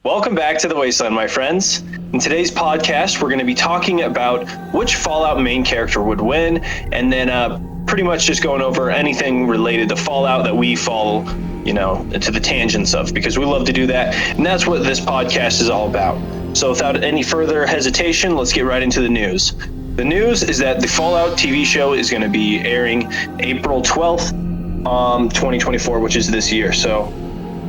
Welcome back to the Wasteland, my friends. In today's podcast, we're going to be talking about which Fallout main character would win, and then pretty much just going over anything related to Fallout that we fall, into the tangents of, because we love to do that, and that's what this podcast is all about. So without any further hesitation, let's get right into the news. The news is that the Fallout TV show is going to be airing April 12th, 2024, which is this year. So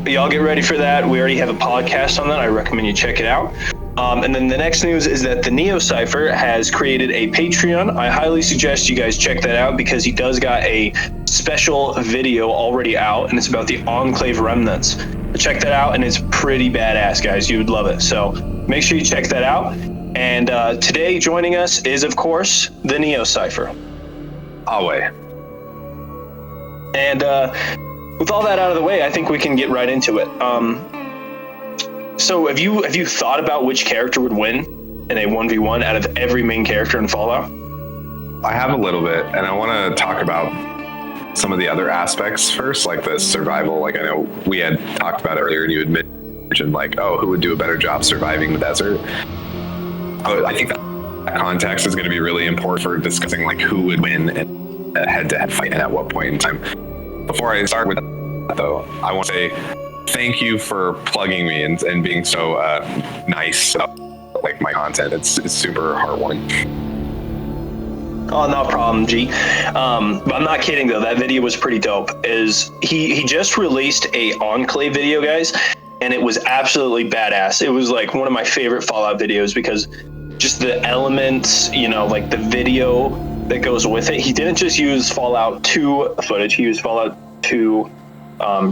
y'all get ready for that. We already have a podcast on that. I recommend you check it out. And then the next news is that TheNeoCypher has created a Patreon. I highly suggest you guys check that out because he does got a special video already out, and it's about the Enclave remnants. Check that out, and it's pretty badass, guys. You would love it. So make sure you check that out. And today joining us is, of course, TheNeoCypher. Always. And with all that out of the way, I think we can get right into it. So have you thought about which character would win in a 1v1 out of every main character in Fallout? I have a little bit, and I want to talk about some of the other aspects first, like the survival. Like, I know we had talked about it earlier, and you had mentioned, like, who would do a better job surviving the desert? I think that context is going to be really important for discussing, like, who would win in a head-to-head fight and at what point in time. Before I start with that, though, I want to say thank you for plugging me and being so nice about, like, my content. It's super heartwarming. Oh, no problem, G. But I'm not kidding, though. That video was pretty dope. He just released a Enclave video, guys, and it was absolutely badass. It was like one of my favorite Fallout videos because just the elements, like the video that goes with it. He didn't just use Fallout 2 footage. He used Fallout 2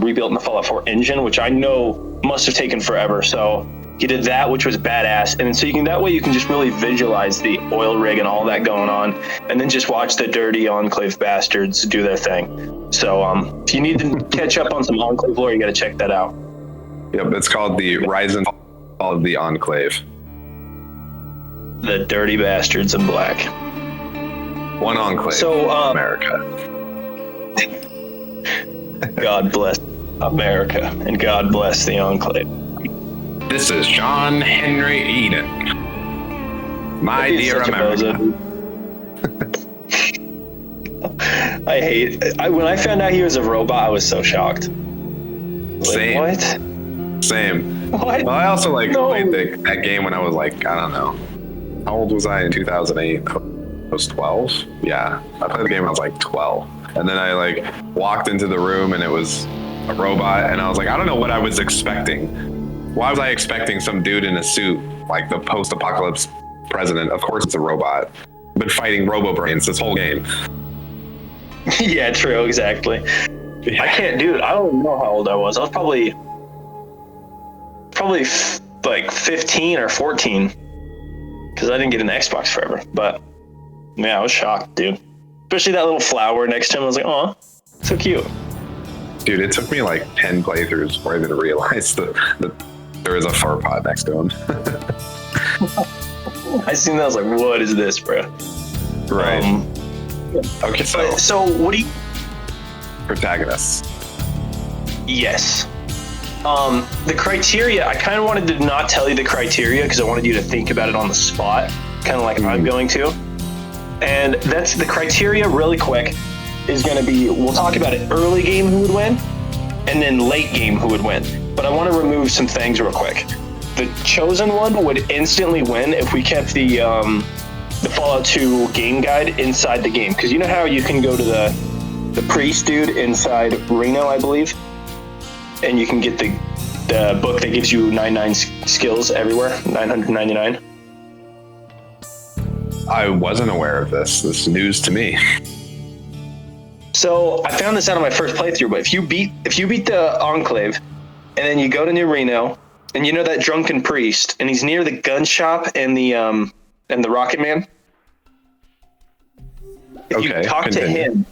rebuilt in the Fallout 4 engine, which I know must have taken forever. So he did that, which was badass. And so that way you can just really visualize the oil rig and all that going on, and then just watch the dirty Enclave bastards do their thing. So if you need to catch up on some Enclave lore, you got to check that out. Yep, it's called the Rise and Fall of the Enclave. The dirty bastards in black. One Enclave, so, America. God bless America, and God bless the Enclave. This is John Henry Eden. My dear America. When I found out he was a robot, I was so shocked. Same. What? Same. What? Well, I also No. played that game when I was like, I don't know. How old was I in 2008? I was 12. Yeah, I played the game when I was like 12. And then I walked into the room and it was a robot, and I was like, I don't know what I was expecting. Why was I expecting some dude in a suit, like the post-apocalypse president? Of course it's a robot. I've been fighting robo-brains this whole game. Yeah, true, exactly. Yeah. I don't know how old I was. I was probably like 15 or 14, because I didn't get an Xbox forever. But yeah, I was shocked, dude. Especially that little flower next to him. I was like, oh, so cute. Dude, it took me like 10 playthroughs before I even realized that there was a far pod next to him. I seen that. I was like, what is this, bro? Right. Okay, so what do you... Protagonist. Yes. The criteria, I kind of wanted to not tell you the criteria because I wanted you to think about it on the spot, kind of like I'm going to. And that's the criteria, really quick, is going to be, we'll talk about it early game who would win, and then late game who would win. But I want to remove some things real quick. The chosen one would instantly win if we kept the Fallout 2 game guide inside the game. Because you know how you can go to the priest dude inside Reno, I believe, and you can get the book that gives you 99 skills everywhere, 999. I wasn't aware of this. This is news to me. So I found this out on my first playthrough, but if you beat the Enclave, and then you go to New Reno, and you know that drunken priest, and he's near the gun shop and the Rocket Man. If you talk to him,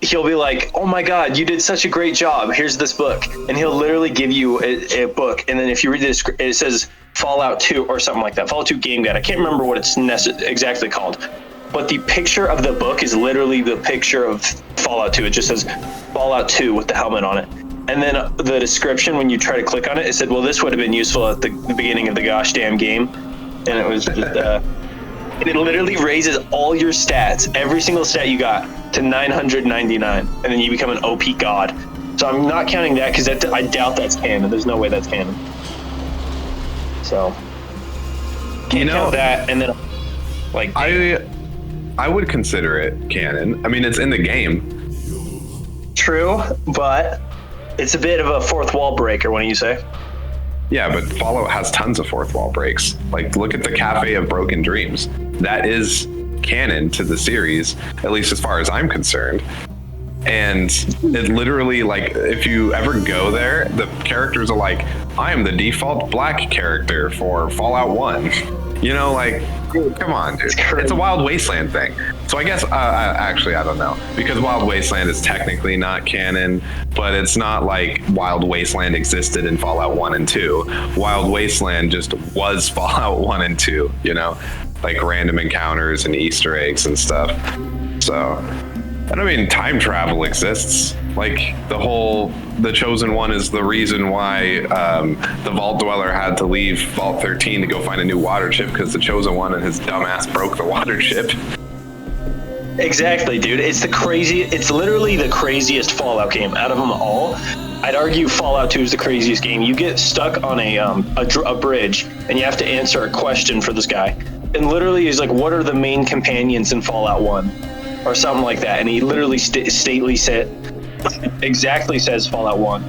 he'll be like, oh my God, you did such a great job. Here's this book. And he'll literally give you a book. And then if you read this, it says Fallout 2 or something like that. Fallout 2 game guide. I can't remember what it's exactly called. But the picture of the book is literally the picture of Fallout 2. It just says Fallout 2 with the helmet on it. And then the description, when you try to click on it, it said, well, this would have been useful at the beginning of the gosh damn game. And it was just, it literally raises all your stats, every single stat you got, to 999. And then you become an OP god. So I'm not counting that because I doubt that's canon. There's no way that's canon. So, can't count that. And then, like, I would consider it canon. I mean, it's in the game. True, but it's a bit of a fourth wall breaker, wouldn't you say? Yeah, but Fallout has tons of fourth wall breaks. Like, look at the Cafe of Broken Dreams. That is canon to the series, at least as far as I'm concerned. And it literally, like, if you ever go there, the characters are like, I am the default black character for Fallout 1. You know, like, come on, dude. It's a Wild Wasteland thing. So I guess, actually, I don't know. Because Wild Wasteland is technically not canon, but it's not like Wild Wasteland existed in Fallout 1 and 2. Wild Wasteland just was Fallout 1 and 2, you know? Like random encounters and Easter eggs and stuff. So, and I mean, time travel exists. Like, the Chosen One is the reason why the Vault Dweller had to leave Vault 13 to go find a new water chip, because the Chosen One and his dumbass broke the water chip. Exactly, dude. It's literally the craziest Fallout game out of them all. I'd argue Fallout 2 is the craziest game. You get stuck on a bridge, and you have to answer a question for this guy. And literally, he's like, what are the main companions in Fallout 1? Or something like that. And he literally exactly says Fallout 1.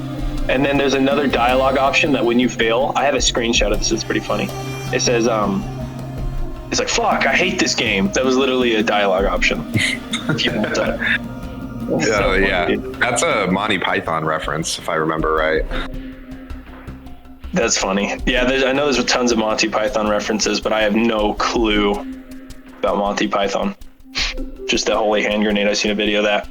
And then there's another dialogue option that when you fail, I have a screenshot of this, it's pretty funny. It says, it's like, fuck, I hate this game. That was literally a dialogue option. If you want that. Yeah. That's a Monty Python reference, if I remember right. That's funny. Yeah, I know there's tons of Monty Python references, but I have no clue about Monty Python. Just that holy hand grenade. I seen a video of that.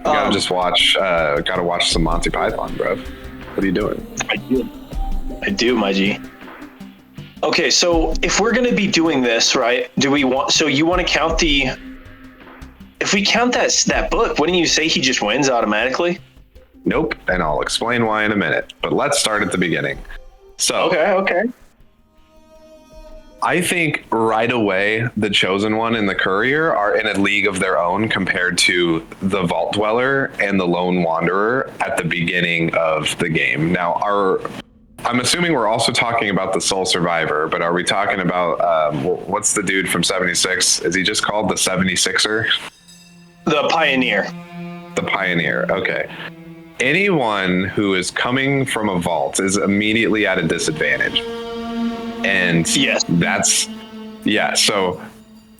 Gotta watch some Monty Python, bro. What are you doing? I do, my G. Okay, so if we're gonna be doing this, right? So you want to count if we count that book, wouldn't you say he just wins automatically? Nope, and I'll explain why in a minute. But let's start at the beginning. So Okay. I think right away the Chosen One and the Courier are in a league of their own compared to the Vault Dweller and the Lone Wanderer at the beginning of the game. Now, I'm assuming we're also talking about the Sole Survivor, but are we talking about what's the dude from 76? Is he just called the 76er? The Pioneer. The Pioneer, okay. Anyone who is coming from a vault is immediately at a disadvantage. And yes, so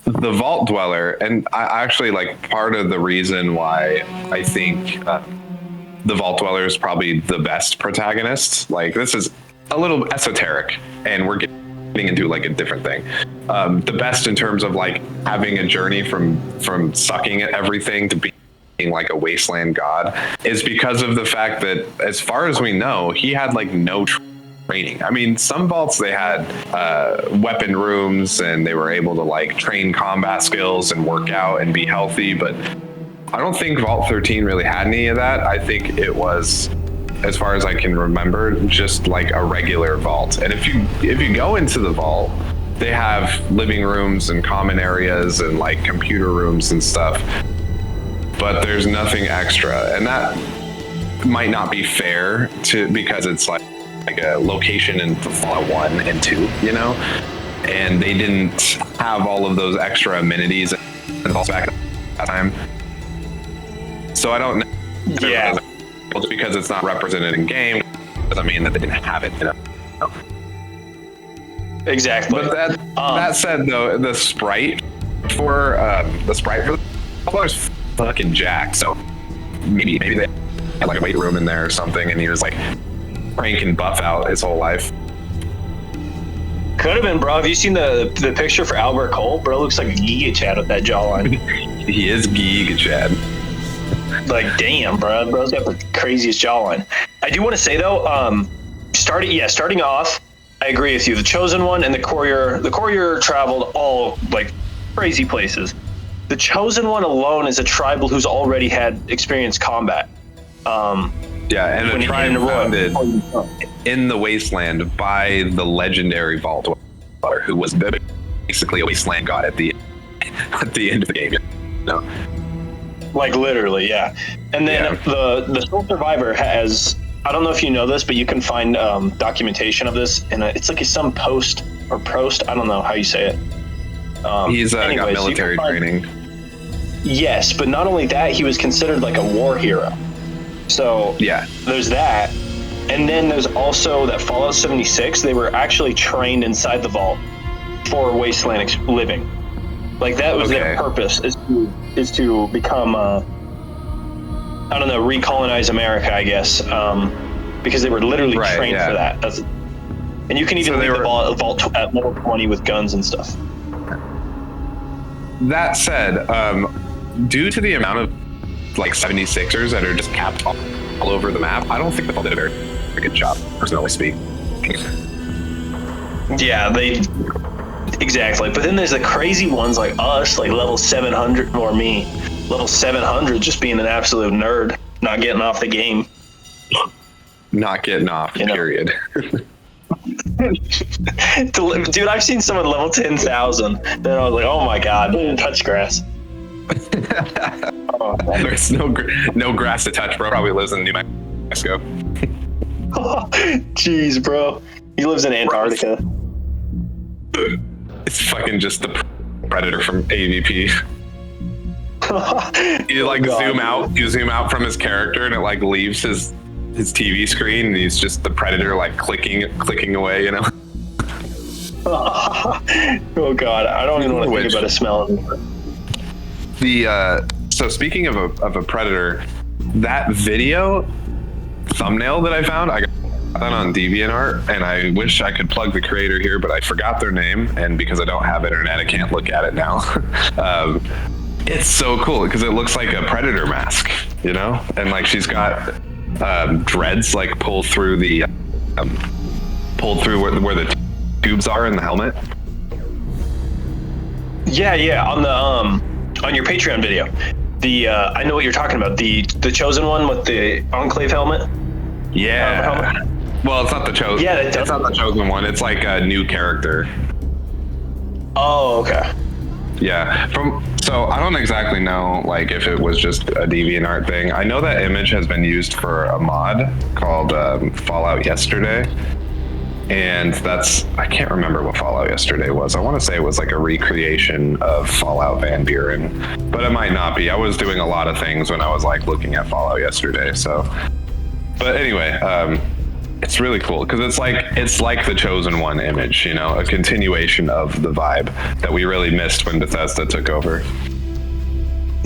the Vault Dweller, and I actually, like, part of the reason why I think the Vault Dweller is probably the best protagonist, like, this is a little esoteric and we're getting into like a different thing. The best in terms of like having a journey from sucking at everything to being like a wasteland god is because of the fact that, as far as we know, he had like no training. I mean, some vaults, they had weapon rooms and they were able to like train combat skills and work out and be healthy, but I don't think Vault 13 really had any of that. I think it was, as far as I can remember, just like a regular vault. And if you go into the vault, they have living rooms and common areas and like computer rooms and stuff, but there's nothing extra. And that might not be fair because it's like a location in Fallout 1 and 2, you know? And they didn't have all of those extra amenities in the vaults back at that time. So I don't know. Yeah. Just because it's not represented in game doesn't mean that they didn't have it, you know? Exactly. But that said, though, the sprite for the is fucking jacked. So maybe they had like a weight room in there or something, and he was like cranking buff out his whole life. Could have been, bro. Have you seen the picture for Albert Cole? Bro looks like a Giga Chad with that jawline. He is Giga Chad. Like, damn, bro. Bro's got the craziest jawline. I do want to say though, starting off, I agree with you. The Chosen One and the Courier traveled all like crazy places. The Chosen One alone is a tribal who's already had experienced combat. Yeah, and a tribe founded in the wasteland by the legendary Vault Dweller, who was basically a wasteland god at the end of the game. No, like literally, yeah. And then the sole survivor has, I don't know if you know this, but you can find documentation of this, and it's like some post or prost. I don't know how you say it. He's got military training. Yes, but not only that, he was considered like a war hero. So yeah, there's that. And then there's also that Fallout 76, they were actually trained inside the vault for wasteland living. Like that was their purpose, is to become, I don't know, recolonize America, I guess, because they were literally trained for that. And you can even leave the vault at level 20 with guns and stuff. That said, due to the amount of like 76ers that are just capped all over the map, I don't think they did a very good job, personally speaking. Yeah, exactly. But then there's the crazy ones like us, like level 700, or me, level 700, just being an absolute nerd, not getting off the game. Not getting off, period. Dude, I've seen someone level 10,000. Then I was like, oh my god, touch grass. There's no grass to touch, bro. Probably lives in New Mexico. Jeez, bro. He lives in Antarctica. It's fucking just the Predator from AVP. You zoom out from his character, and it like leaves his TV screen, and he's just the Predator like clicking away, you know. Oh god, I don't even want to think about a smell anymore. So speaking of a Predator, that video thumbnail that I found, I got that on DeviantArt, and I wish I could plug the creator here, but I forgot their name, and because I don't have internet, I can't look at it now. It's so cool because it looks like a Predator mask, you know, and like she's got dreads like pulled through where the tubes are in the helmet. Yeah, on your Patreon video. I know what you're talking about. The Chosen one with the Enclave helmet. Yeah. Helmet. Well, it's not the Chosen. Yeah, it's not the Chosen one. It's like a new character. Oh, okay. Yeah. So I don't exactly know like if it was just a DeviantArt thing. I know that image has been used for a mod called Fallout Yesterday. And I can't remember what Fallout Yesterday was. I want to say it was like a recreation of Fallout Van Buren, but it might not be. I was doing a lot of things when I was like looking at Fallout Yesterday. So, but anyway, it's really cool because it's like the Chosen One image, you know, a continuation of the vibe that we really missed when Bethesda took over.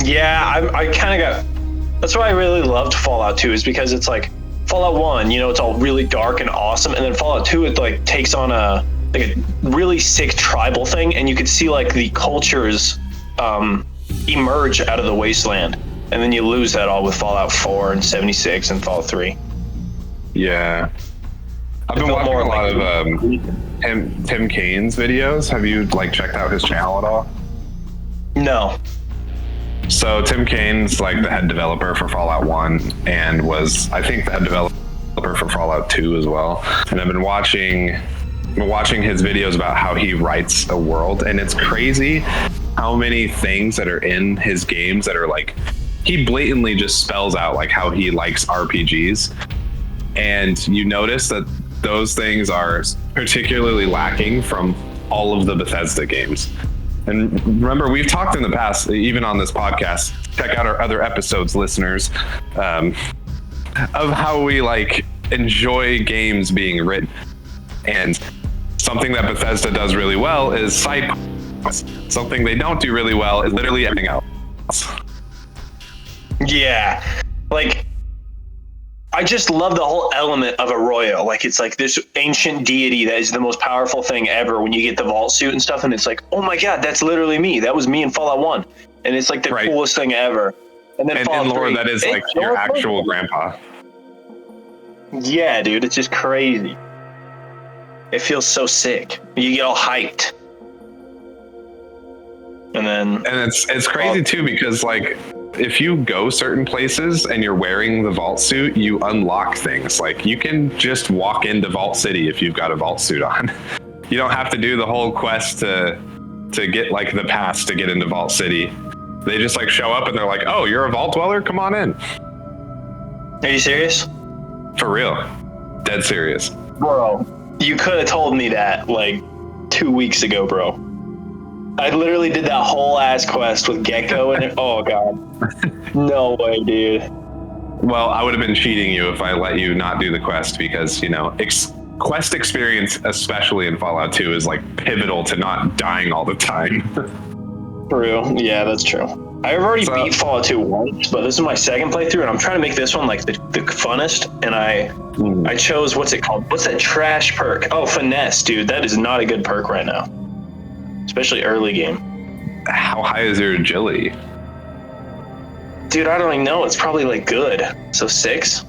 Yeah, I kind of got. That's why I really loved Fallout 2, is because it's like Fallout 1, you know, it's all really dark and awesome, and then Fallout 2, it like takes on a really sick tribal thing, and you could see like the cultures emerge out of the wasteland, and then you lose that all with Fallout 4 and 76 and Fallout 3. Yeah. I've been watching a lot of Tim Kane's videos. Have you like checked out his channel at all? No. So Tim Kane's like the head developer for Fallout 1 and was, I think, the head developer for Fallout 2 as well. And I've been watching his videos about how he writes a world, and it's crazy how many things that are in his games that are like, he blatantly just spells out like how he likes RPGs. And you notice that those things are particularly lacking from all of the Bethesda games. And remember, we've talked in the past, even on this podcast, check out our other episodes, listeners, of how we like enjoy games being written. And something that Bethesda does really well is side quests. Something they don't do really well is literally everything else. Yeah, like, I just love the whole element of a royale. Like, it's like this ancient deity that is the most powerful thing ever when you get the vault suit and stuff, and it's like, oh my god, that's literally me. That was me in Fallout 1. And it's like the coolest thing ever. And then Fallout in lore, 3, that is like your actual grandpa. Yeah, dude, it's just crazy. It feels so sick. You get all hyped. And then... And it's crazy too, because like, if you go certain places and you're wearing the vault suit, you unlock things. Like you can just walk into Vault City if you've got a vault suit on. You don't have to do the whole quest to get like the pass to get into Vault City. They just like show up and they're like, oh, you're a vault dweller? Come on in. Are you serious? For real. Dead serious. Bro, you could have told me that like 2 weeks ago, bro. I literally did that whole ass quest with Gecko and oh god. No way, dude. Well, I would have been cheating you if I let you not do the quest because, you know, quest experience, especially in Fallout 2, is like pivotal to not dying all the time. True. Yeah, that's true. I've already beat Fallout 2 once, but this is my second playthrough, and I'm trying to make this one like the funnest. And I chose, what's it called? What's that trash perk? Oh, finesse, dude. That is not a good perk right now, especially early game. How high is your agility? Dude, I don't even know. It's probably like good. So 6,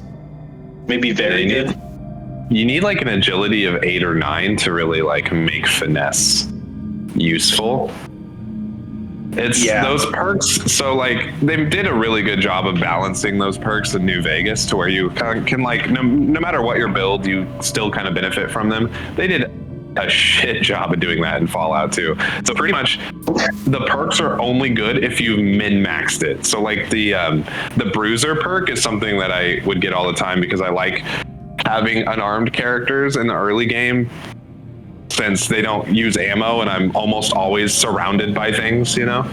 maybe very good. You need like an agility of 8 or 9 to really like make finesse useful. It's those perks. So like they did a really good job of balancing those perks in New Vegas to where you can like, no matter what your build, you still kind of benefit from them. They did a shit job of doing that in Fallout 2. So pretty much the perks are only good if you min-maxed it. So like the bruiser perk is something that I would get all the time because I like having unarmed characters in the early game, since they don't use ammo and I'm almost always surrounded by things, you know?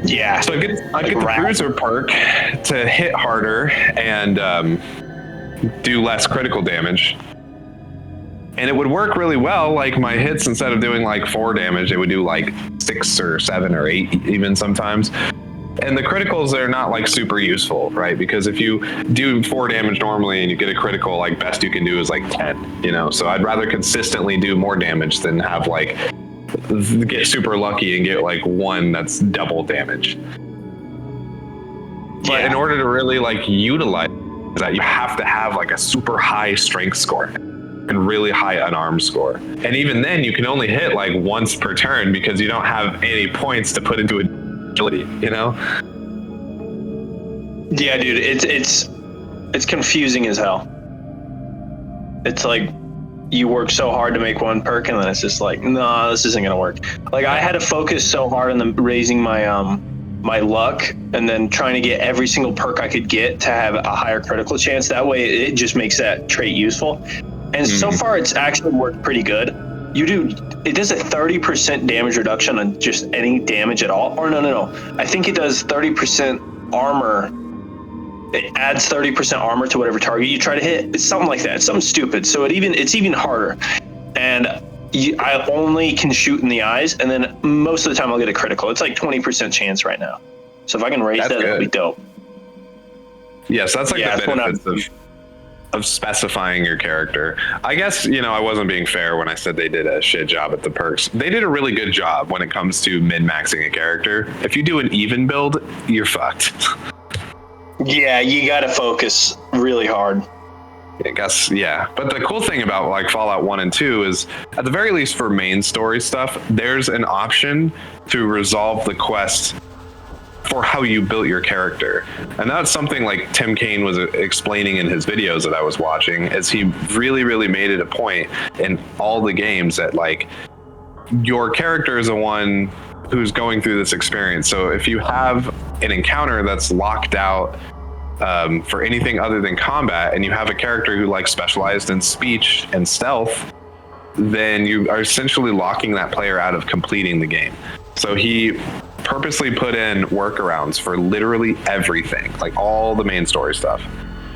Yeah. So I get the bruiser perk to hit harder and do less critical damage. And it would work really well. Like my hits, instead of doing like 4 damage, they would do like 6 or 7 or 8 even sometimes. And the criticals are not like super useful, right? Because if you do 4 damage normally and you get a critical, like best you can do is like 10, you know? So I'd rather consistently do more damage than have like get super lucky and get like 1 that's double damage. But in order to really like utilize that, you have to have like a super high strength score and really high unarmed score. And even then you can only hit like once per turn because you don't have any points to put into agility, you know? Yeah, dude, it's confusing as hell. It's like you work so hard to make one perk and then it's just like, no, this isn't gonna work. Like I had to focus so hard on raising my my luck and then trying to get every single perk I could get to have a higher critical chance. That way it just makes that trait useful. And so far it's actually worked pretty good. It does a 30% damage reduction on just any damage at all. Or no. I think it does 30% armor. It adds 30% armor to whatever target you try to hit. It's something like that. It's something stupid. So it's even harder. And I only can shoot in the eyes, and then most of the time I'll get a critical. It's like 20% chance right now. So if I can raise that, it'll be dope. Yes, that's like the benefits of specifying your character. I guess, you know, I wasn't being fair when I said they did a shit job at the perks. They did a really good job when it comes to min-maxing a character. If you do an even build, you're fucked. Yeah, you gotta focus really hard. I guess, yeah. But the cool thing about like Fallout 1 and 2 is, at the very least for main story stuff, there's an option to resolve the quest for how you built your character. And that's something like Tim Kaine was explaining in his videos that I was watching, as he really, really made it a point in all the games that like your character is the one who's going through this experience. So if you have an encounter that's locked out for anything other than combat, and you have a character who like specialized in speech and stealth, then you are essentially locking that player out of completing the game. So he purposely put in workarounds for literally everything, like all the main story stuff.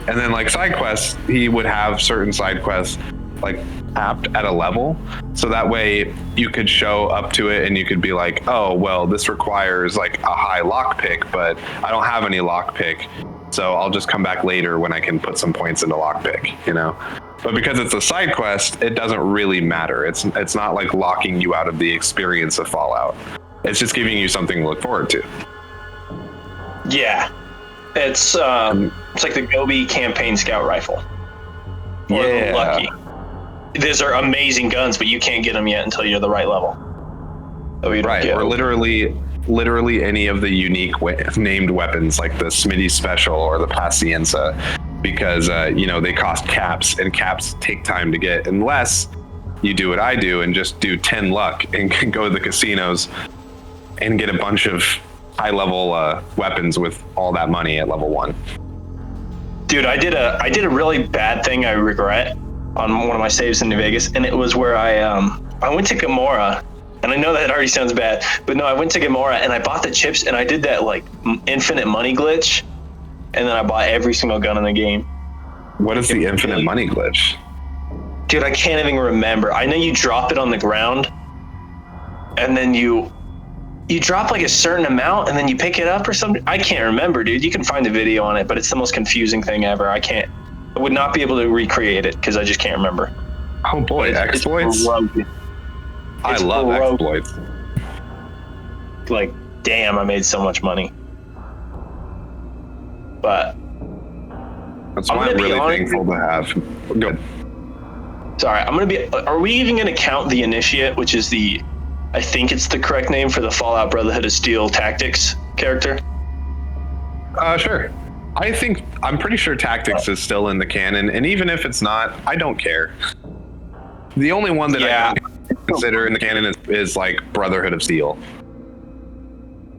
And then like side quests, he would have certain side quests like capped at a level, so that way you could show up to it and you could be like, oh well, this requires like a high lockpick, but I don't have any lockpick, so I'll just come back later when I can put some points into lockpick, you know? But because it's a side quest, it doesn't really matter. It's not like locking you out of the experience of Fallout. It's just giving you something to look forward to. Yeah, it's like the Gobi campaign scout rifle. Or the Lucky. These are amazing guns, but you can't get them yet until you're the right level. Right, or literally literally any of the unique named weapons like the Smitty Special or the Pacienza, because they cost caps, and caps take time to get, unless you do what I do and just do 10 luck and can go to the casinos and get a bunch of high level weapons with all that money at level 1. Dude, I did a really bad thing I regret on one of my saves in New Vegas, and it was where I went to Gamora, and I know that already sounds bad, but no, I went to Gamora and I bought the chips, and I did that like infinite money glitch, and then I bought every single gun in the game. What is the infinite money glitch? Dude, I can't even remember. I know you drop it on the ground, and then you drop like a certain amount, and then you pick it up or something. I can't remember, dude. You can find a video on it, but it's the most confusing thing ever. I would not be able to recreate it because I just can't remember. Oh boy, exploits. I love exploits. Like, damn, I made so much money. But that's why I'm really thankful to have. Good. Sorry, are we even going to count the Initiate, which is I think it's the correct name for the Fallout Brotherhood of Steel Tactics character? Sure. I'm pretty sure Tactics is still in the canon, and even if it's not, I don't care. The only one that I don't consider in the canon is like Brotherhood of Steel.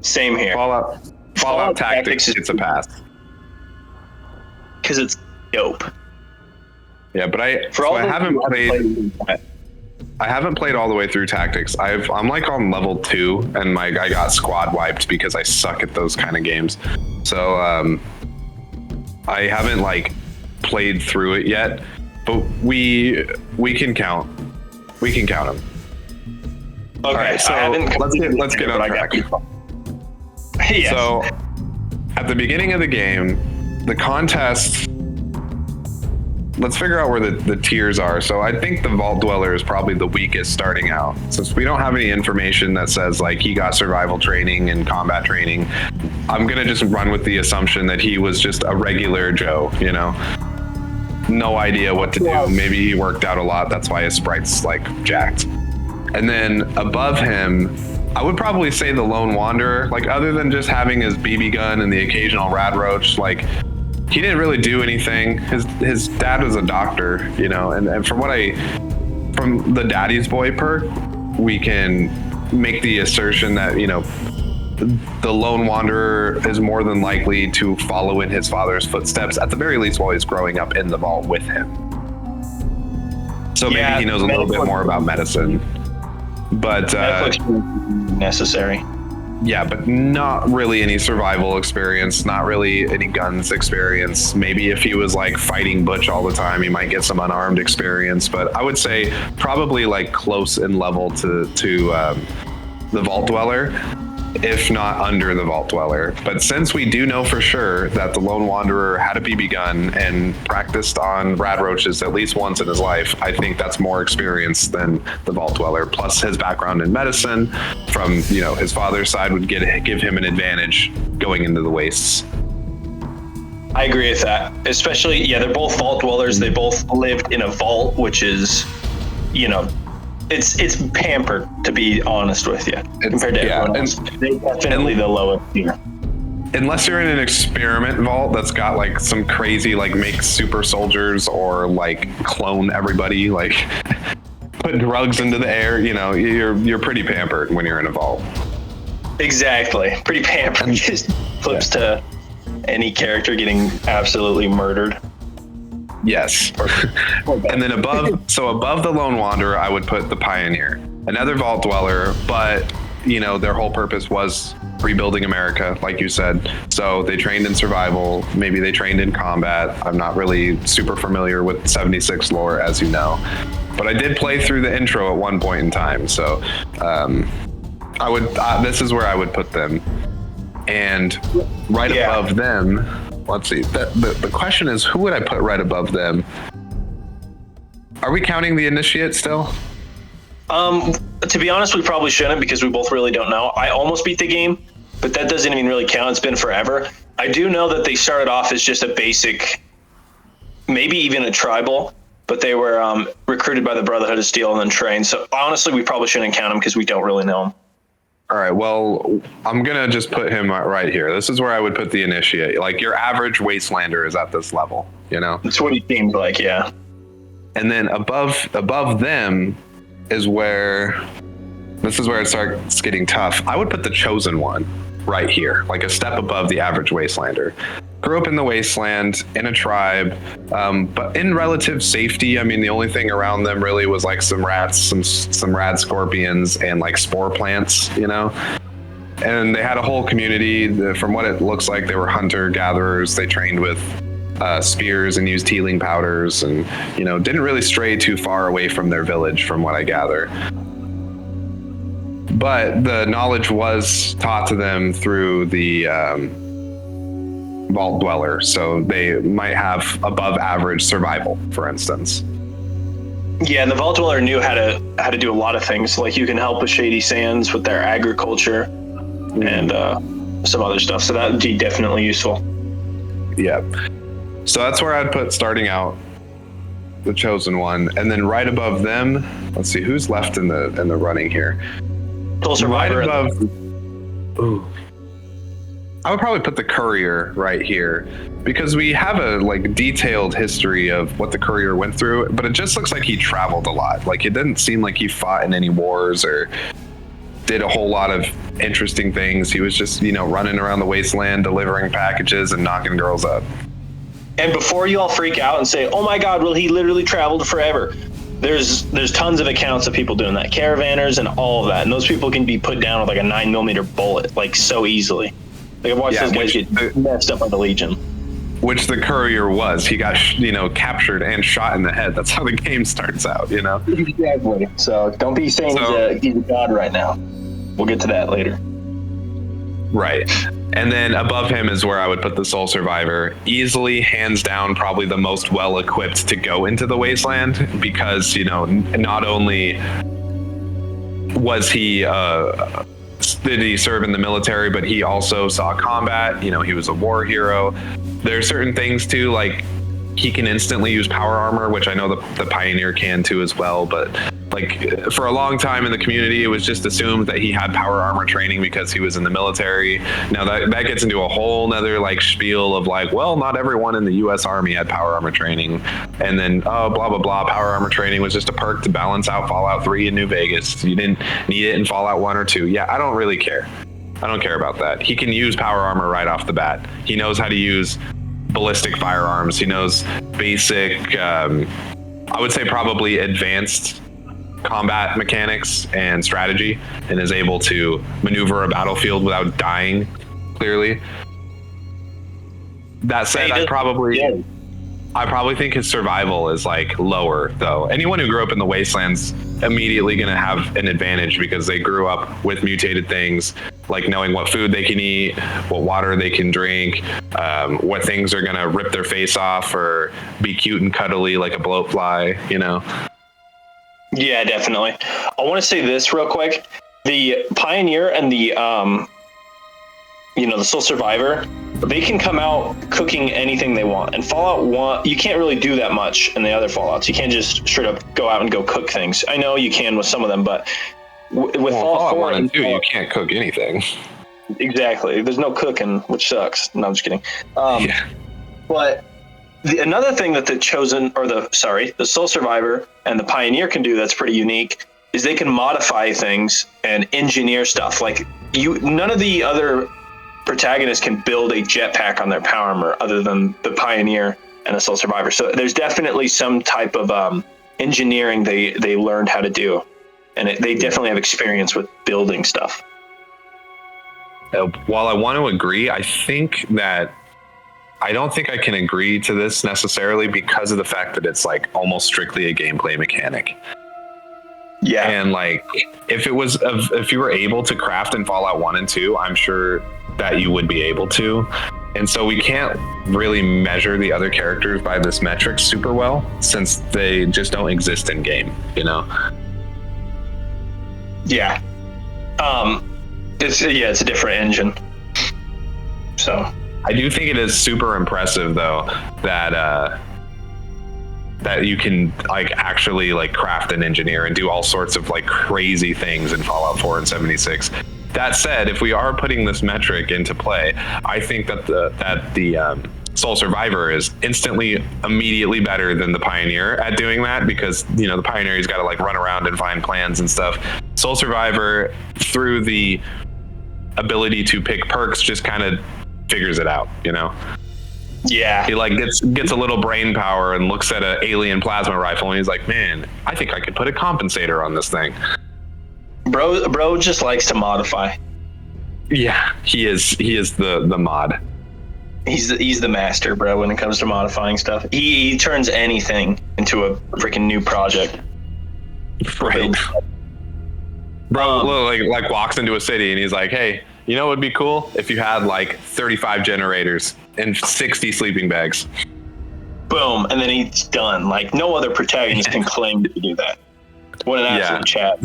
Same here. Fallout Tactics gets a pass. Because it's dope. Yeah, but I haven't played all the way through Tactics. I'm like on level 2, and I got squad wiped because I suck at those kind of games. So I haven't like played through it yet, but we can count. We can count them. Okay, all right, so let's get on track. Yes. So at the beginning of the game, the contest. Let's figure out where the tiers are. So I think the Vault Dweller is probably the weakest starting out. Since we don't have any information that says like he got survival training and combat training, I'm gonna just run with the assumption that he was just a regular Joe, no idea what to do. Maybe he worked out a lot, that's why his sprite's like jacked. And then above him, I would probably say the Lone Wanderer, like other than just having his BB gun and the occasional rad roach, like he didn't really do anything. His dad was a doctor, and from the Daddy's Boy perk, we can make the assertion that, the Lone Wanderer is more than likely to follow in his father's footsteps, at the very least while he's growing up in the vault with him. So maybe he knows a little bit more about medicine. But necessary. Yeah, but not really any survival experience, not really any guns experience. Maybe if he was like fighting Butch all the time, he might get some unarmed experience. But I would say probably like close in level to the Vault Dweller, if not under the Vault Dweller. But since we do know for sure that the Lone Wanderer had a BB gun and practiced on rad roaches at least once in his life, I think that's more experience than the Vault Dweller. Plus his background in medicine from, his father's side would give him an advantage going into the wastes. I agree with that. Especially, they're both Vault Dwellers. They both lived in a vault, which is, it's pampered, to be honest with you, compared to everyone else. They're definitely the lowest tier. Unless you're in an experiment vault that's got like some crazy, like make super soldiers or like clone everybody, like put drugs into the air, you're pretty pampered when you're in a vault. Exactly. Pretty pampered. Just flips to any character getting absolutely murdered. Yes. And then above the Lone Wanderer, I would put the Pioneer, another Vault Dweller, but their whole purpose was rebuilding America, like you said. So they trained in survival, maybe they trained in combat. I'm not really super familiar with 76 lore, as you know, but I did play through the intro at one point in time. So I would this is where I would put them. And right above them, let's see. The question is, who would I put right above them? Are we counting the Initiate still? To be honest, we probably shouldn't, because we both really don't know. I almost beat the game, but that doesn't even really count. It's been forever. I do know that they started off as just a basic, maybe even a tribal, but they were recruited by the Brotherhood of Steel and then trained. So honestly, we probably shouldn't count them because we don't really know them. All right. Well, I'm gonna just put him right here. This is where I would put the initiate. Like your average wastelander is at this level, you know. That's what he seemed like, yeah. And then above them is where this is where it starts getting tough. I would put the chosen one right here, like a step above the average wastelander. Grew up in the wasteland in a tribe, but in relative safety. I mean, the only thing around them really was like some rats, some rad scorpions, and like spore plants, you know. And they had a whole community. From what it looks like, they were hunter gatherers. They trained with spears and used healing powders, and you know, didn't really stray too far away from their village, from what I gather. But the knowledge was taught to them through the vault dweller, so they might have above average survival, for instance. Yeah, and the vault dweller knew how to do a lot of things. Like you can help with Shady Sands with their agriculture and some other stuff. So that would be definitely useful. Yeah. So that's where I'd put starting out the chosen one, and then right above them, let's see who's left in the running here. Soul Survivor. Right above. Ooh. I would probably put the courier right here because we have a like detailed history of what the courier went through, but it just looks like he traveled a lot. Like it didn't seem like he fought in any wars or did a whole lot of interesting things. He was just, you know, running around the wasteland, delivering packages and knocking girls up. And before you all freak out and say, "Oh my God, well he literally traveled forever," there's tons of accounts of people doing that, caravanners and all of that, and those people can be put down with like a 9mm bullet, like so easily. Like I've watched those guys get messed up by the Legion. Which the courier was. He got, you know, captured and shot in the head. That's how the game starts out, you know? Exactly. So don't be saying he's a god right now. We'll get to that later. Right. And then above him is where I would put the Soul Survivor. Easily, hands down, probably the most well-equipped to go into the wasteland because, you know, not only was he... did he serve in the military, but he also saw combat. You know, he was a war hero. There are certain things too, like he can instantly use power armor, which I know the Pioneer can too as well. But like for a long time in the community, it was just assumed that he had power armor training because he was in the military. Now that gets into a whole nother like spiel of like, well, not everyone in the U.S. Army had power armor training, and then blah blah blah. Power armor training was just a perk to balance out Fallout 3 in New Vegas. You didn't need it in Fallout 1 or 2. Yeah, I don't really care. I don't care about that. He can use power armor right off the bat. He knows how to use ballistic firearms. He knows basic, I would say probably advanced combat mechanics and strategy, and is able to maneuver a battlefield without dying clearly. That said, I probably think his survival is like lower though. Anyone who grew up in the wastelands immediately going to have an advantage because they grew up with mutated things, like knowing what food they can eat, what water they can drink, what things are going to rip their face off or be cute and cuddly like a bloatfly, you know? Yeah, definitely. I want to say this real quick. The Pioneer and the Soul Survivor, they can come out cooking anything they want. And Fallout 1, you can't really do that much in the other Fallouts. You can't just straight up go out and go cook things. I know you can with some of them, but with Fallout 4 and 2, you can't cook anything. Exactly. There's no cooking, which sucks. No, I'm just kidding. Yeah. But another thing that the Soul Survivor and the Pioneer can do that's pretty unique is they can modify things and engineer stuff. Like none of the other protagonists can build a jetpack on their power armor other than the Pioneer and the Soul Survivor. So there's definitely some type of engineering they learned how to do, and they definitely have experience with building stuff. While I want to agree, I don't think I can agree to this necessarily because of the fact that it's like almost strictly a gameplay mechanic. Yeah. And like if you were able to craft in Fallout 1 and 2, I'm sure that you would be able to. And so we can't really measure the other characters by this metric super well since they just don't exist in game, you know? Yeah. It's a different engine. So I do think it is super impressive though that you can like actually like craft and engineer and do all sorts of like crazy things in Fallout 4 and 76 That said, if we are putting this metric into play, I think that the Sole Survivor is immediately better than the Pioneer at doing that, because the Pioneer, he's got to like run around and find plans and stuff. Sole Survivor, through the ability to pick perks, just kind of figures it out. Yeah, he like gets a little brain power and looks at an alien plasma rifle and he's like, man, I think I could put a compensator on this thing. Bro just likes to modify. Yeah, he is the mod. He's the master, bro, when it comes to modifying stuff. He turns anything into a freaking new project. Right. Bro like walks into a city and he's like, hey, what would be cool if you had like 35 generators and 60 sleeping bags. Boom, and then he's done. Like, no other protagonist can claim to do that. What an absolute Chad.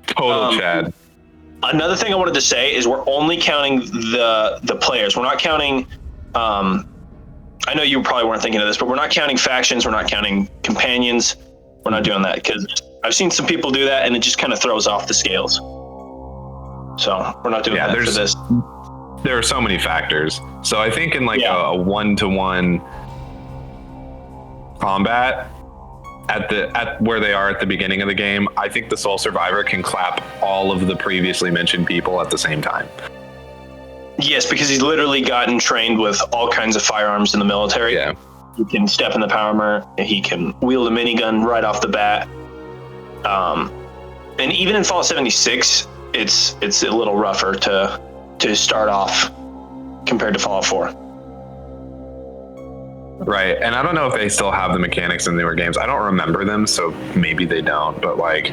Total Chad. Another thing I wanted to say is we're only counting the players. We're not counting, I know you probably weren't thinking of this, but we're not counting factions. We're not counting companions. We're not doing that because I've seen some people do that and it just kind of throws off the scales. So we're not doing that for this. There are so many factors. So I think in like a one-to-one combat at where they are at the beginning of the game, I think the Sole Survivor can clap all of the previously mentioned people at the same time. Yes, because he's literally gotten trained with all kinds of firearms in the military. Yeah. He can step in the power armor. He can wield a minigun right off the bat. And even in Fallout 76, it's a little rougher to start off compared to Fallout 4. Right, and I don't know if they still have the mechanics in newer games. I don't remember them, so maybe they don't. But like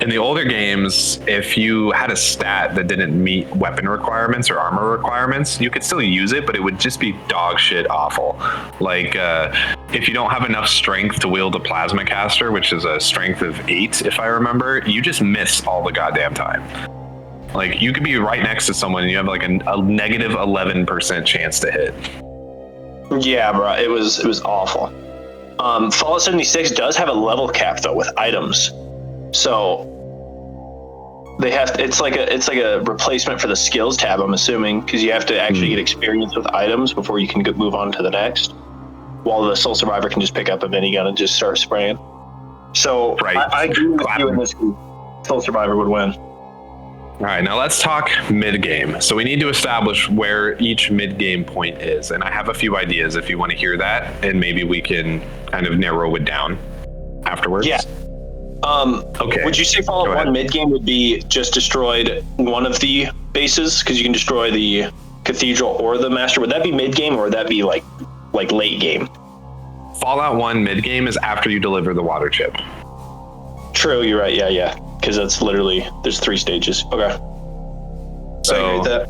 in the older games, if you had a stat that didn't meet weapon requirements or armor requirements, you could still use it, but it would just be dog shit awful. Like if you don't have enough strength to wield a plasma caster, which is a strength of 8, if I remember, you just miss all the goddamn time. Like you could be right next to someone and you have like a negative 11% chance to hit. Yeah, bro, it was awful. Fallout 76 does have a level cap though with items, so they have to, it's like a replacement for the skills tab, I'm assuming, because you have to actually get experience with items before you can move on to the next. While the Sole Survivor can just pick up a minigun and just start spraying. So right. I agree with you in this group. Sole Survivor would win. All right, now let's talk mid-game. So we need to establish where each mid-game point is. And I have a few ideas if you want to hear that, and maybe we can kind of narrow it down afterwards. Yeah. Okay. Would you say Fallout 1 mid-game would be just destroyed one of the bases? Because you can destroy the Cathedral or the Master. Would that be mid-game, or would that be like late game? Fallout 1 mid-game is after you deliver the water chip. True, you're right. Yeah. Because that's literally, there's 3 stages. Okay. So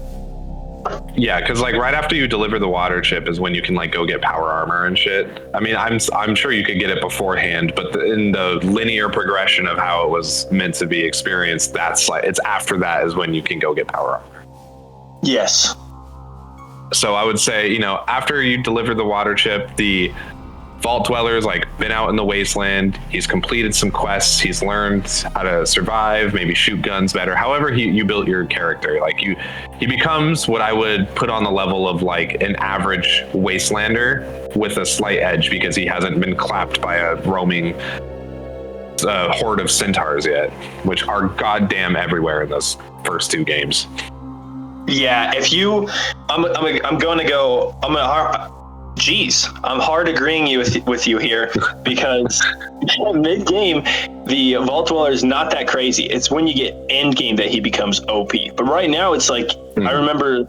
yeah, because like right after you deliver the water chip is when you can like go get power armor and shit. I mean, I'm sure you could get it beforehand, but in the linear progression of how it was meant to be experienced, that's like it's after that is when you can go get power armor. Yes. So I would say, after you deliver the water chip, the Vault Dweller's like been out in the wasteland. He's completed some quests. He's learned how to survive, maybe shoot guns better. However, you built your character. Like he becomes what I would put on the level of like an average wastelander with a slight edge because he hasn't been clapped by a roaming horde of centaurs yet, which are goddamn everywhere in those first 2 games. Yeah, I'm hard agreeing with you here because mid-game, the Vault Dweller is not that crazy. It's when you get end-game that he becomes OP. But right now, it's like, I remember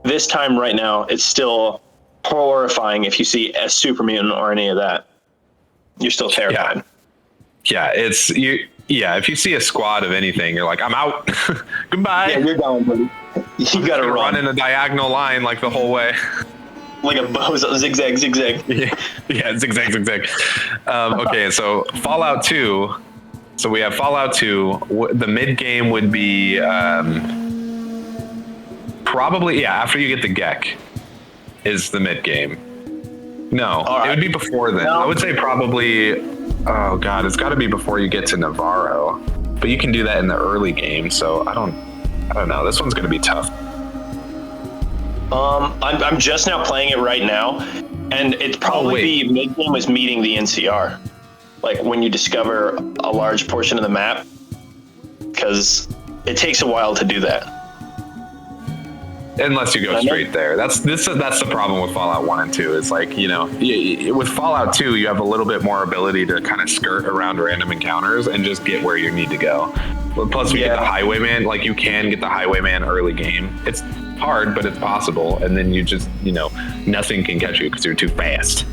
this time right now, it's still horrifying if you see a super mutant or any of that. You're still terrified. Yeah, if you see a squad of anything, you're like, I'm out. Goodbye. Yeah, you're gone, buddy. You gotta run in a diagonal line like the whole way. Like a bozo, zigzag. Yeah, zigzag. Okay, so Fallout 2. So we have Fallout 2. The mid game would be probably after you get the Gek is the mid game. No, It would be before then. No. I would say probably. Oh god, it's got to be before you get to Navarro. But you can do that in the early game. So I don't. I don't know. This one's going to be tough. I'm just now playing it right now, and it's probably mid-game is meeting the NCR. Like when you discover a large portion of the map, because it takes a while to do that. Unless you go straight there. That's the problem with Fallout 1 and 2. It's like, you know, with Fallout 2, you have a little bit more ability to kind of skirt around random encounters and just get where you need to go. Plus, we get the Highwayman. Like, you can get the Highwayman early game. It's hard, but it's possible. And then you just, you know, nothing can catch you because you're too fast.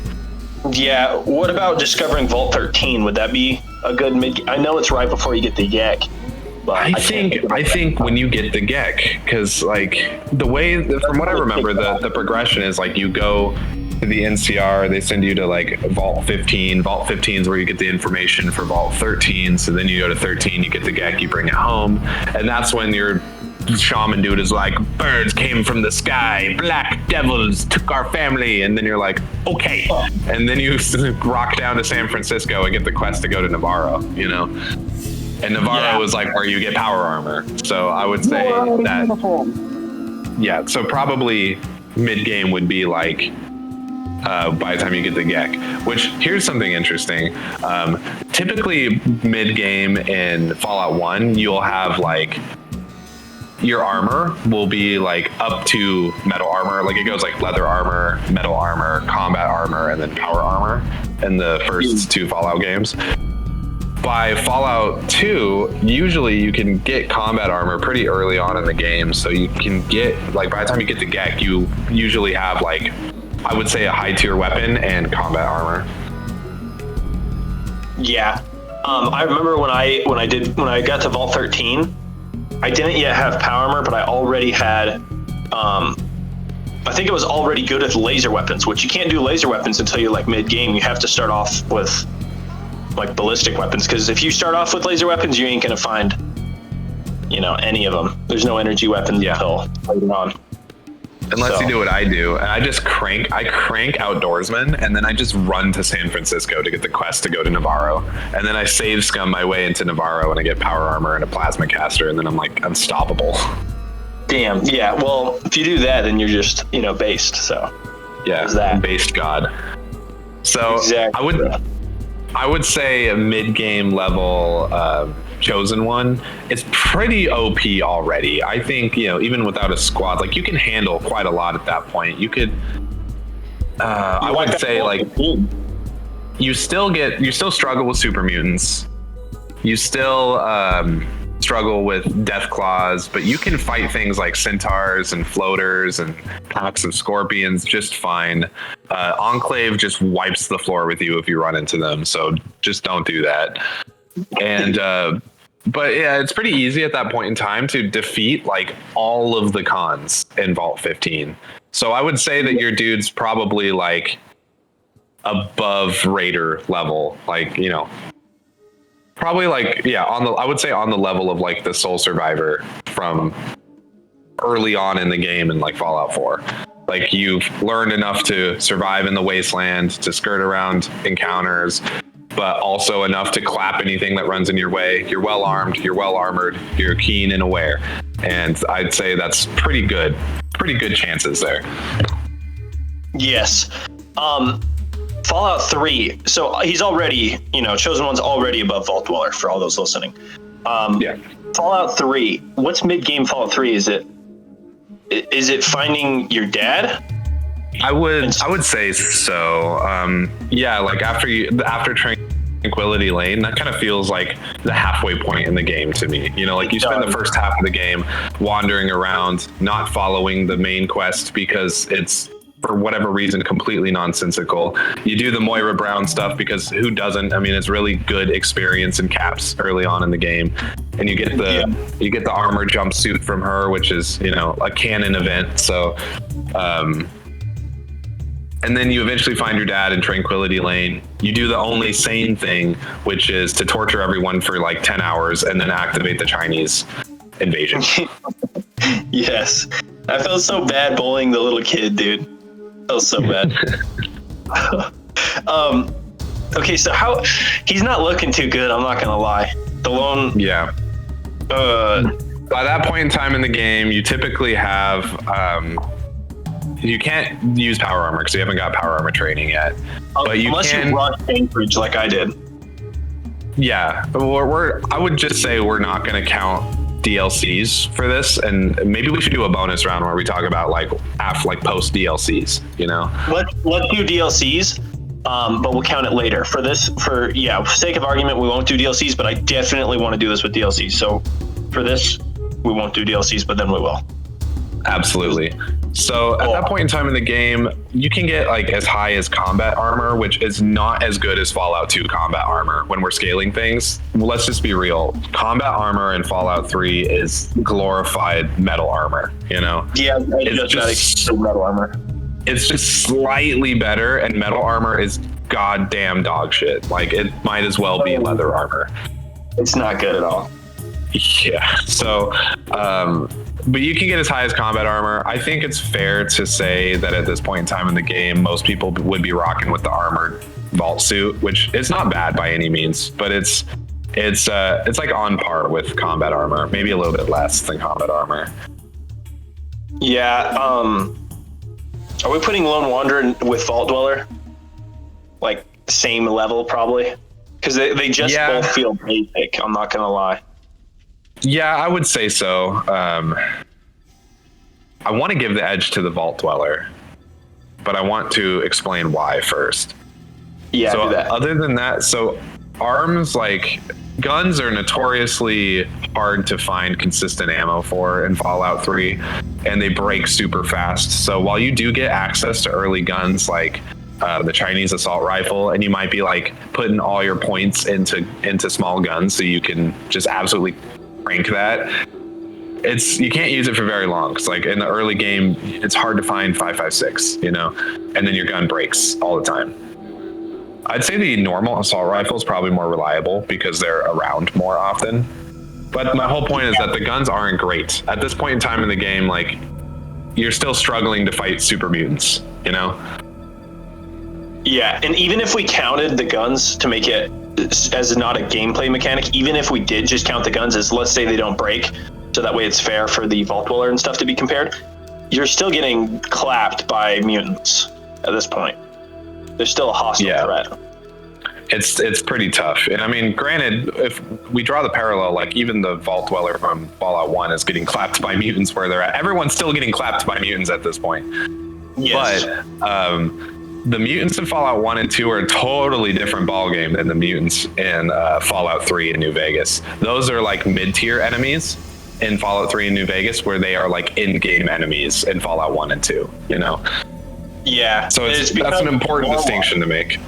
Yeah. What about discovering Vault 13? Would that be a good mid? I know it's right before you get the Yak. But I think when you get the Gek, because like the way, from what I remember, the progression is like you go to the NCR, they send you to like Vault 15. Vault 15 is where you get the information for Vault 13. So then you go to 13, you get the Gek, you bring it home, and that's when your shaman dude is like, birds came from the sky, black devils took our family, and then you're like, okay, and then you rock down to San Francisco and get the quest to go to Navarro, you know. And Navarro is like where you get power armor. So I would say that, yeah, so probably mid-game would be like by the time you get the Gek. Which, here's something interesting. Typically mid-game in Fallout 1, you'll have like, your armor will be like up to metal armor. Like it goes like leather armor, metal armor, combat armor, and then power armor in the first two Fallout games. By Fallout 2, usually you can get combat armor pretty early on in the game. So you can get, like, by the time you get the Gek, you usually have, like, I would say a high tier weapon and combat armor. Yeah. I remember when I got to Vault 13, I didn't yet have power armor, but I already had, I think it was already good at laser weapons, which you can't do laser weapons until you're like mid-game. You have to start off with like ballistic weapons, because if you start off with laser weapons, you ain't gonna find, you know, any of them. There's no energy weapons until later on. Unless you do what I do, and I crank Outdoorsman, and then I just run to San Francisco to get the quest to go to Navarro, and then I save scum my way into Navarro, and I get power armor and a plasma caster, and then I'm like unstoppable. Damn. Yeah. Well, if you do that, then you're just, you know, based. So yeah, that based god. So exactly. I would say a mid-game level Chosen One, it's pretty OP already. I think, you know, even without a squad, like you can handle quite a lot at that point. You could, I would say, like, you still struggle with super mutants. You still struggle with death claws, but you can fight things like centaurs and floaters and packs of scorpions just fine. Enclave just wipes the floor with you if you run into them, so just don't do that. And but yeah, it's pretty easy at that point in time to defeat like all of the cons in Vault 15. So I would say that your dude's probably like above Raider level, like, you know, probably like, yeah, I would say on the level of like the Sole Survivor from early on in the game in like Fallout 4. Like you've learned enough to survive in the wasteland, to skirt around encounters, but also enough to clap anything that runs in your way. You're well armed, you're well armored, you're keen and aware. And I'd say that's pretty good chances there. Yes. Fallout 3. So he's already, you know, Chosen One's already above Vault Dweller for all those listening. Yeah. Fallout 3. What's mid-game Fallout 3? Is it finding your dad? I would say so. Yeah, like after Tranquility Lane, that kind of feels like the halfway point in the game to me. You know, like you spend the first half of the game wandering around, not following the main quest because it's, for whatever reason, completely nonsensical. You do the Moira Brown stuff because who doesn't? I mean, it's really good experience in caps early on in the game, and you get the armor jumpsuit from her, which is, you know, a canon event. So, and then you eventually find your dad in Tranquility Lane. You do the only sane thing, which is to torture everyone for like 10 hours and then activate the Chinese invasion. Yes, I felt so bad bullying the little kid, dude. That was so bad. Okay, so he's not looking too good, I'm not gonna lie. The lone, by that point in time in the game, you typically have you can't use power armor because you haven't got power armor training yet. But you unless you rush Anchorage like I did. Yeah, I would just say we're not going to count DLCs for this, and maybe we should do a bonus round where we talk about like post DLCs. You know, let's do DLCs, but we'll count it later. For sake of argument, we won't do DLCs, but I definitely want to do this with DLCs. So for this, we won't do DLCs, but then we will. Absolutely. So at that point in time in the game, you can get like as high as combat armor, which is not as good as Fallout 2 combat armor when we're scaling things. Well, let's just be real. Combat armor in Fallout 3 is glorified metal armor, you know? Yeah, it's just metal armor. It's just slightly better, and metal armor is goddamn dog shit. Like, it might as well be leather armor. It's not good at all. Yeah. So, but you can get as high as combat armor. I think it's fair to say that at this point in time in the game, most people would be rocking with the armored vault suit, which is not bad by any means, but it's like on par with combat armor, maybe a little bit less than combat armor. Yeah. Are we putting Lone Wanderer with Vault Dweller? Like same level, probably, because they just both feel basic. I'm not gonna lie. Yeah, I would say so. I want to give the edge to the Vault Dweller, but I want to explain why first. Yeah, so do that. Other than that, so arms, like guns, are notoriously hard to find consistent ammo for in Fallout 3, and they break super fast. So while you do get access to early guns like the Chinese assault rifle, and you might be like putting all your points into small guns so you can just absolutely rank that, you can't use it for very long, because like in the early game it's hard to find 5.56, you know, and then your gun breaks all the time. I'd say the normal assault rifle is probably more reliable because they're around more often, but my whole point is that the guns aren't great at this point in time in the game. Like, you're still struggling to fight super mutants, you know. Yeah, and even if we counted the guns to make it as not a gameplay mechanic, even if we did just count the guns as, let's say they don't break, so that way it's fair for the Vault Dweller and stuff to be compared, you're still getting clapped by mutants at this point. There's still a hostile threat. It's pretty tough. And I mean, granted, if we draw the parallel, like even the Vault Dweller from Fallout 1 is getting clapped by mutants where they're at. Everyone's still getting clapped by mutants at this point. Yes. But the mutants in Fallout 1 and 2 are a totally different ballgame than the mutants in Fallout 3 and New Vegas. Those are like mid-tier enemies in Fallout 3 and New Vegas, where they are like in-game enemies in Fallout 1 and 2, you know? Yeah. So that's an important distinction to make.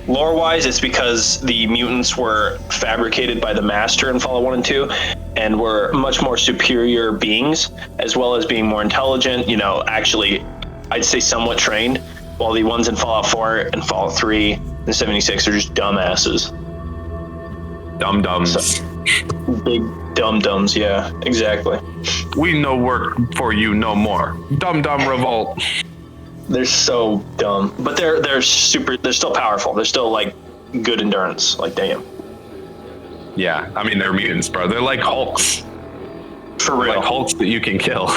Lore-wise, it's because the mutants were fabricated by the Master in Fallout 1 and 2, and were much more superior beings, as well as being more intelligent, you know, actually, I'd say somewhat trained, while the ones in Fallout 4 and Fallout 3 and 76 are just dumbasses. Dum-dums. So, big dum-dums, yeah, exactly. We no work for you no more. Dum-dum revolt. They're so dumb, but they're still powerful. They're still like good endurance. Like, damn. Yeah, I mean, they're mutants, bro. They're like Hulks. For real. Like Hulks that you can kill.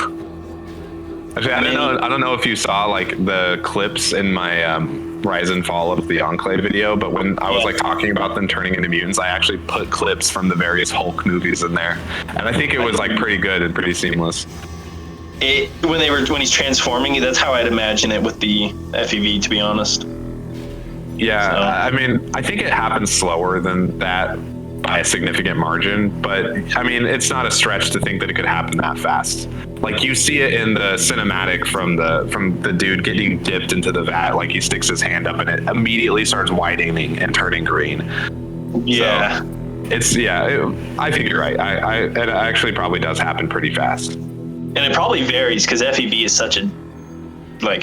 Actually, I don't know if you saw like the clips in my Rise and Fall of the Enclave video, but when I was like talking about them turning into mutants, I actually put clips from the various Hulk movies in there, and I think it was like pretty good and pretty seamless. When he's transforming, that's how I'd imagine it with the FEV, to be honest. Yeah, so. I mean, I think it happens slower than that by a significant margin, but I mean, it's not a stretch to think that it could happen that fast. Like, you see it in the cinematic from the dude getting dipped into the vat, like he sticks his hand up and it immediately starts widening and turning green. Yeah. So I think you're right. It actually probably does happen pretty fast. And it probably varies because FEV is such a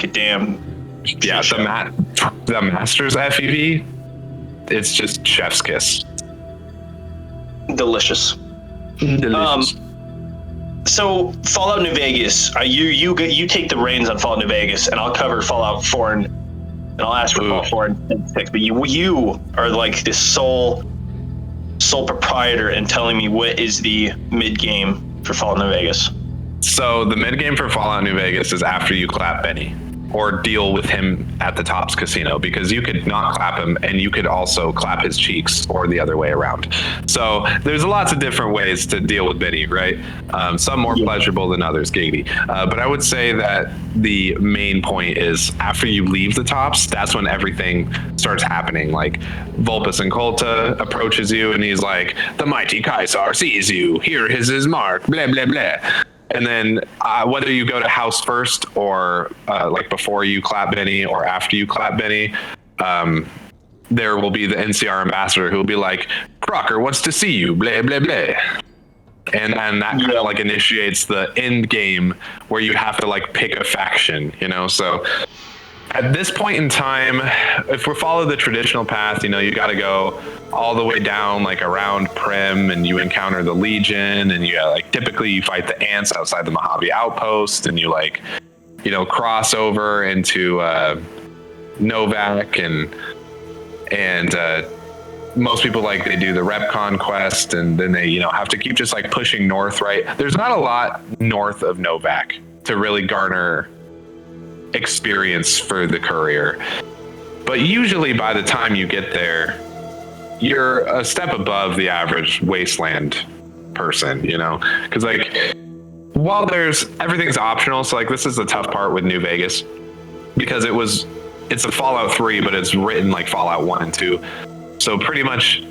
damn. Yeah, the Master's FEV, it's just chef's kiss. Delicious. So Fallout New Vegas, you take the reins on Fallout New Vegas, and I'll cover Fallout 4 and I'll ask for Fallout 4 and 6. But you are like the sole proprietor in telling me what is the mid game for Fallout New Vegas? So the mid game for Fallout New Vegas is after you clap Benny or deal with him at the Tops Casino, because you could not clap him and you could also clap his cheeks, or the other way around. So there's lots of different ways to deal with Benny, right? Some more pleasurable than others, giggity. But I would say that the main point is after you leave the Tops, that's when everything starts happening. Like Vulpus and Colta approaches you and he's like, the mighty Caesar sees you, here is his mark, blah, blah, blah. And then whether you go to house first or like before you clap Benny or after you clap Benny, there will be the NCR ambassador who will be like, Crocker wants to see you, blah, blah, blah. And that kind of like initiates the end game where you have to like pick a faction, you know? So at this point in time, if we follow the traditional path, you know, you got to go all the way down like around Prim, and you encounter the Legion, and you like typically you fight the ants outside the Mojave outpost, and you like, you know, cross over into Novak, and most people like they do the Repcon quest, and then they, you know, have to keep just like pushing north, right? There's not a lot north of Novak to really garner experience for the courier, but usually by the time you get there, you're a step above the average wasteland person, you know, because like while everything's optional, so like this is the tough part with New Vegas, because it's a Fallout 3, but it's written like Fallout 1 and 2, so pretty much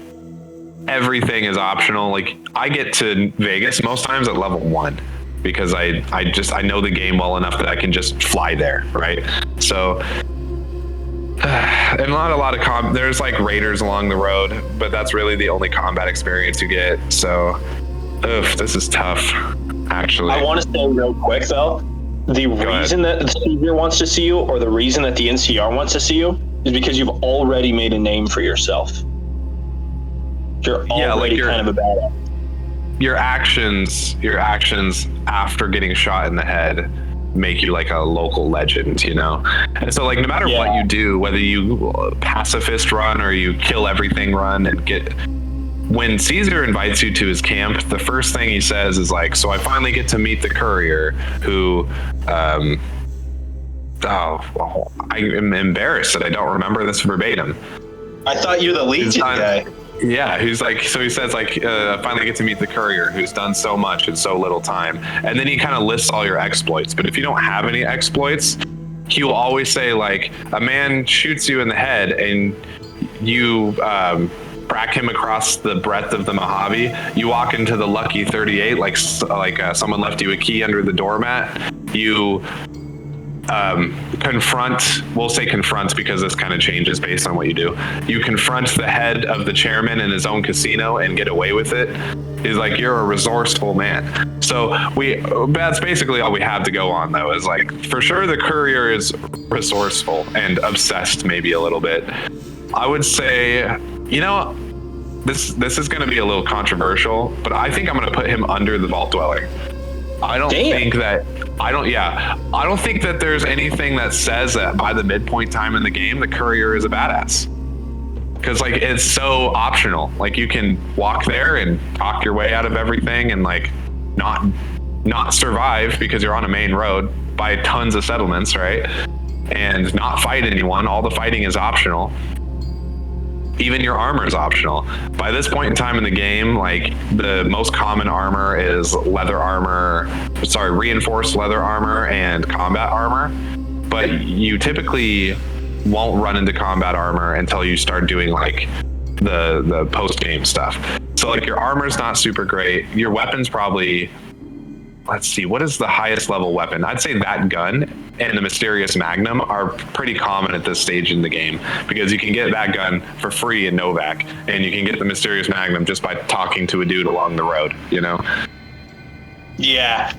everything is optional. Like I get to Vegas most times at level 1, because I know the game well enough that I can just fly there, right? So, and not a lot of there's like raiders along the road, but that's really the only combat experience you get. So, this is tough, actually. I want to say real quick though, the reason that the Savior wants to see you, or the reason that the NCR wants to see you, is because you've already made a name for yourself. You're already kind of a badass. Your actions after getting shot in the head make you like a local legend, you know? And so like no matter what you do, whether you pacifist run or you kill everything run, and when Caesar invites you to his camp, the first thing he says is like, so I finally get to meet the courier who I am embarrassed that I don't remember this verbatim. I thought you're the Legion guy. Yeah, who's like, so he says like, finally get to meet the courier who's done so much in so little time. And then he kind of lists all your exploits. But if you don't have any exploits, he will always say like, a man shoots you in the head and you crack him across the breadth of the Mojave. You walk into the lucky 38, like someone left you a key under the doormat. You we'll say confront because this kind of changes based on what you do. You confront the head of the chairman in his own casino and get away with it. He's like, you're a resourceful man. So that's basically all we have to go on though, is like, for sure the courier is resourceful and obsessed maybe a little bit. I would say, you know, this is going to be a little controversial, but I think I'm going to put him under the Vault Dweller. I don't think that there's anything that says that by the midpoint time in the game, the courier is a badass. Because like it's so optional. Like you can walk there and talk your way out of everything and like not survive because you're on a main road by tons of settlements, right? And not fight anyone. All the fighting is optional. Even your armor is optional. By this point in time in the game, like the most common armor is reinforced leather armor and combat armor. But you typically won't run into combat armor until you start doing like the post-game stuff. So like your armor's not super great. Your weapon's probably, let's see, what is the highest level weapon? I'd say that gun and the Mysterious Magnum are pretty common at this stage in the game, because you can get that gun for free in Novak, and you can get the Mysterious Magnum just by talking to a dude along the road, you know? Yeah.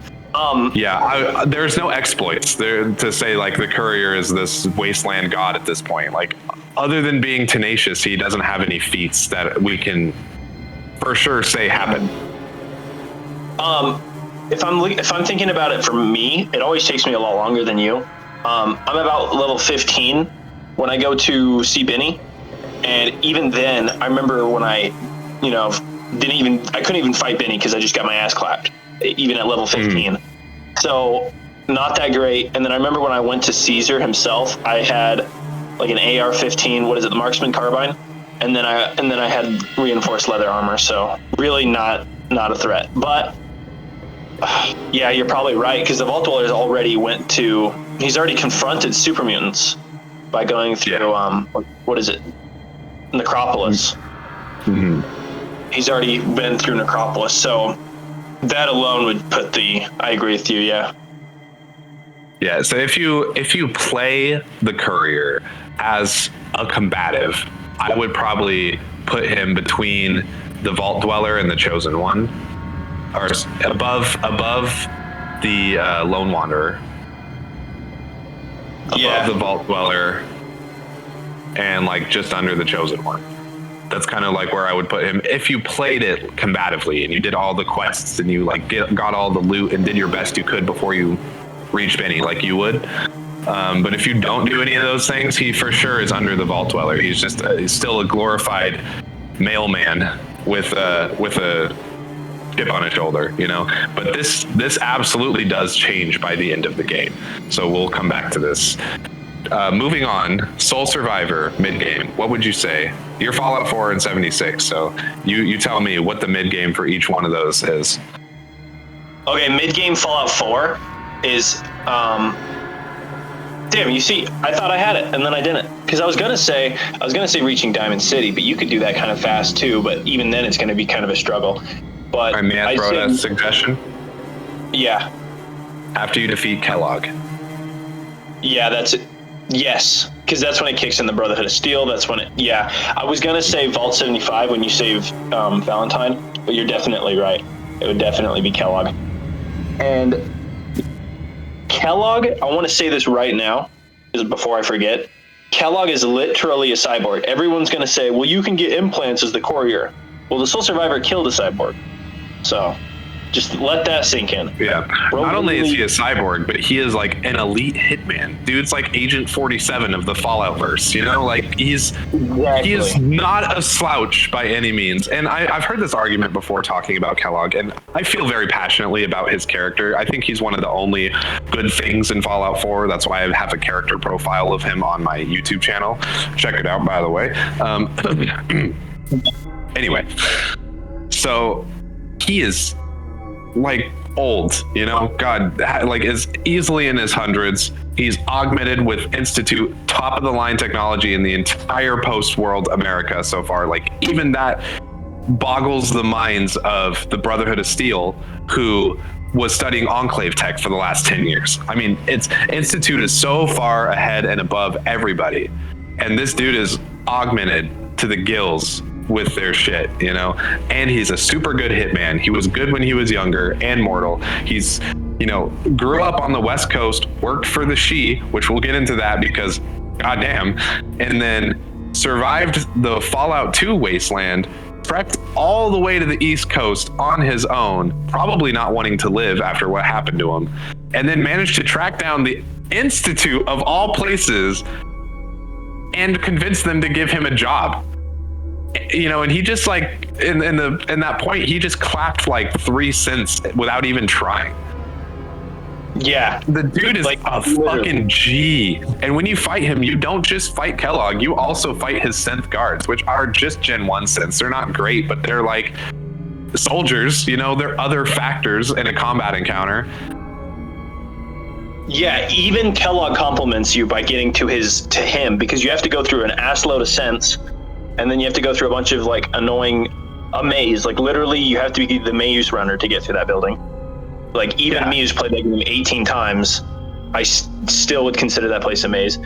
There's no exploits there to say like the courier is this wasteland god at this point. Like, other than being tenacious, he doesn't have any feats that we can for sure say happen. If I'm thinking about it for me, it always takes me a lot longer than you. I'm about level 15 when I go to see Benny, and even then, I remember when I couldn't even fight Benny because I just got my ass clapped. even at level 15. So not that great. And then I remember when I went to Caesar himself, I had like an AR-15, what is it, the marksman carbine, and then I had reinforced leather armor. So really not a threat. But yeah, you're probably right, because the Vault Dweller's he's already confronted super mutants by going through what is it, Necropolis. He's already been through Necropolis, so that alone would put I agree with you. Yeah, so if you play the courier as a combative, I would probably put him between the Vault Dweller and the Chosen One, or above the Lone Wanderer, above the Vault Dweller, and like just under the Chosen One. That's kind of like where I would put him if you played it combatively and you did all the quests and you like got all the loot and did your best you could before you reached Benny, like you would. But if you don't do any of those things, he for sure is under the Vault Dweller. He's still a glorified mailman with a chip on his shoulder, you know. But this absolutely does change by the end of the game. So we'll come back to this. Moving on, Soul Survivor mid-game. What would you say? You're Fallout 4 and 76, so you tell me what the mid-game for each one of those is. Okay, mid-game Fallout 4 is damn, you see, I thought I had it and then I didn't, because I was gonna say reaching Diamond City, but you could do that kind of fast too, but even then it's gonna be kind of a struggle. But May I throw that suggestion? Yeah. After you defeat Kellogg. Yeah, that's it. Yes, because that's when it kicks in the Brotherhood of Steel. That's when I was gonna say Vault 75 when you save Valentine, but you're definitely right. It would definitely be Kellogg. And Kellogg, I want to say this right now, before I forget. Kellogg is literally a cyborg. Everyone's gonna say, well, you can get implants as the courier. Well, the Soul Survivor killed a cyborg, so just let that sink in. Yeah. Not only is he a cyborg, but he is like an elite hitman. Dude's like Agent 47 of the Fallout verse. You know, like he is not a slouch by any means. And I've heard this argument before talking about Kellogg, and I feel very passionately about his character. I think he's one of the only good things in Fallout 4. That's why I have a character profile of him on my YouTube channel. Check it out, by the way. Anyway, so he is like old, you know, God, like is easily in his hundreds. He's augmented with Institute top of the line technology in the entire post-world America so far. Like even that boggles the minds of the Brotherhood of Steel, who was studying Enclave tech for the last 10 years. I mean, Institute is so far ahead and above everybody. And this dude is augmented to the gills with their shit, you know, and he's a super good hitman. He was good when he was younger and mortal. He's, you know, grew up on the West Coast, worked for the She, which we'll get into that because goddamn, and then survived the Fallout 2 wasteland, trekked all the way to the East Coast on his own, probably not wanting to live after what happened to him, and then managed to track down the Institute of all places and convince them to give him a job. You know, and he just like in that point he just clapped like 3 cents without even trying. Yeah, the dude is like a fucking G. And when you fight him, you don't just fight Kellogg, you also fight his synth guards, which are just Gen 1 synths. They're not great, but they're like soldiers, you know, they're other factors in a combat encounter. Yeah, even Kellogg compliments you by getting to him, because you have to go through an ass load of synths. And then you have to go through a bunch of like annoying maze. Like literally you have to be the maze runner to get through that building. Like even me who's played that game 18 times, I still would consider that place a maze.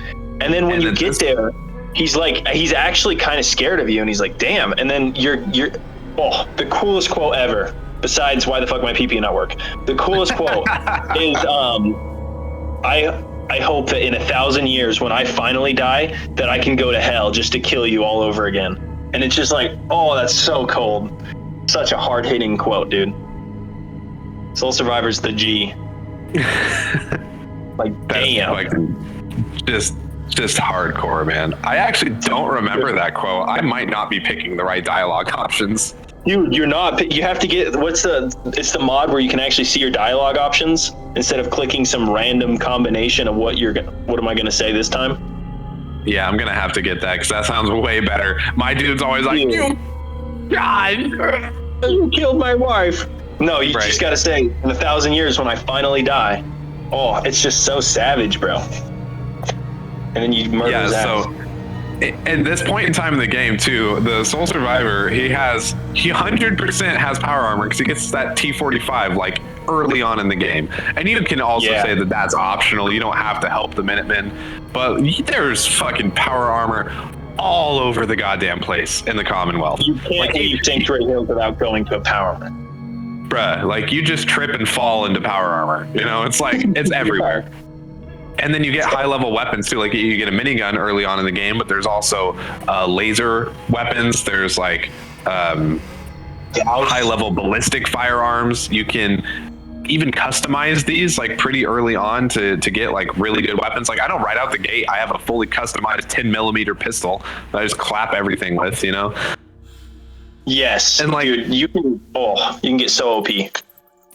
And then when you get there, he's actually kind of scared of you, and he's like, damn. And then you're the coolest quote ever, besides why the fuck my PP not work. The coolest quote is I hope that in 1,000 years, when I finally die, that I can go to hell just to kill you all over again. And it's just like, oh, that's so cold. Such a hard-hitting quote, dude. Soul Survivor's the G. Like, damn. Like, just hardcore, man. I actually don't remember that quote. I might not be picking the right dialogue options. Dude, you're not. You have to get it's the mod where you can actually see your dialogue options instead of clicking some random combination of what am I gonna say this time? Yeah, I'm gonna have to get that because that sounds way better. My dude's always like, "You, God, you killed my wife." No, you just gotta say, in 1,000 years when I finally die. Oh, it's just so savage, bro. And then you murder his ass. So at this point in time in the game too, the sole survivor, he 100% has power armor because he gets that T45 like early on in the game. And you can also say that that's optional. You don't have to help the Minutemen, but there's fucking power armor all over the goddamn place in the Commonwealth. You can't leave Sanctuary Hills without going to a power armor. Bruh, like you just trip and fall into power armor. You know, it's like, it's everywhere. And then you get high level weapons too. Like you get a minigun early on in the game, but there's also laser weapons. There's like high level ballistic firearms. You can even customize these like pretty early on to get like really good weapons. Like I know right out the gate, I have a fully customized 10mm pistol that I just clap everything with, you know? Yes. And like, dude, you can get so OP.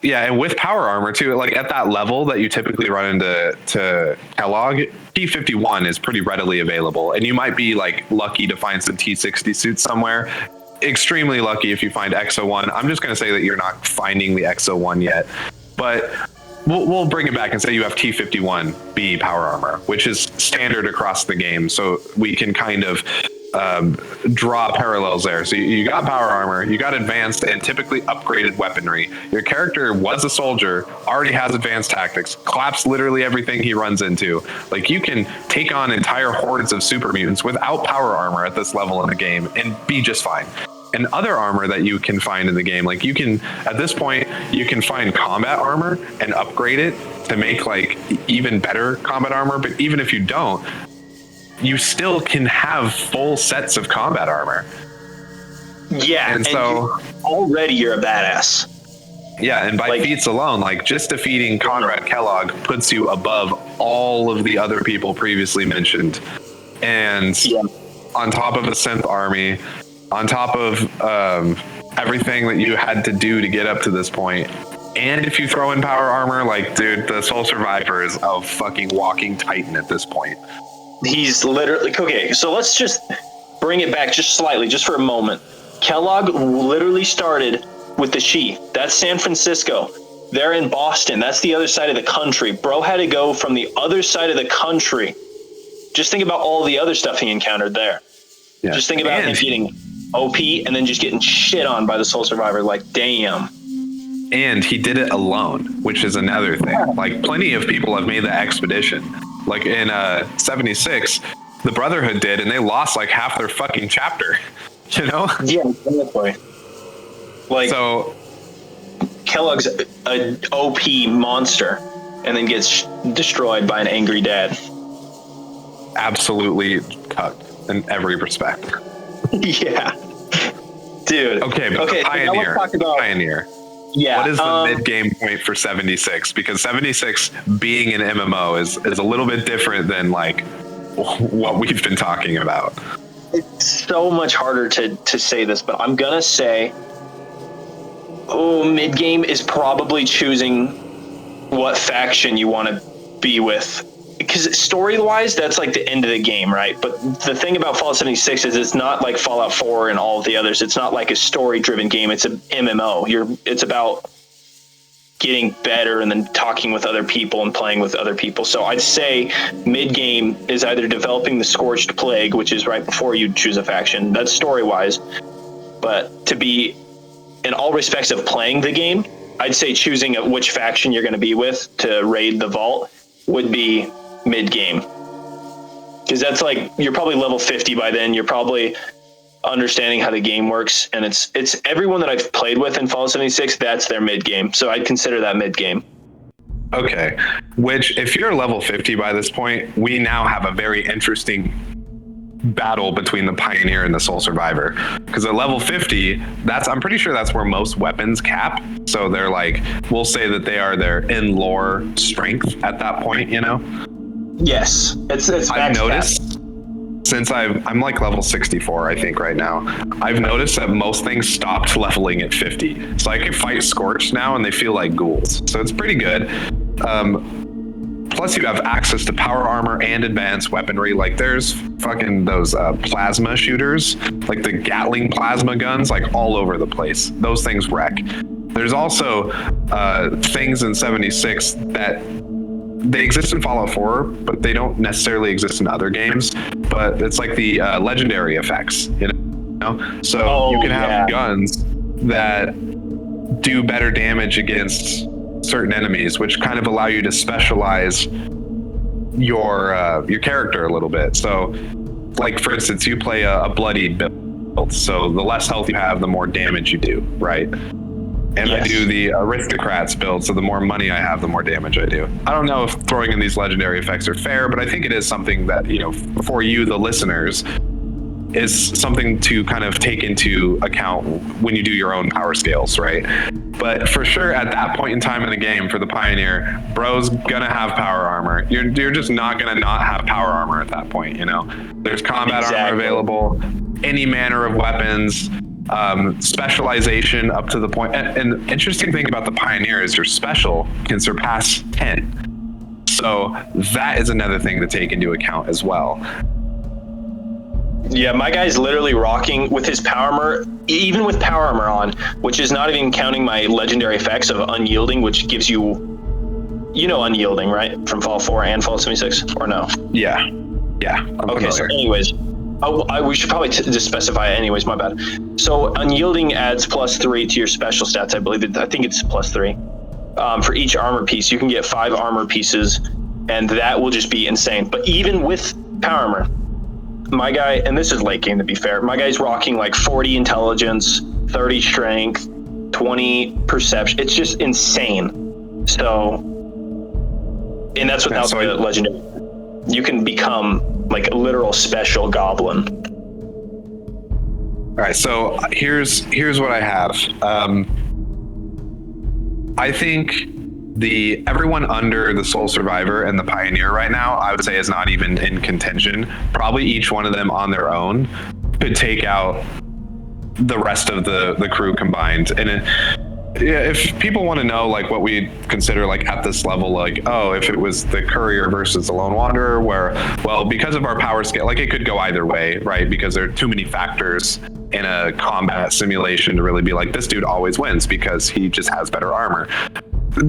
Yeah, and with power armor too, like at that level that you typically run into Kellogg, T51 is pretty readily available. And you might be like lucky to find some T60 suits somewhere. Extremely lucky if you find XO1. I'm just going to say that you're not finding the XO1 yet. But we'll bring it back and say you have T51B power armor, which is standard across the game. So we can kind of draw parallels there. So you got power armor, you got advanced and typically upgraded weaponry. Your character was a soldier, already has advanced tactics, claps literally everything he runs into. Like you can take on entire hordes of super mutants without power armor at this level in the game and be just fine. And other armor that you can find in the game, like you can, at this point, you can find combat armor and upgrade it to make like even better combat armor. But even if you don't, you still can have full sets of combat armor. Yeah, and so already you're a badass. Yeah, and by feats alone, like just defeating Conrad Kellogg puts you above all of the other people previously mentioned. And on top of a synth army, on top of everything that you had to do to get up to this point, and if you throw in power armor, like, dude, the sole survivor is a fucking walking titan at this point. He's literally, okay, so let's just bring it back just slightly, just for a moment. Kellogg literally started with the She. That's San Francisco. They're in Boston. That's the other side of the country. Bro had to go from the other side of the country. Just think about all the other stuff he encountered there. Yeah. Just think about him getting OP and then just getting shit on by the sole survivor. Like, damn. And he did it alone, which is another thing. Like, plenty of people have made the expedition. Like in 76, the Brotherhood did, and they lost like half their fucking chapter. You know? Yeah, exactly. Like, so Kellogg's an OP monster, and then gets destroyed by an angry dad. Absolutely cucked in every respect. Yeah, dude. Okay, but Pioneer. Pioneer. Yeah. What is the mid-game point for 76? Because 76 being an MMO is a little bit different than like what we've been talking about. It's so much harder to say this, but I'm gonna say, mid-game is probably choosing what faction you want to be with. Because story-wise, that's like the end of the game, right? But the thing about Fallout 76 is it's not like Fallout 4 and all of the others. It's not like a story-driven game. It's an MMO. It's about getting better and then talking with other people and playing with other people. So I'd say mid-game is either developing the Scorched Plague, which is right before you choose a faction. That's story-wise. But to be, in all respects of playing the game, I'd say choosing which faction you're going to be with to raid the vault would be mid-game, because that's like, you're probably level 50 by then. You're probably understanding how the game works, and it's everyone that I've played with in Fallout 76, that's their mid-game, so I'd consider that mid-game. Okay, which if you're level 50 by this point, we now have a very interesting battle between the Pioneer and the Sole Survivor, because at level 50, I'm pretty sure that's where most weapons cap. So they're like, we'll say that they are their in-lore strength at that point, you know? Yes, it's I've noticed since I'm like level 64, I think right now, I've noticed that most things stopped leveling at 50. So I can fight Scorch now and they feel like ghouls. So it's pretty good. Plus you have access to power armor and advanced weaponry. Like there's fucking those plasma shooters, like the Gatling plasma guns, like all over the place. Those things wreck. There's also things in 76 that they exist in Fallout 4, but they don't necessarily exist in other games. But it's like the legendary effects, you know? So you can have guns that do better damage against certain enemies, which kind of allow you to specialize your character a little bit. So, like for instance, you play a bloodied build, so the less health you have, the more damage you do, right? And I do the aristocrats build, so the more money I have, the more damage I do. I don't know if throwing in these legendary effects are fair, but I think it is something that, you know, for you, the listeners, is something to kind of take into account when you do your own power scales, right? But for sure, at that point in time in the game, for the Pioneer, bro's gonna have power armor. You're just not gonna not have power armor at that point, you know? There's combat armor available, any manner of weapons, specialization up to the point. And interesting thing about the Pioneer is your special can surpass 10. So that is another thing to take into account as well. Yeah, my guy's literally rocking with his power armor, even with power armor on, which is not even counting my legendary effects of unyielding, which gives you unyielding, right? From Fallout 4 and Fallout 76, or no? Yeah. Okay, so anyways, we should probably just specify it anyways, my bad. So unyielding adds +3 to your special stats, I believe. I think it's +3. For each armor piece, you can get 5 armor pieces, and that will just be insane. But even with power armor, my guy, and this is late game to be fair, my guy's rocking like 40 intelligence, 30 strength, 20 perception. It's just insane. So, and that's without the legendary. You can become like a literal special goblin. All right, so here's what I have. I think everyone under the Sole Survivor and the Pioneer right now, I would say, is not even in contention. Probably each one of them on their own could take out the rest of the crew combined. And if people want to know like what we consider like at this level, like, oh, if it was the Courier versus the Lone Wanderer, where, well, because of our power scale, like it could go either way, right? Because there are too many factors in a combat simulation to really be like, this dude always wins because he just has better armor.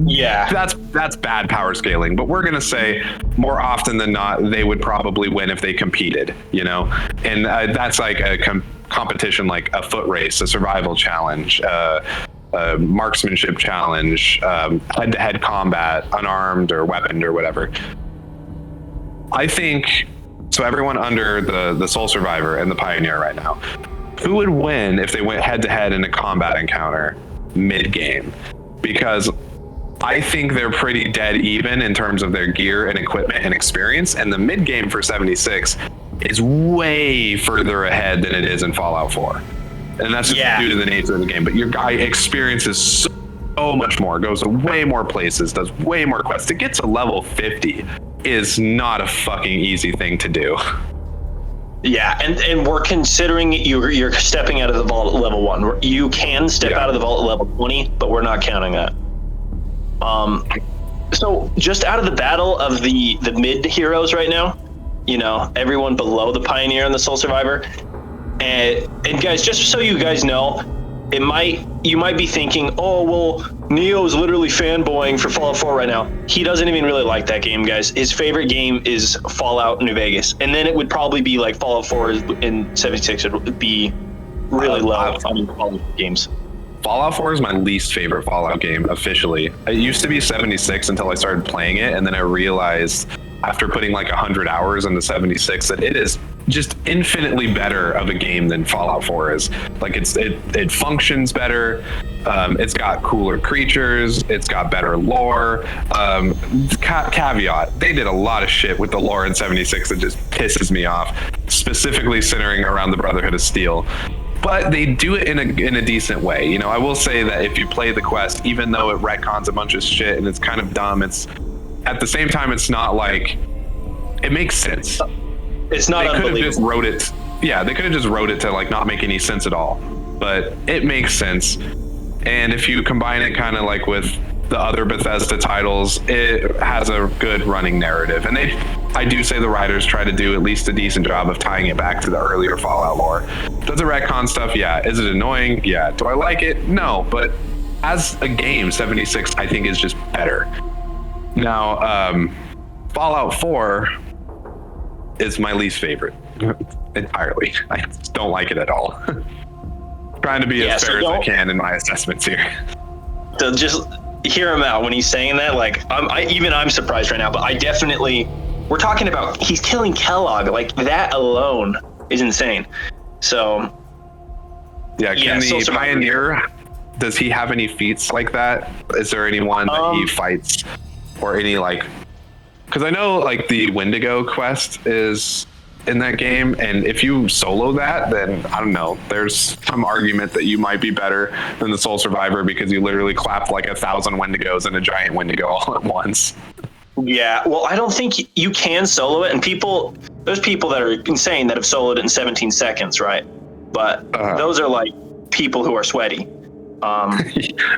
Yeah, that's bad power scaling, but we're gonna say more often than not they would probably win if they competed, you know. And that's like a competition, like a foot race, a survival challenge, a marksmanship challenge, head-to-head combat, unarmed or weaponed or whatever. I think so. Everyone under the Sole Survivor and the Pioneer right now, who would win if they went head-to-head in a combat encounter mid-game? Because I think they're pretty dead even in terms of their gear and equipment and experience, and the mid game for 76 is way further ahead than it is in Fallout 4. And that's just due to the nature of the game. But your guy experiences so much more, goes to way more places, does way more quests. To get to level 50 is not a fucking easy thing to do. Yeah, and we're considering you're stepping out of the vault at level 1. You can step out of the vault at level 20, but we're not counting that. So just out of the battle of the mid heroes right now, you know, everyone below the Pioneer and the Sole Survivor, and guys, just so you guys know, you might be thinking, oh well, Neo's literally fanboying for Fallout 4 right now. He doesn't even really like that game, guys. His favorite game is Fallout New Vegas, and then it would probably be like Fallout 4 in 76 would be really low on Fallout games. Fallout 4 is my least favorite Fallout game officially. It used to be 76 until I started playing it, and then I realized after putting like 100 hours into 76 that it is just infinitely better of a game than Fallout 4 is. Like it functions better. It's got cooler creatures. It's got better lore. Caveat: they did a lot of shit with the lore in 76 that just pisses me off, specifically centering around the Brotherhood of Steel. But they do it in a decent way. You know, I will say that if you play the quest, even though it retcons a bunch of shit and it's kind of dumb, it's at the same time, it's not like, it makes sense. It's not they could have unbelievable. just wrote it. Yeah, they could have just wrote it to like not make any sense at all, but it makes sense. And if you combine it kind of like with the other Bethesda titles, it has a good running narrative. And I do say the writers try to do at least a decent job of tying it back to the earlier Fallout lore. Does it retcon stuff? Yeah. Is it annoying? Yeah. Do I like it? No. But as a game, 76 I think is just better. Now, Fallout 4 is my least favorite entirely. I just don't like it at all. Trying to be as fair as I can in my assessments here. So just hear him out when he's saying that. Like, I'm surprised right now, but I definitely. We're talking about he's killing Kellogg. Like that alone is insane. So. Yeah. Can the Pioneer? Does he have any feats like that? Is there anyone that he fights, or any like? Because I know like the Wendigo quest is in that game, and if you solo that, then I don't know, there's some argument that you might be better than the sole survivor because you literally clapped like 1,000 Wendigos and a giant Wendigo all at once. Yeah, well, I don't think you can solo it, and there's people that are insane that have soloed it in 17 seconds, right? But those are like people who are sweaty.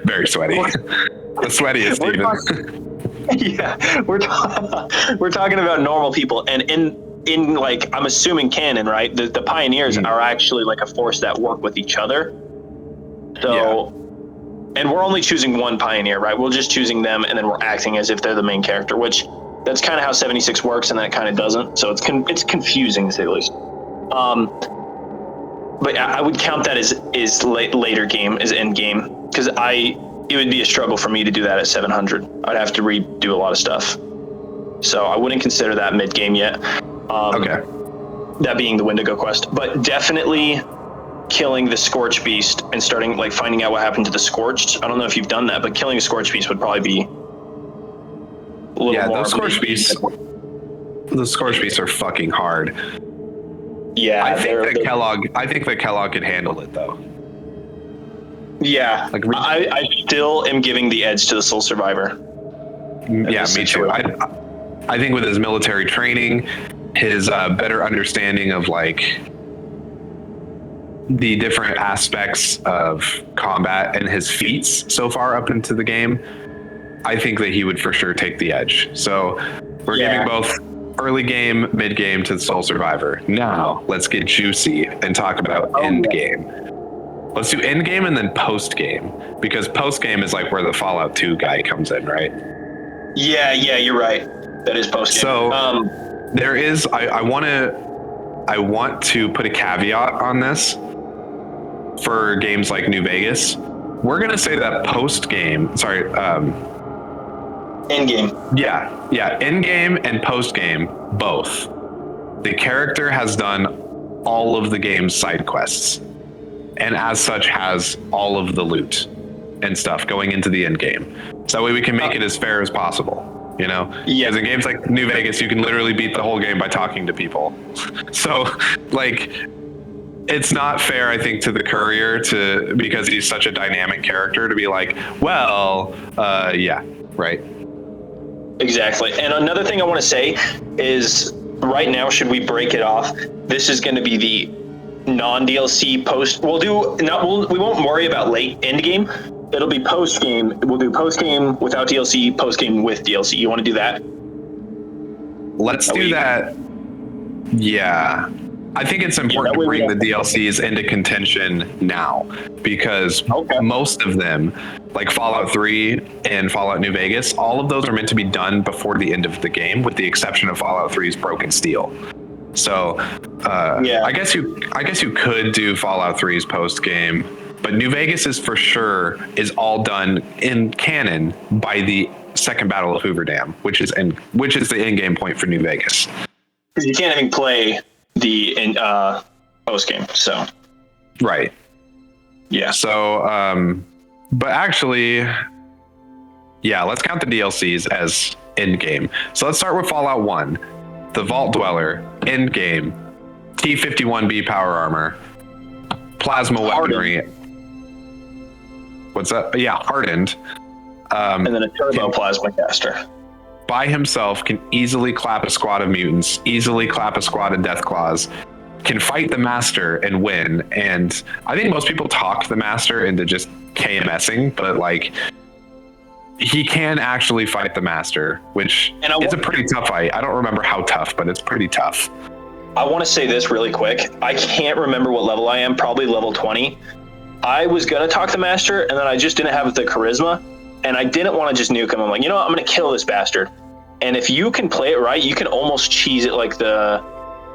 Very sweaty. The sweatiest even. Yeah, we're talking about normal people, and in like, I'm assuming canon, right? The Pioneers are actually like a force that work with each other. So, and we're only choosing one Pioneer, right? We're just choosing them, and then we're acting as if they're the main character, which that's kind of how 76 works, and then it kind of doesn't. So it's confusing to say the least. But I would count that as later game, as end game, because it would be a struggle for me to do that at 700. I'd have to redo a lot of stuff. So I wouldn't consider that mid game yet. Okay. That being the Wendigo quest, but definitely killing the Scorch Beast and starting like finding out what happened to the Scorched. I don't know if you've done that, but killing a Scorch Beast would probably be a little more. Those Scorch Beasts. The Scorch Beasts are fucking hard. Yeah, I think that Kellogg could handle it though. Yeah, like, I still am giving the edge to the sole survivor. Yeah, me too. I think with his military training, his better understanding of like the different aspects of combat and his feats so far up into the game, I think that he would for sure take the edge. So we're giving both early game, mid game to the sole survivor. Now let's get juicy and talk about end game. Let's do end game and then post game, because post game is like where the Fallout 2 guy comes in, right? Yeah, you're right. That is post game. So there is. I want to put a caveat on this for games like New Vegas. We're gonna say that post game. Sorry. End game. Yeah. End game and post game, both. The character has done all of the game's side quests, and as such has all of the loot and stuff going into the end game. So that way we can make it as fair as possible, you know? Yeah. Because in games like New Vegas, you can literally beat the whole game by talking to people. So, like, it's not fair, I think, to the courier because he's such a dynamic character to be like, well, yeah, right. Exactly. And another thing I want to say is right now, should we break it off? This is going to be the non-DLC post. We won't worry about late end game. It'll be post game. We'll do post game without DLC, post game with DLC. You want to do that? Let's do that. Yeah. I think it's important to bring the DLCs into contention now, because most of them, like Fallout 3 and Fallout New Vegas, all of those are meant to be done before the end of the game, with the exception of Fallout 3's Broken Steel. So, I guess you could do Fallout 3's post game, but New Vegas is for sure all done in canon by the second Battle of Hoover Dam, which is the end game point for New Vegas. Because you can't even play the post game, so right. Yeah. So, but actually, yeah, let's count the DLCs as end game. So let's start with Fallout 1. The Vault Dweller, end game, T-51B power armor, plasma weaponry. What's that? Yeah, hardened. And then a turbo plasma caster. by himself can easily clap a squad of mutants, easily clap a squad of Deathclaws, can fight the Master and win. And I think most people talk the Master into just KMSing, but like he can actually fight the Master, which is a pretty tough fight. I don't remember how tough, but it's pretty tough. I want to say this really quick. I can't remember what level I am, probably level 20. I was going to talk the Master, and then I just didn't have the charisma, and I didn't want to just nuke him. I'm like, you know what? I'm going to kill this bastard. And if you can play it right, you can almost cheese it like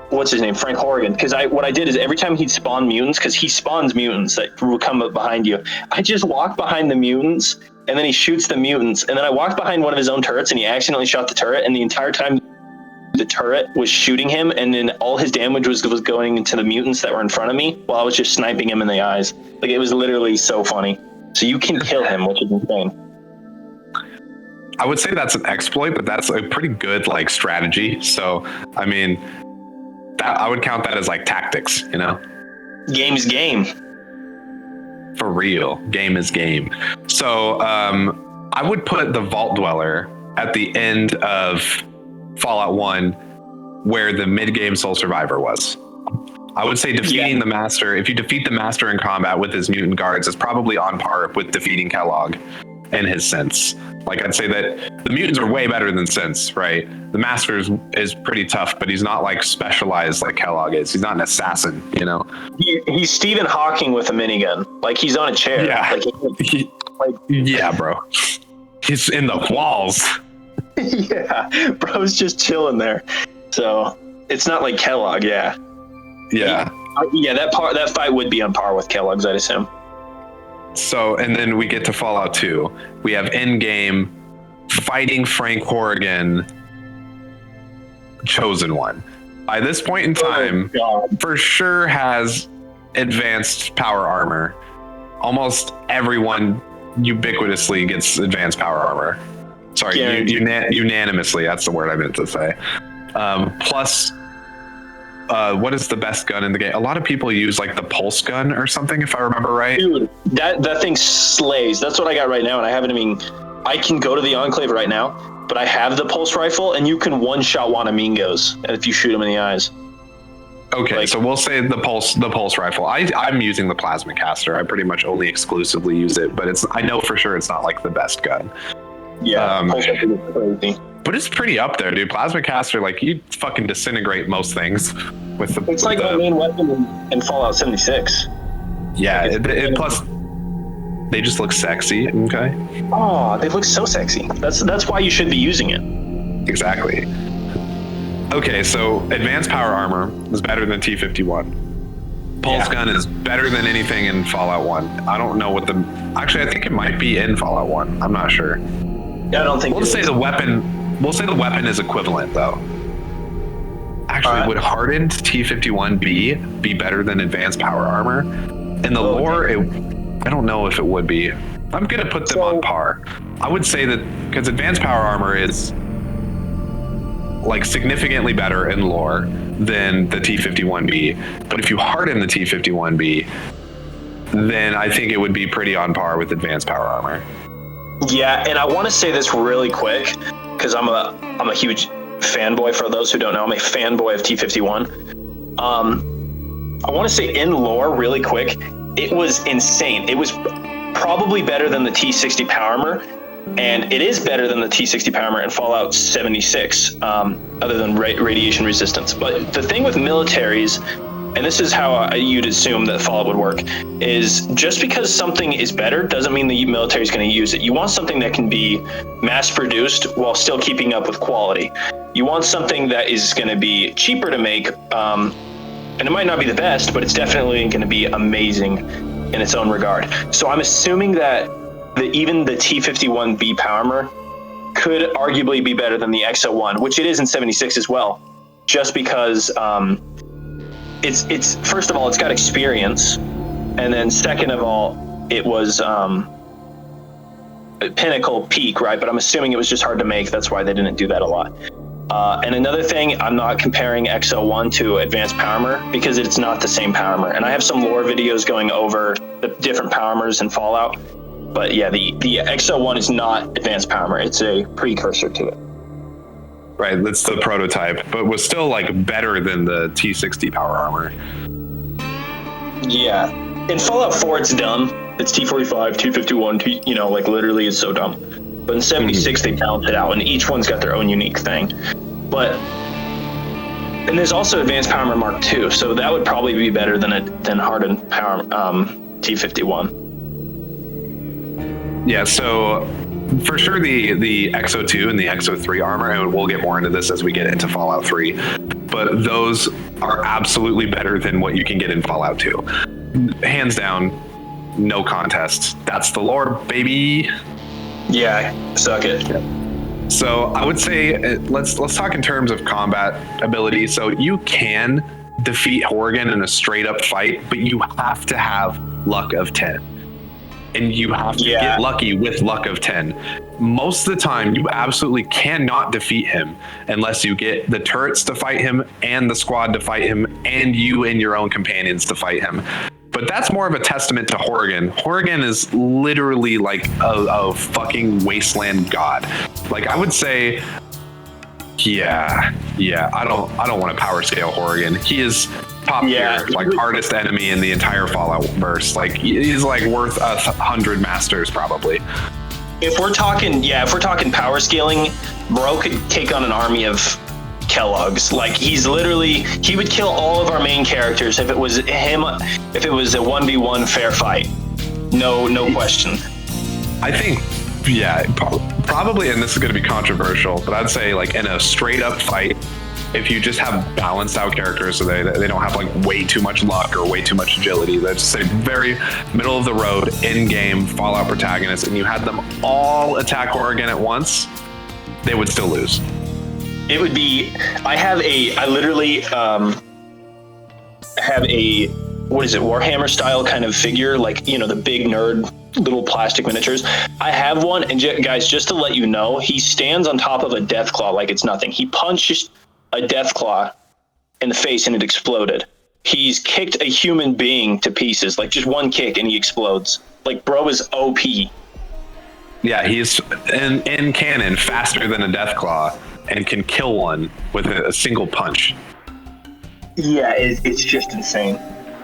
what's his name? Frank Horrigan. Because what I did is every time he'd spawn mutants, because he spawns mutants that will come up behind you, I just walk behind the mutants, and then he shoots the mutants. And then I walked behind one of his own turrets, and he accidentally shot the turret, and the entire time the turret was shooting him, and then all his damage was going into the mutants that were in front of me while I was just sniping him in the eyes. Like, it was literally so funny. So you can kill him, which is insane. I would say that's an exploit, but that's a pretty good like strategy. So, I mean, I would count that as like tactics, you know? Game is game. For real. Game is game. So, I would put the Vault Dweller at the end of Fallout 1 where the mid-game Soul Survivor was. I would say defeating the Master, if you defeat the Master in combat with his mutant guards, is probably on par with defeating Kellogg and his synths. Like, I'd say that the mutants are way better than synths, right? The Master is pretty tough, but he's not like specialized like Kellogg is. He's not an assassin, you know? He's Stephen Hawking with a minigun. Like, he's on a chair. Yeah, yeah, bro. He's in the walls. Yeah, bro's just chilling there. So it's not like Kellogg. Yeah. That fight would be on par with Kellogg's, I'd assume. So, and then we get to Fallout 2. We have Endgame fighting Frank Horrigan, Chosen One. By this point in time, for sure has advanced power armor. Almost everyone ubiquitously gets advanced power armor. Sorry, unanimously. That's the word I meant to say. Plus, what is the best gun in the game? A lot of people use like the pulse gun or something, if I remember right. Dude, that thing slays. That's what I got right now, and I haven't even. I can go to the Enclave right now, but I have the pulse rifle, and you can one-shot Wanamingos if you shoot them in the eyes. Okay, so we'll say the pulse rifle. I'm using the plasma caster. I pretty much only exclusively use it, but I know for sure it's not like the best gun. Yeah, pulse rifle is crazy. But it's pretty up there, dude. Plasma caster, like, you fucking disintegrate most things with the. It's like the main weapon in Fallout 76. Yeah, it plus they just look sexy. Okay. Oh, they look so sexy. That's why you should be using it. Exactly. Okay, so advanced power armor is better than T-51. Pulse gun is better than anything in Fallout 1. I don't know what actually, I think it might be in Fallout 1. I'm not sure. Yeah, I don't think. We'll say the weapon is equivalent, though. Actually, would hardened T-51B be better than advanced power armor? In the lore, I don't know if it would be. I'm gonna put them on par. I would say that because advanced power armor is like significantly better in lore than the T-51B. But if you harden the T-51B, then I think it would be pretty on par with advanced power armor. Yeah, and I want to say this really quick because I'm a huge fanboy. For those who don't know, I'm a fanboy of T-51. I want to say in lore really quick, it was insane. It was probably better than the T-60 power armor, and it is better than the T-60 power armor in Fallout 76, other than radiation resistance. But the thing with militaries, and this is how you'd assume that Fallout would work, is just because something is better doesn't mean the military is going to use it. You want something that can be mass-produced while still keeping up with quality. You want something that is going to be cheaper to make, and it might not be the best, but it's definitely going to be amazing in its own regard. So I'm assuming that even the T-51B power armor could arguably be better than the XO1, which it is in 76 as well, just because it's first of all, it's got experience, and then second of all, it was pinnacle peak, right? But I'm assuming it was just hard to make. That's why they didn't do that a lot. And another thing, I'm not comparing XO1 to advanced power armor because it's not the same power armor. And I have some lore videos going over the different power armors in Fallout. But yeah, the XO1 is not advanced power armor. It's a precursor to it. right? That's the prototype, but was still like better than the T60 power armor. Yeah. In Fallout 4, it's dumb. It's T45, T51, like literally it's so dumb. But in 76, they balance it out, and each one's got their own unique thing. And there's also Advanced Power Armor Mark II, so that would probably be better than Hardened Power T51. Yeah, so for sure the XO2 and the XO3 armor, and we'll get more into this as we get into Fallout 3, but those are absolutely better than what you can get in Fallout 2. Hands down, no contest. That's the lore, baby. Yeah, suck it. So I would say let's talk in terms of combat ability. So you can defeat Horrigan in a straight up fight, but you have to have luck of 10. And you have to get lucky with luck of 10. Most of the time, you absolutely cannot defeat him unless you get the turrets to fight him and the squad to fight him and you and your own companions to fight him. But that's more of a testament to Horrigan. Horrigan is literally like a fucking wasteland god. Like I would say, I don't want to power scale Horrigan. He is top tier, like hardest enemy in the entire Fallout verse. Like he's like worth 100 masters probably. If we're talking power scaling, bro could take on an army of Kellogg's. Like he would kill all of our main characters if it was him. If it was a 1v1 fair fight, no question. I think, probably, and this is going to be controversial, but I'd say like in a straight up fight, if you just have balanced out characters, so they don't have like way too much luck or way too much agility, let's say very middle of the road in game Fallout protagonists, and you had them all attack Horrigan at once, they would still lose. It would be. I literally have a Warhammer style kind of figure, like the big nerd little plastic miniatures. I have one, and guys, just to let you know, he stands on top of a Deathclaw like it's nothing. He punched a Deathclaw in the face and it exploded. He's kicked a human being to pieces, like just one kick and he explodes. Like bro is OP. Yeah, he's in canon faster than a Deathclaw and can kill one with a single punch. Yeah, it's just insane.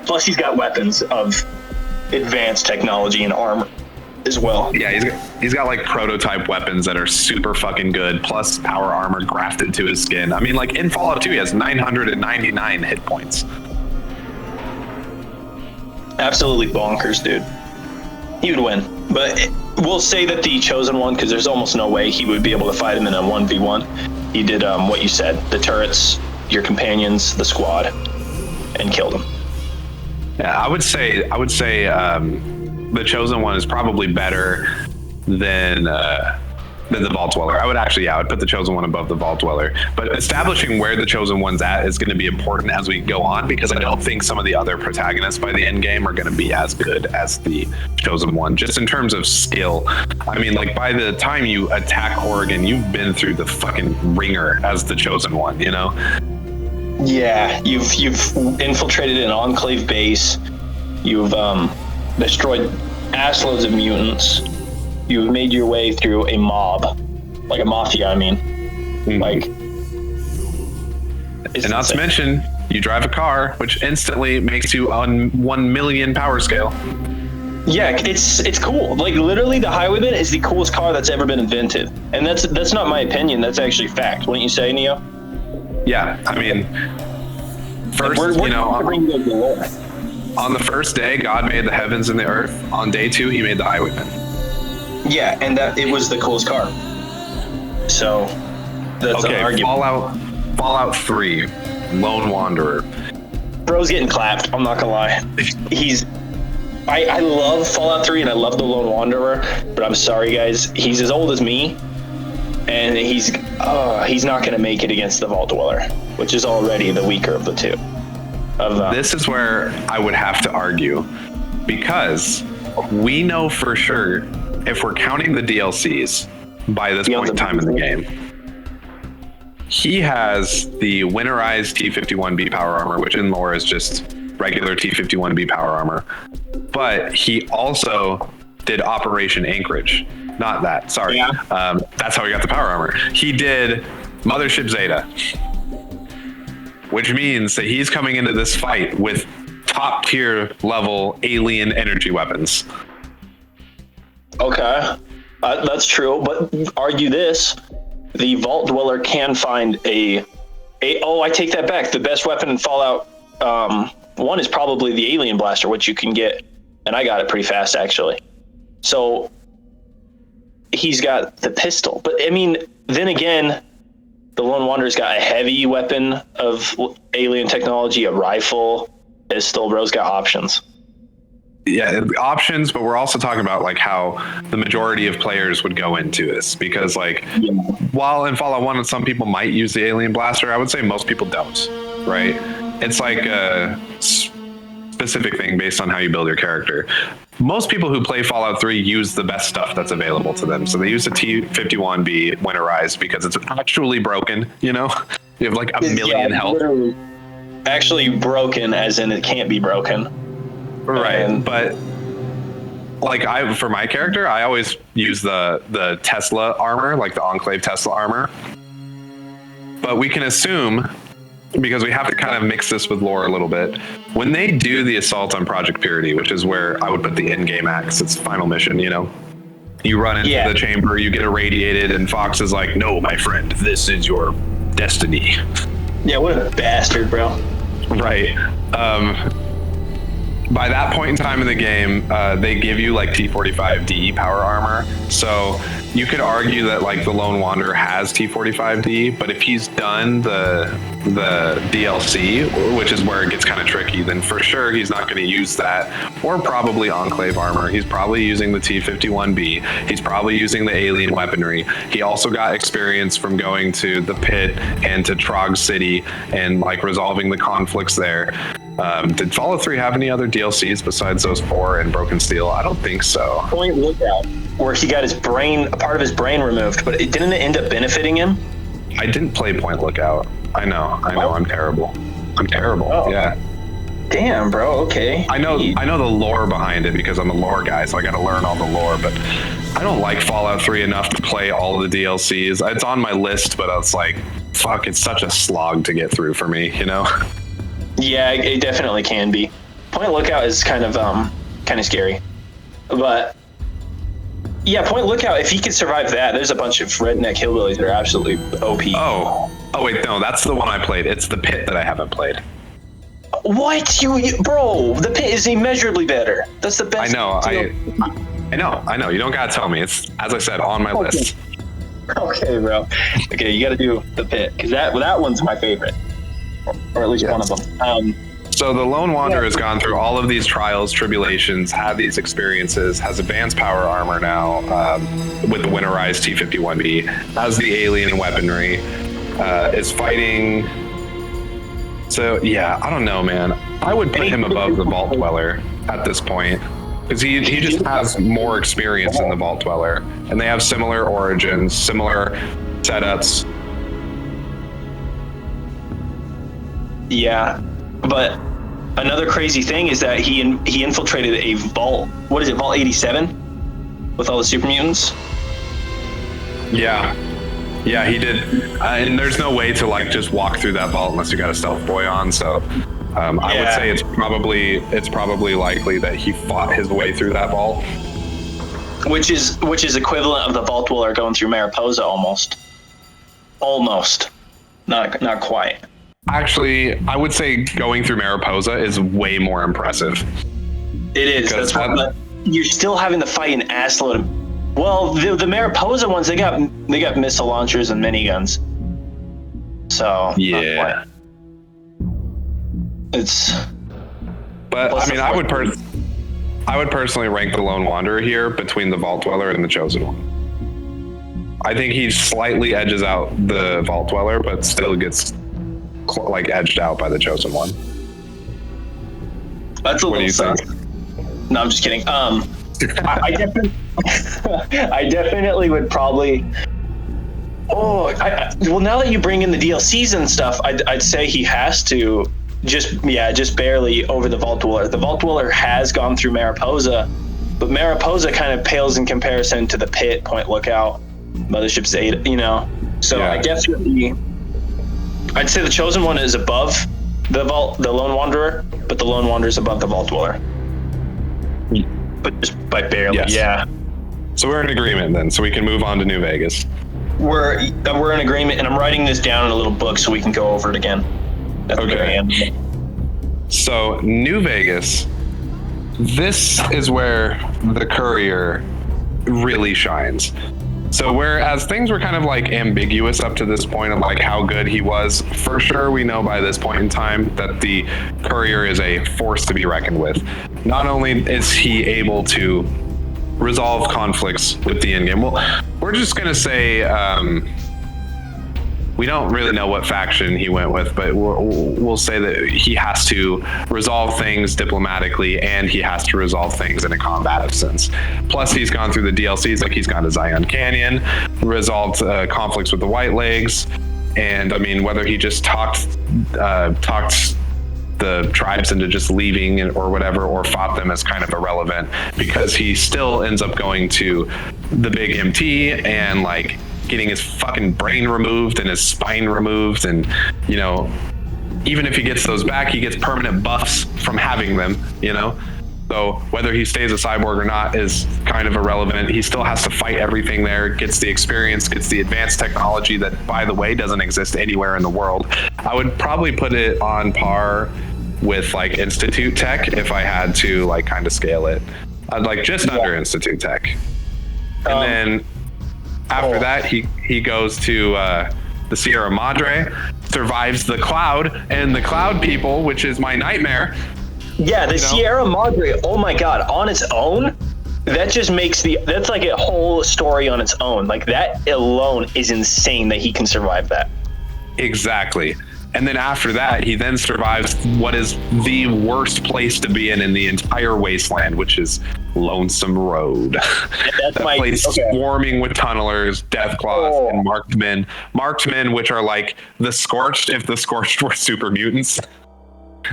Plus he's got weapons of advanced technology and armor as well. Yeah, he's got like prototype weapons that are super fucking good, plus power armor grafted to his skin. I mean, like in Fallout 2, he has 999 hit points. Absolutely bonkers, dude. He would win, but we'll say that the Chosen One, because there's almost no way he would be able to fight him in a 1v1. He did what you said, the turrets, your companions, the squad, and killed him. Yeah, I would say the Chosen One is probably better than the Vault Dweller. I would put the Chosen One above the Vault Dweller. But establishing where the Chosen One's at is going to be important as we go on, because I don't think some of the other protagonists by the end game are going to be as good as the Chosen One, just in terms of skill. I mean, like by the time you attack Horrigan, you've been through the fucking ringer as the Chosen One, Yeah, you've infiltrated an Enclave base. You've destroyed assloads of mutants. You've made your way through a mob, like a mafia. I mean, like. And not to mention, you drive a car, which instantly makes you on 1 million power scale. Yeah, it's cool. Like literally, the Highwayman is the coolest car that's ever been invented, and that's not my opinion. That's actually fact. Wouldn't you say, Neo? Yeah, I mean, first, on the first day, God made the heavens and the earth. On day 2, he made the Highwayman. Yeah, and that it was the coolest car. So that's an argument. Fallout 3, Lone Wanderer. Bro's getting clapped. I'm not gonna lie. I love Fallout 3 and I love the Lone Wanderer, but I'm sorry, guys. He's as old as me, and he's not gonna make it against the Vault Dweller, which is already the weaker of the two. This is where I would have to argue, because we know for sure, if we're counting the DLCs by this point in time in the game, he has the winterized T51B power armor, which in lore is just regular T51B power armor. But he also did Operation Anchorage. Not that, sorry. Yeah. That's how he got the power armor. He did Mothership Zeta. Which means that he's coming into this fight with top tier level alien energy weapons. Okay, that's true. But argue this: the Vault Dweller can find oh, I take that back. The best weapon in Fallout 1 is probably the alien blaster, which you can get, and I got it pretty fast actually. So he's got the pistol, but I mean, then again, the Lone Wanderer's got a heavy weapon of alien technology, a rifle, pistol. Bro's got options. Yeah, options, but we're also talking about like how the majority of players would go into this, because like while in Fallout 1 some people might use the alien blaster, I would say most people don't, right? It's like a specific thing based on how you build your character. Most people who play Fallout 3 use the best stuff that's available to them. So they use the T-51B winterized because it's actually broken, you know? You have like a million health. Actually broken as in it can't be broken. Right, but like for my character, I always use the Tesla armor, like the Enclave Tesla armor. But we can assume, because we have to kind of mix this with lore a little bit, when they do the assault on Project Purity, which is where I would put the in-game acts, it's the final mission, you know? You run into the chamber, you get irradiated, and Fox is like, "No, my friend, this is your destiny." Yeah, what a bastard, bro. Right. By that point in time in the game, they give you like T45D power armor. So you could argue that like the Lone Wanderer has T45D, but if he's done the DLC, which is where it gets kind of tricky, then for sure he's not going to use that, or probably Enclave armor. He's probably using the T51B. He's probably using the alien weaponry. He also got experience from going to the pit and to Trog City and like resolving the conflicts there. Did Fallout 3 have any other DLCs besides those 4 and Broken Steel? I don't think so. Point Lookout, where he got a part of his brain removed, but didn't it end up benefiting him? I didn't play Point Lookout. I know. I'm terrible. Oh. Yeah. Damn, bro. Okay. I know the lore behind it because I'm a lore guy, so I got to learn all the lore. But I don't like Fallout 3 enough to play all of the DLCs. It's on my list, but it's like, fuck, it's such a slog to get through for me, you know? Yeah, it definitely can be. Point Lookout is kind of scary, but yeah, Point Lookout. If he could survive that, there's a bunch of redneck hillbillies that are absolutely OP. Oh wait, no, that's the one I played. It's the Pit that I haven't played. What you bro? The Pit is immeasurably better. That's the best. I know. You don't gotta tell me. It's, as I said, on my list. Okay, bro. Okay, you got to do the Pit because that one's my favorite. Or at least one of them. So the Lone Wanderer has gone through all of these trials, tribulations, had these experiences, has advanced power armor now with the winterized T-51B, has the alien weaponry, is fighting. So yeah, I don't know, man. I would put him above the Vault Dweller at this point because he just has more experience than the Vault Dweller, and they have similar origins, similar setups. Yeah, but another crazy thing is that he infiltrated a vault. What is it, Vault 87, with all the super mutants? Yeah, he did, and there's no way to like just walk through that vault unless you got a stealth boy on. So I would say it's probably likely that he fought his way through that vault, which is equivalent of the Vault Dweller going through Mariposa almost, not quite. Actually, I would say going through Mariposa is way more impressive. It is. That's what, you're still having to fight an assload. Well, the Mariposa ones, they got missile launchers and miniguns. So yeah, it's. But I mean, I would personally rank the Lone Wanderer here between the Vault Dweller and the Chosen One. I think he slightly edges out the Vault Dweller, but still gets like edged out by the Chosen One. That's a little sus. No, I'm just kidding. I definitely would probably. Well, now that you bring in the DLCs and stuff, I'd say he has to just barely over the Vault Dweller. The Vault Dweller has gone through Mariposa, but Mariposa kind of pales in comparison to the Pit, Point Lookout, Mothership Zeta. You know, So I definitely, I'd say the Chosen One is above the Lone Wanderer, but the Lone Wanderer is above the Vault Dweller. But just by barely, Yes. yeah. So we're in agreement then, so we can move on to New Vegas. We're in agreement, and I'm writing this down in a little book so we can go over it again at the very end. So New Vegas, this is where the Courier really shines. So whereas things were kind of like ambiguous up to this point of like how good he was, for sure we know by this point in time that the Courier is a force to be reckoned with. Not only is he able to resolve conflicts with the in-game, well, we're just going to say we don't really know what faction he went with, but we'll say that he has to resolve things diplomatically and he has to resolve things in a combative sense. Plus, he's gone through the DLCs, like he's gone to Zion Canyon, resolved conflicts with the White Legs, and I mean, whether he just talked the tribes into just leaving or whatever, or fought them is kind of irrelevant, because he still ends up going to the big MT and like getting his fucking brain removed and his spine removed, and you know, even if he gets those back, he gets permanent buffs from having them, you know. So whether he stays a cyborg or not is kind of irrelevant. He still has to fight everything there, gets the experience, gets the advanced technology that, by the way, doesn't exist anywhere in the world. I would probably put it on par with like Institute Tech if I had to like kind of scale it. I'd like just under Institute Tech. And then after that, he goes to the Sierra Madre, survives the Cloud and the Cloud people, which is my nightmare. Yeah, the Sierra Madre, oh my god, on its own, that just makes that's like a whole story on its own. Like, that alone is insane that he can survive that. Exactly. And then after that, he then survives what is the worst place to be in the entire wasteland, which is Lonesome Road. That place swarming with tunnelers, Deathclaws, and marked men. Marked men, which are like the Scorched, if the Scorched were super mutants.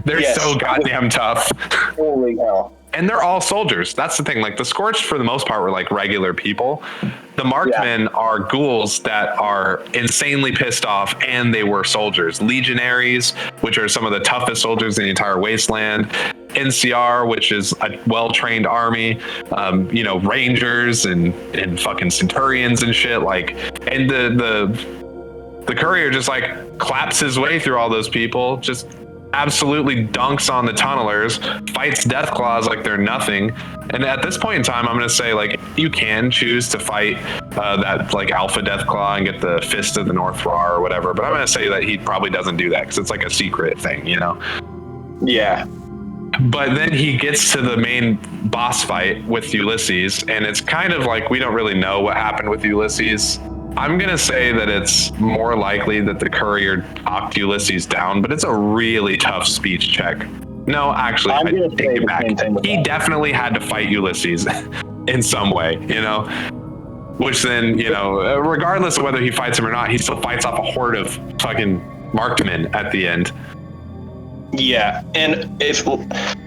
They're so goddamn tough. Holy hell. And they're all soldiers. That's the thing. Like, the Scorched, for the most part, were like regular people. The marked men are ghouls that are insanely pissed off, and they were soldiers. Legionaries, which are some of the toughest soldiers in the entire wasteland. NCR, which is a well-trained army. You know, Rangers and fucking Centurions and shit. Like, and the Courier just like claps his way through all those people. Just absolutely dunks on the tunnelers, fights Deathclaws like they're nothing. And at this point in time, I'm going to say, like, you can choose to fight that like Alpha Deathclaw and get the Fist of the North Raw or whatever, but I'm going to say that he probably doesn't do that because it's like a secret thing, you know? Yeah. But then he gets to the main boss fight with Ulysses, and it's kind of like we don't really know what happened with Ulysses. I'm going to say that it's more likely that the Courier knocked Ulysses down, but it's a really tough speech check. No, actually, I take it back. He definitely had to fight Ulysses in some way, you know? Which then, you know, regardless of whether he fights him or not, he still fights off a horde of fucking marked men at the end. Yeah, and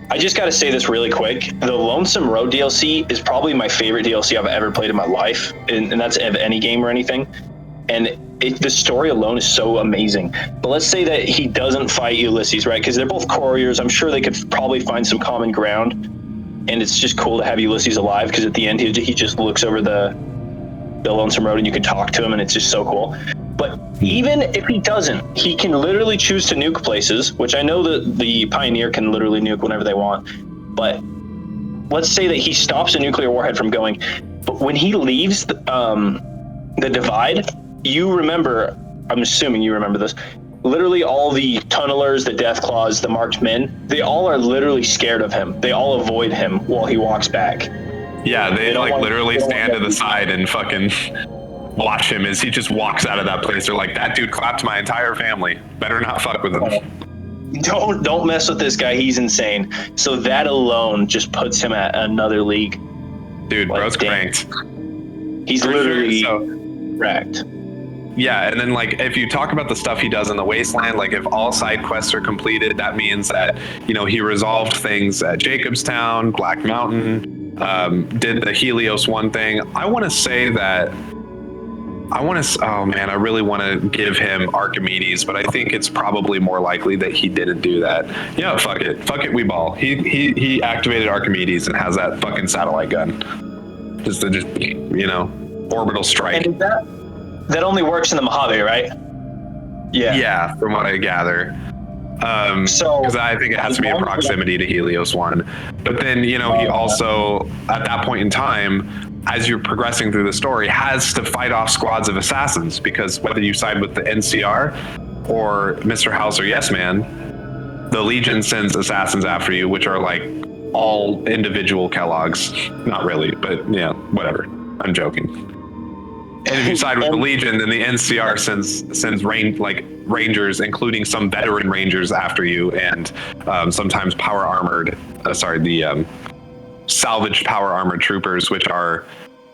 I just got to say this really quick. The Lonesome Road DLC is probably my favorite DLC I've ever played in my life, and that's of any game or anything. And the story alone is so amazing. But let's say that he doesn't fight Ulysses, right? Because they're both couriers. I'm sure they could probably find some common ground. And it's just cool to have Ulysses alive, because at the end he just looks over the Lonesome Road and you can talk to him, and it's just so cool. But even if he doesn't, he can literally choose to nuke places, which I know that the Pioneer can literally nuke whenever they want. But let's say that he stops a nuclear warhead from going. But when he leaves the Divide, you remember, I'm assuming you remember this, literally all the tunnelers, the Deathclaws, the marked men, they all are literally scared of him. They all avoid him while he walks back. Yeah, they like literally stand to the side and fucking watch him as he just walks out of that place. They're like, that dude clapped my entire family. Better not fuck with him. Don't mess with this guy. He's insane. So that alone just puts him at another league. Dude, like, bro's cranked. He's literally wrecked. Yeah, and then like if you talk about the stuff he does in the wasteland, like if all side quests are completed, that means that, you know, he resolved things at Jacobstown, Black Mountain, did the Helios 1 thing. I want to say that Oh man, I really want to give him Archimedes, but I think it's probably more likely that he didn't do that. Yeah, fuck it, we ball. He activated Archimedes and has that fucking satellite gun. Just orbital strike. And that only works in the Mojave, right? Yeah, from what I gather. Because I think it has to be in proximity to Helios 1. But then, he also, at that point in time, as you're progressing through the story, has to fight off squads of assassins, because whether you side with the NCR or Mr. House or Yes Man, the Legion sends assassins after you, which are like all individual Kellogg's. Not really, but yeah, whatever. I'm joking. And if you side with the Legion, then the NCR sends Rangers, including some veteran Rangers after you, and sometimes salvaged power armored troopers, which are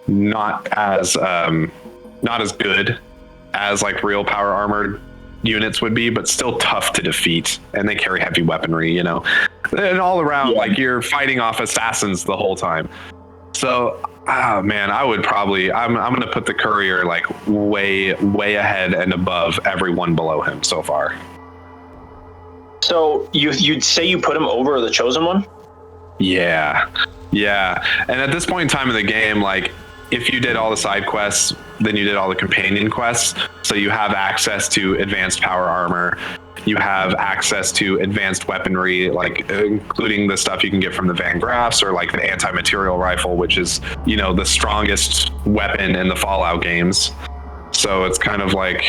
not as good as like real power armored units would be, but still tough to defeat, and they carry heavy weaponry, and all around like you're fighting off assassins the whole time. So man, I would probably I'm gonna put the courier like way ahead and above everyone below him so far. So you'd say you put him over the Chosen One? Yeah. And at this point in time in the game, like if you did all the side quests, then you did all the companion quests. So you have access to advanced power armor. You have access to advanced weaponry, like including the stuff you can get from the Van Graffs, or like the anti-material rifle, which is, the strongest weapon in the Fallout games. So it's kind of like,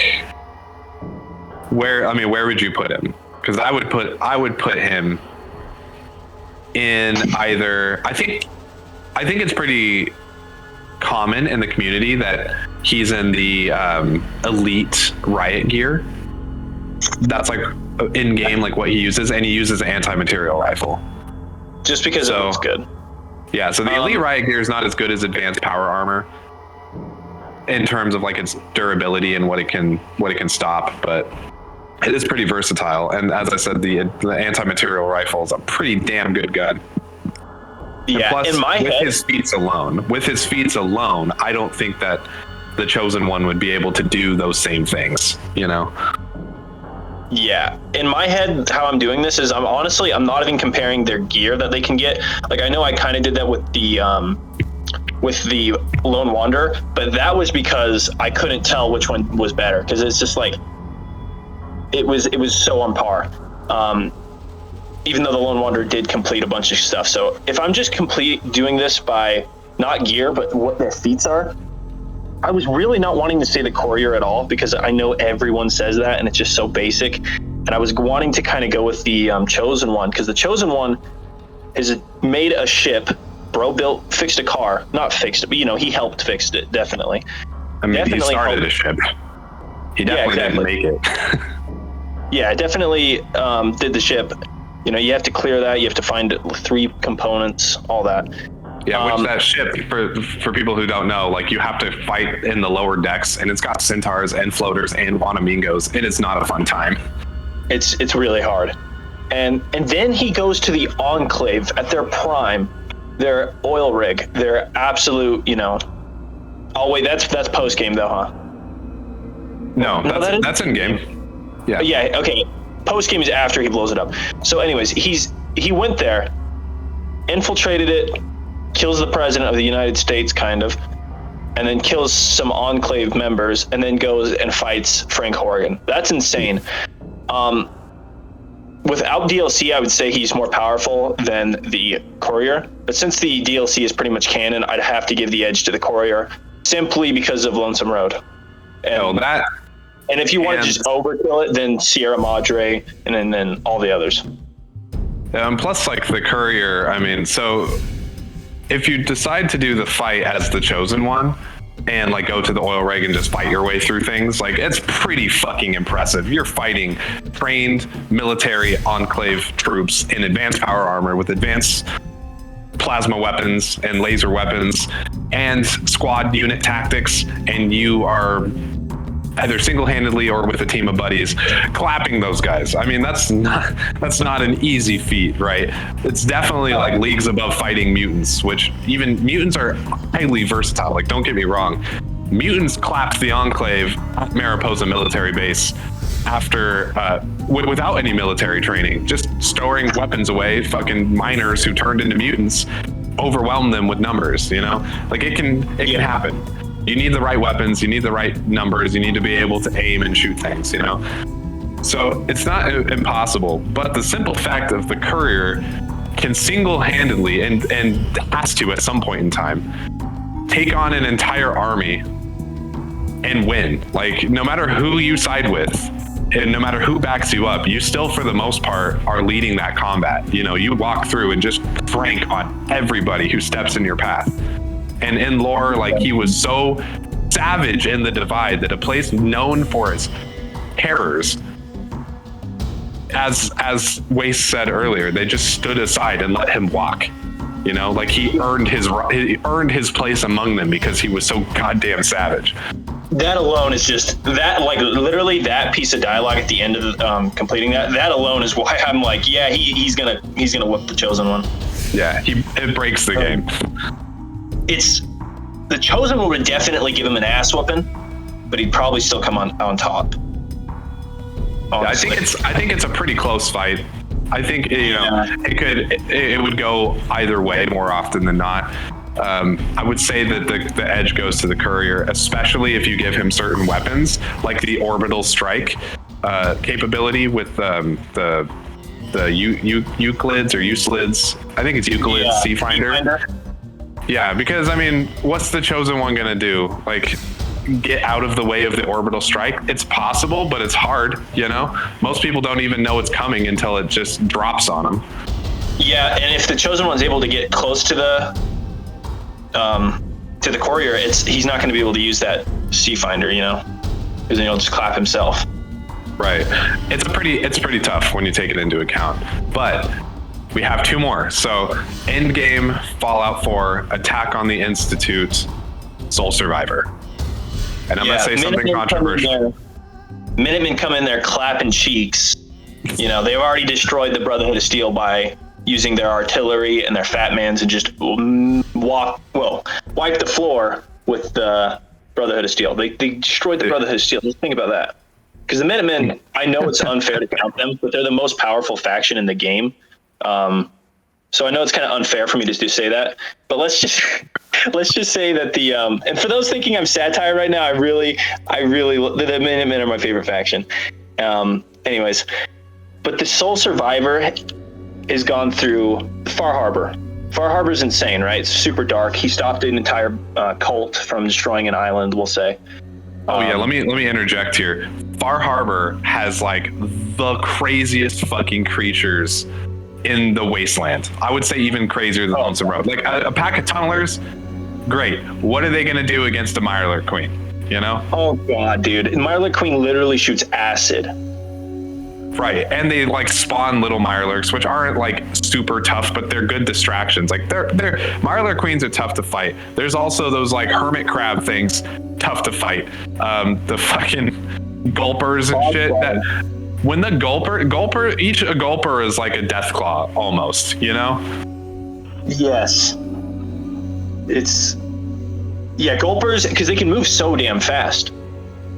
where would you put him? Because I would put him in either, I think it's pretty common in the community that he's in the elite riot gear. That's like in game, like what he uses, and he uses an anti-material rifle. Just because it looks good. Yeah, so the elite riot gear is not as good as advanced power armor in terms of like its durability and what it can stop, but it is pretty versatile. And as I said, the anti-material rifle is a pretty damn good gun. Yeah, plus, in my head, his feats alone, I don't think that the Chosen One would be able to do those same things, Yeah, in my head, how I'm doing this is I'm not even comparing their gear that they can get. Like, I know I kind of did that with the Lone Wanderer, but that was because I couldn't tell which one was better, because it's just like it was so on par. Even though the Lone Wanderer did complete a bunch of stuff. So if I'm just doing this by not gear, but what their feats are, I was really not wanting to say the courier at all, because I know everyone says that and it's just so basic. And I was wanting to kind of go with the Chosen One, because the Chosen One has made a ship, fixed a car, not fixed it, but he helped fix it, definitely. I mean, he started a ship. He definitely didn't make it. Yeah, definitely did the ship. You have to clear that. You have to find 3 components, all that. Yeah, which that ship, for people who don't know, like you have to fight in the lower decks, and it's got centaurs and floaters and Wanamingos, and it's not a fun time. It's really hard. And then he goes to the Enclave at their prime, their oil rig, their absolute, Oh wait, that's post game though, huh? No, that's in game. Yeah. Yeah. Okay. Post game is after he blows it up. So, anyways, he went there, infiltrated it, kills the president of the United States, kind of, and then kills some Enclave members, and then goes and fights Frank Horgan. That's insane. Without DLC, I would say he's more powerful than the courier, but since the DLC is pretty much canon, I'd have to give the edge to the courier, simply because of Lonesome Road. And if you want to just overkill it, then Sierra Madre, and then all the others. Plus, like the courier, so if you decide to do the fight as the Chosen One and like go to the oil rig and just fight your way through things, like it's pretty fucking impressive. You're fighting trained military Enclave troops in advanced power armor with advanced plasma weapons and laser weapons and squad unit tactics, and you are either single-handedly or with a team of buddies clapping those guys. That's not an easy feat, right? It's definitely like leagues above fighting mutants, which even mutants are highly versatile. Like, don't get me wrong, Mutants clapped the Enclave at Mariposa military base after without any military training, just storing weapons away. Fucking miners who turned into mutants overwhelmed them with numbers. Like it can happen. You need the right weapons, you need the right numbers, you need to be able to aim and shoot things. So it's not impossible, but the simple fact of the courier can single-handedly and has to at some point in time take on an entire army and win. Like, no matter who you side with and no matter who backs you up, you still, for the most part, are leading that combat. You walk through and just crank on everybody who steps in your path. And in lore, like, he was so savage in the Divide that a place known for its terrors, as Waste said earlier, they just stood aside and let him walk. Like he earned his place among them because he was so goddamn savage. That alone is just that, like, literally that piece of dialogue at the end of completing that alone is why I'm like, yeah, he's gonna whip the Chosen One. Yeah, it breaks the game. It's the Chosen One would definitely give him an ass whooping, but he'd probably still come on top. Honestly. I think it's a pretty close fight. I think it would go either way more often than not. I would say that the edge goes to the courier, especially if you give him certain weapons like the orbital strike capability with the Euclids or Euclids. I think it's Euclid's Sea Finder. Yeah, because I mean, what's the Chosen One gonna do? Like, get out of the way of the orbital strike? It's possible, but it's hard. Most people don't even know it's coming until it just drops on them. Yeah, and if the Chosen One's able to get close to the courier, he's not going to be able to use that Sea Finder, because then he'll just clap himself. Right. It's pretty tough when you take it into account. But we have two more. So, Endgame, Fallout 4, Attack on the Institute, Sole Survivor. And I'm going to say something controversial. Minutemen come in there clapping cheeks. They've already destroyed the Brotherhood of Steel by using their artillery and their fat mans and just wipe the floor with the Brotherhood of Steel. They destroyed the Brotherhood of Steel. Just think about that. Because the Minutemen, I know it's unfair to count them, but they're the most powerful faction in the game. So I know it's kind of unfair for me to say that, but let's just say that the and for those thinking I'm satire right now, I really the Minutemen are my favorite faction. Anyways, but the Sole Survivor has gone through Far Harbor. Far Harbor's insane, right? It's super dark. He stopped an entire cult from destroying an island, we'll say. Let me interject here. Far Harbor has like the craziest fucking creatures in the wasteland. I would say even crazier than Lonesome Road. Like a pack of tunnelers, great. What are they going to do against a Mirelurk Queen? Oh god, dude. Mirelurk Queen literally shoots acid. Right, and they like spawn little Mirelurks, which aren't like super tough, but they're good distractions. Like they're Mirelurk Queens are tough to fight. There's also those like hermit crab things, tough to fight. The fucking gulpers and shit. That when the gulper, each a gulper is like a death claw almost. Yes. It's gulpers, because they can move so damn fast.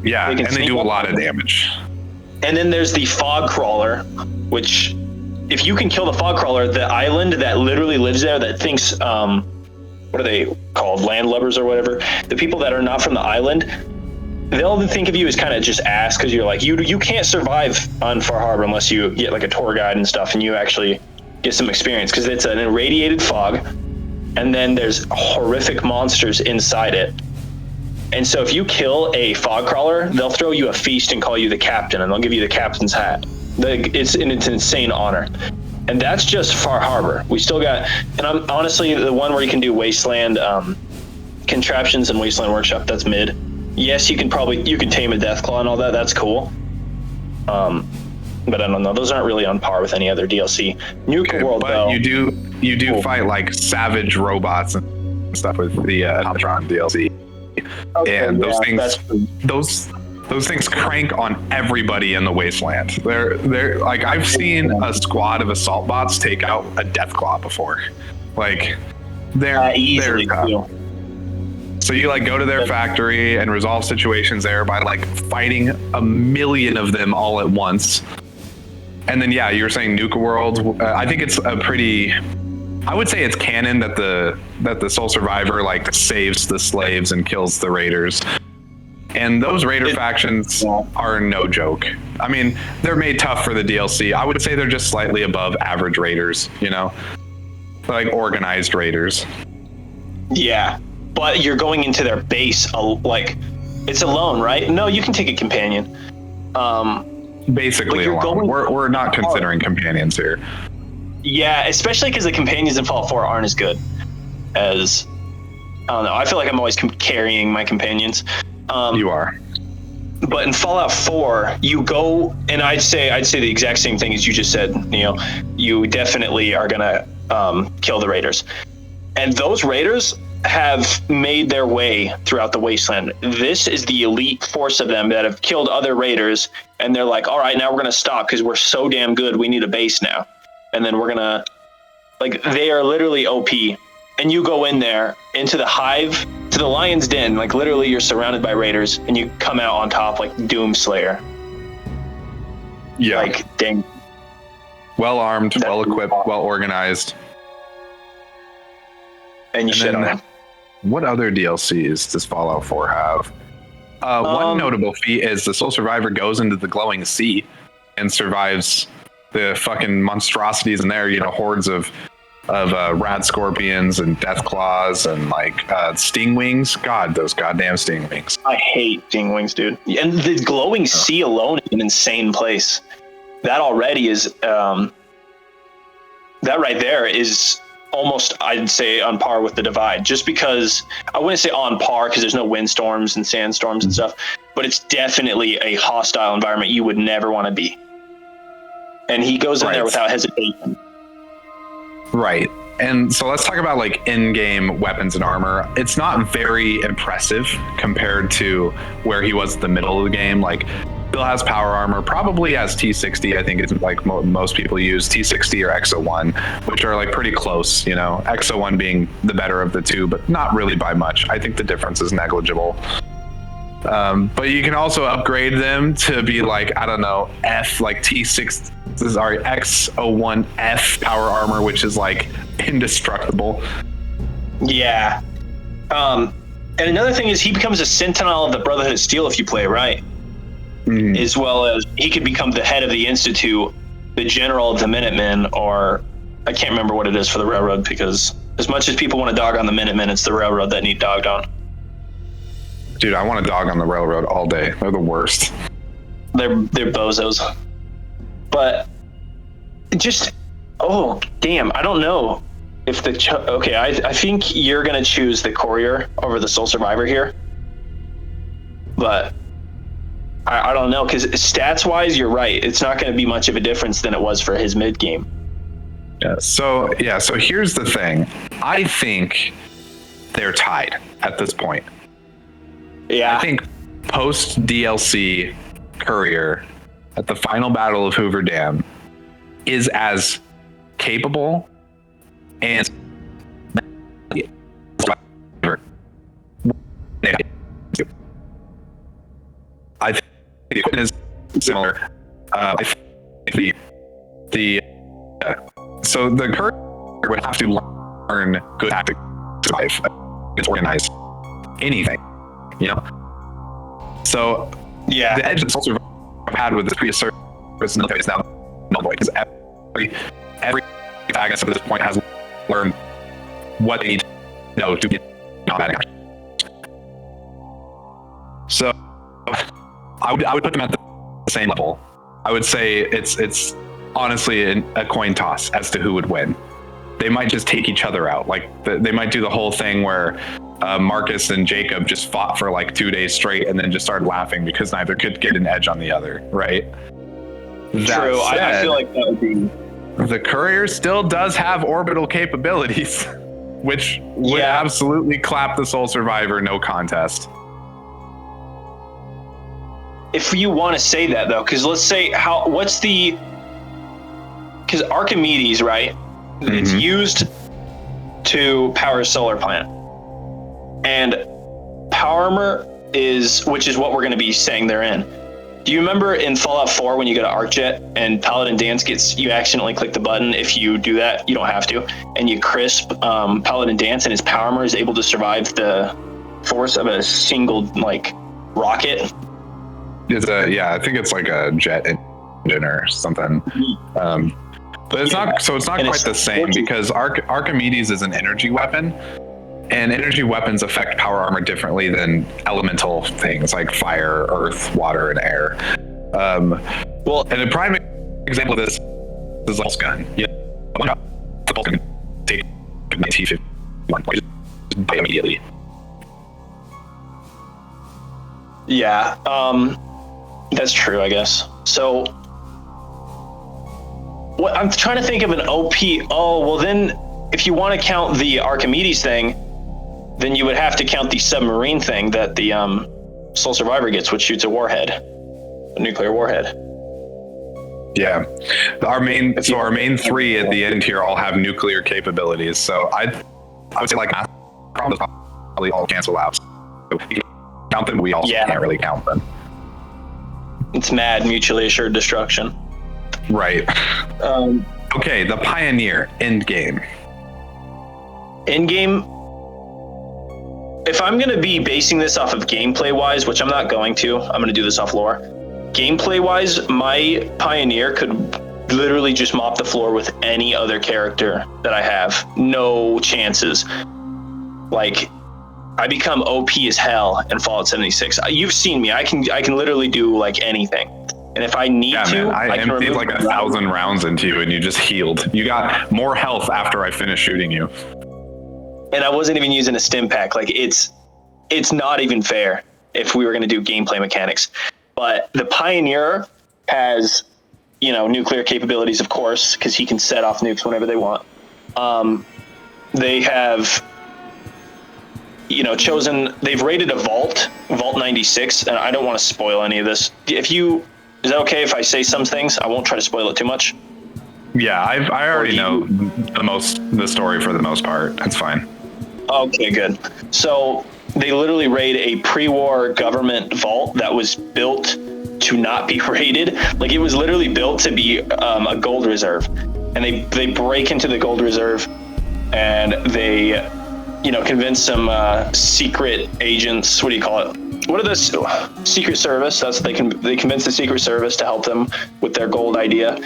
Yeah, and they do a lot of damage. And then there's the fog crawler, which, if you can kill the fog crawler, the island that literally lives there that thinks, what are they called, landlubbers or whatever, the people that are not from the island, they'll think of you as kind of just ass, because you're like, you can't survive on Far Harbor unless you get like a tour guide and stuff and you actually get some experience, because it's an irradiated fog, and then there's horrific monsters inside it. And so if you kill a fog crawler, they'll throw you a feast and call you the captain, and they'll give you the captain's hat. It's an insane honor. And that's just Far Harbor. We still got, and I'm honestly, the one where you can do Wasteland contraptions and Wasteland Workshop, that's mid. Yes, you can tame a Deathclaw and all that. That's cool. But I don't know. Those aren't really on par with any other DLC. Nuke World, but though. You do fight like savage robots and stuff with the Automatron DLC. Okay, and those things crank on everybody in the wasteland. They're like, I've seen a squad of assault bots take out a Deathclaw before. Like they're easily tough. So you like go to their factory and resolve situations there by like fighting a million of them all at once. And then yeah, you were saying Nuka World. I think it's a pretty. I would say it's canon that the sole survivor like saves the slaves and kills the raiders. And those raider factions are no joke. I mean, they're made tough for the DLC. I would say they're just slightly above average raiders, you know? Like organized raiders. Yeah, but you're going into their base, like, it's alone, right? No, you can take a companion. Basically alone. We're not considering companions here. Yeah, especially because the companions in Fallout 4 aren't as good as... I don't know, I feel like I'm always carrying my companions. You are. But in Fallout 4, you go, and I'd say the exact same thing as you just said, Neil. You definitely are gonna kill the raiders, and those raiders have made their way throughout the wasteland. This is the elite force of them that have killed other raiders, and they're like, all right, now we're gonna stop because we're so damn good. We need a base now, and then we're gonna, like, they are literally OP. And you go in there into the hive, to the lion's den, like literally you're surrounded by raiders, and you come out on top like Doomslayer. Yeah. Like, dang. Well armed, well equipped, well organized. And you shit on them. What other DLCs does Fallout 4 have? One notable feat is the sole survivor goes into the glowing sea and survives the fucking monstrosities in there, you know, hordes of rad scorpions and death claws and like stingwings. God, those goddamn stingwings. I hate stingwings, dude. And the glowing sea alone is an insane place. That already is that right there is almost, I'd say, on par with the Divide. Just because, I wouldn't say on par because there's no windstorms and sandstorms and stuff, but it's definitely a hostile environment you would never want to be. And he goes in there without hesitation. Right. And so let's talk about like in-game weapons and armor. It's not very impressive compared to where he was at the middle of the game. Like, still has power armor, probably has T60. I think it's like most people use T60 or XO1, which are like pretty close, you know, XO1 being the better of the two, but not really by much. I think the difference is negligible. But you can also upgrade them to be like, I don't know, F, like T6, sorry, XO1F power armor, which is like indestructible. Yeah. And another thing is he becomes a sentinel of the Brotherhood of Steel if you play right. Mm. As well as he could become the head of the Institute, the general of the Minutemen, or I can't remember what it is for the Railroad, because as much as people want to dog on the Minutemen, it's the Railroad that need dogged on. Dude, I want to dog on the Railroad all day. They're the worst. They're bozos. But just, oh, damn, I don't know if okay, I think you're going to choose the Courier over the Sole Survivor here. But I don't know, because stats-wise, you're right. It's not going to be much of a difference than it was for his mid-game. So here's the thing. I think they're tied at this point. Yeah. I think post DLC Courier at the final battle of Hoover Dam is as capable and I think the equipment is similar. I think so the Courier would have to learn good tactics to survive. It's organized anything. You know, so yeah, the edge that Soul Survivor had with this previous service military is now null void, because every protagonist at this point has learned what they need to know to be combating. So I would put them at the same level. I would say it's honestly a coin toss as to who would win. They might just take each other out. Like they might do the whole thing where Marcus and Jacob just fought for like 2 days straight and then just started laughing because neither could get an edge on the other, right? True. I feel like that would be... The Courier still does have orbital capabilities, which would absolutely clap the Sole Survivor, no contest. If you want to say that, though, because let's say because Archimedes, right? Mm-hmm. It's used to power a solar plant. And power armor which is what we're going to be saying they're in. Do you remember in Fallout 4 when you go to ArcJet and Paladin Dance you accidentally click the button? If you do that, you don't have to, and you crisp Paladin Dance, and his power armor is able to survive the force of a single like rocket. I think it's like a jet engine or something. But it's not quite the same because Archimedes is an energy weapon, and energy weapons affect power armor differently than elemental things like fire, earth, water, and air. And a prime example of this is Pulse Gun. Yeah, the Pulse Gun take 1951 immediately. Yeah, that's true, I guess. So, what I'm trying to think of an OP. Oh, well then, if you want to count the Archimedes thing, then you would have to count the submarine thing that the Soul Survivor gets, which shoots a warhead, a nuclear warhead. Yeah, our main three at the end here all have nuclear capabilities. So I would say like problems probably all cancel out. So you can count them. We also can't really count them. It's mad mutually assured destruction. Right. Okay, the Pioneer endgame. Endgame. If I'm going to be basing this off of gameplay-wise, which I'm not going to, I'm going to do this off lore. Gameplay-wise, my Pioneer could literally just mop the floor with any other character that I have. No chances. Like, I become OP as hell in Fallout 76. You've seen me. I can literally do, like, anything. And if I need to, man, I emptied like 1,000 rounds into you and you just healed. You got more health after I finished shooting you. And I wasn't even using a stim pack. Like it's not even fair if we were going to do gameplay mechanics. But the Pioneer has, nuclear capabilities, of course, because he can set off nukes whenever they want. They have, they've raided a Vault 96, and I don't want to spoil any of this. Is that okay if I say some things? I won't try to spoil it too much. Yeah, I already know the story for the most part. That's fine. Okay, good. So they literally raid a pre-war government vault that was built to not be raided. Like it was literally built to be a gold reserve, and they break into the gold reserve, and they, convince some secret agents. What do you call it? What are the Secret Service? They convince the Secret Service to help them with their gold idea.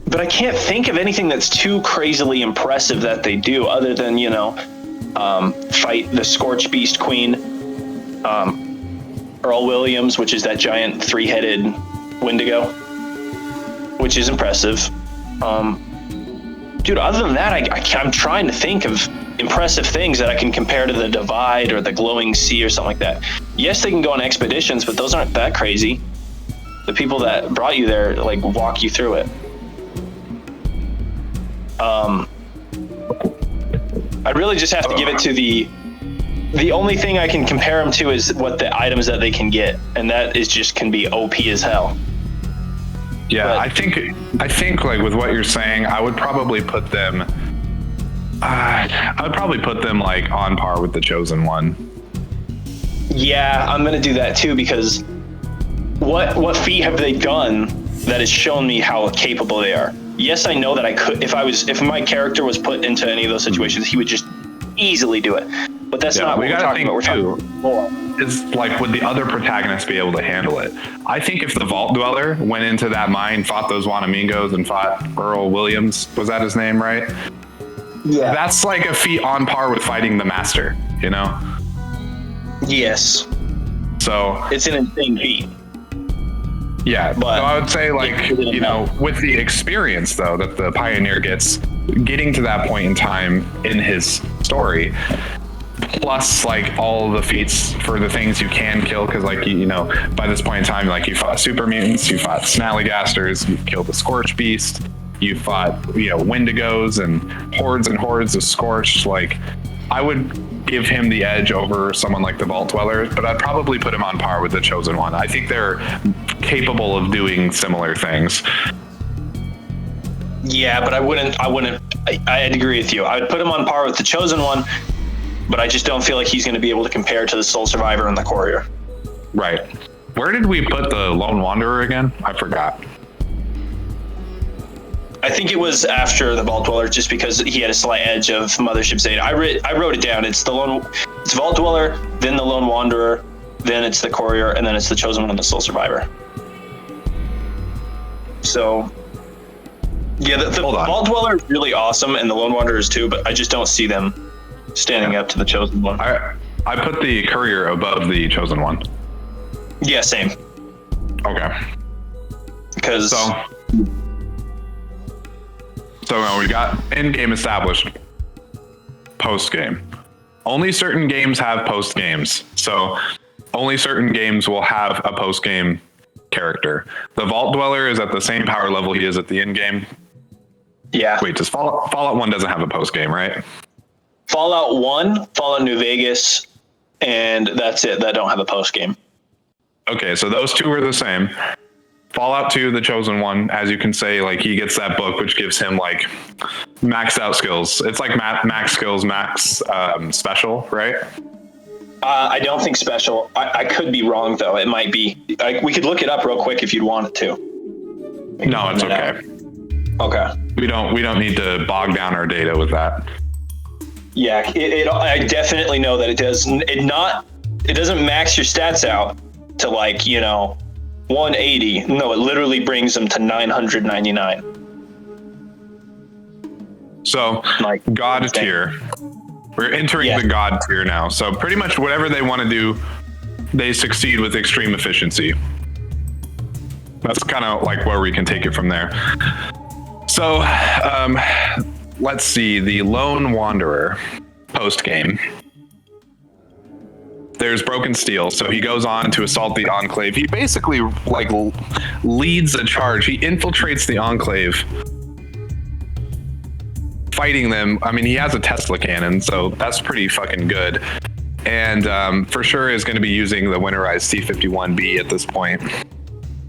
But I can't think of anything that's too crazily impressive that they do other than, fight the Scorch Beast Queen, Earl Williams, which is that giant 3-headed Wendigo, which is impressive. Dude, other than that, I'm trying to think of impressive things that I can compare to the Divide or the Glowing Sea or something like that. Yes, they can go on expeditions, but those aren't that crazy. The people that brought you there, like, walk you through it. I'd really just have to give it to the only thing I can compare them to is what the items that they can get, and that can be OP as hell. Yeah, but I think like with what you're saying, I would probably put them like on par with the Chosen One. Yeah, I'm gonna do that too, because what feat have they done that has shown me how capable they are? Yes, I know that I could, if my character was put into any of those situations, he would just easily do it. But that's not what we're talking about. We're talking about is like, would the other protagonists be able to handle it? I think if the Vault Dweller went into that mine, fought those Wanamingos, and fought Earl Williams, was that his name, right? Yeah. That's like a feat on par with fighting the Master, Yes. So it's an insane feat. Yeah, but so I would say, like, with the experience, though, that the Pioneer gets getting to that point in time in his story, plus, like, all the feats for the things you can kill, because, like, by this point in time, like, you fought super mutants, you fought Snallygasters, you killed the Scorch Beast, you fought, Wendigos and hordes of Scorched. Like, I would give him the edge over someone like the Vault Dweller, but I'd probably put him on par with the Chosen One. I think they're capable of doing similar things. Yeah, but I wouldn't. I'd agree with you. I would put him on par with the Chosen One, but I just don't feel like he's going to be able to compare to the Soul Survivor and the Courier. Right. Where did we put the Lone Wanderer again? I forgot. I think it was after the Vault Dweller, just because he had a slight edge of Mothership Zeta. I wrote it down. It's Vault Dweller, then the Lone Wanderer, then it's the Courier, and then it's the Chosen One, the Soul Survivor. So, yeah, the Vault Dweller is really awesome, and the Lone Wanderer is too, but I just don't see them standing up to the Chosen One. I put the Courier above the Chosen One. Yeah, same. Okay. Because... So we got in-game established, post-game. Only certain games have post-games. So only certain games will have a post-game character. The Vault Dweller is at the same power level he is at the in-game. Yeah. Wait, does Fallout 1 doesn't have a post-game, right? Fallout 1, Fallout New Vegas, and that's it. That don't have a post-game. Okay, so those two are the same. Fallout 2, the Chosen One, as you can say, like he gets that book, which gives him like maxed out skills. It's like max skills, max special, right? I don't think special. I could be wrong though. It might be. We could look it up real quick if you'd wanted to. No, it's okay. Okay. We don't need to bog down our data with that. Yeah, I definitely know that it does. It doesn't max your stats out to 180. No, it literally brings them to 999. So, God tier. We're entering the God tier now. So pretty much whatever they want to do, they succeed with extreme efficiency. That's kind of like where we can take it from there. So, let's see. The Lone Wanderer post-game. There's Broken Steel, so he goes on to assault the Enclave. He basically leads a charge. He infiltrates the Enclave, fighting them. I mean, he has a Tesla cannon, so that's pretty fucking good. And for sure is going to be using the winterized T-51B at this point,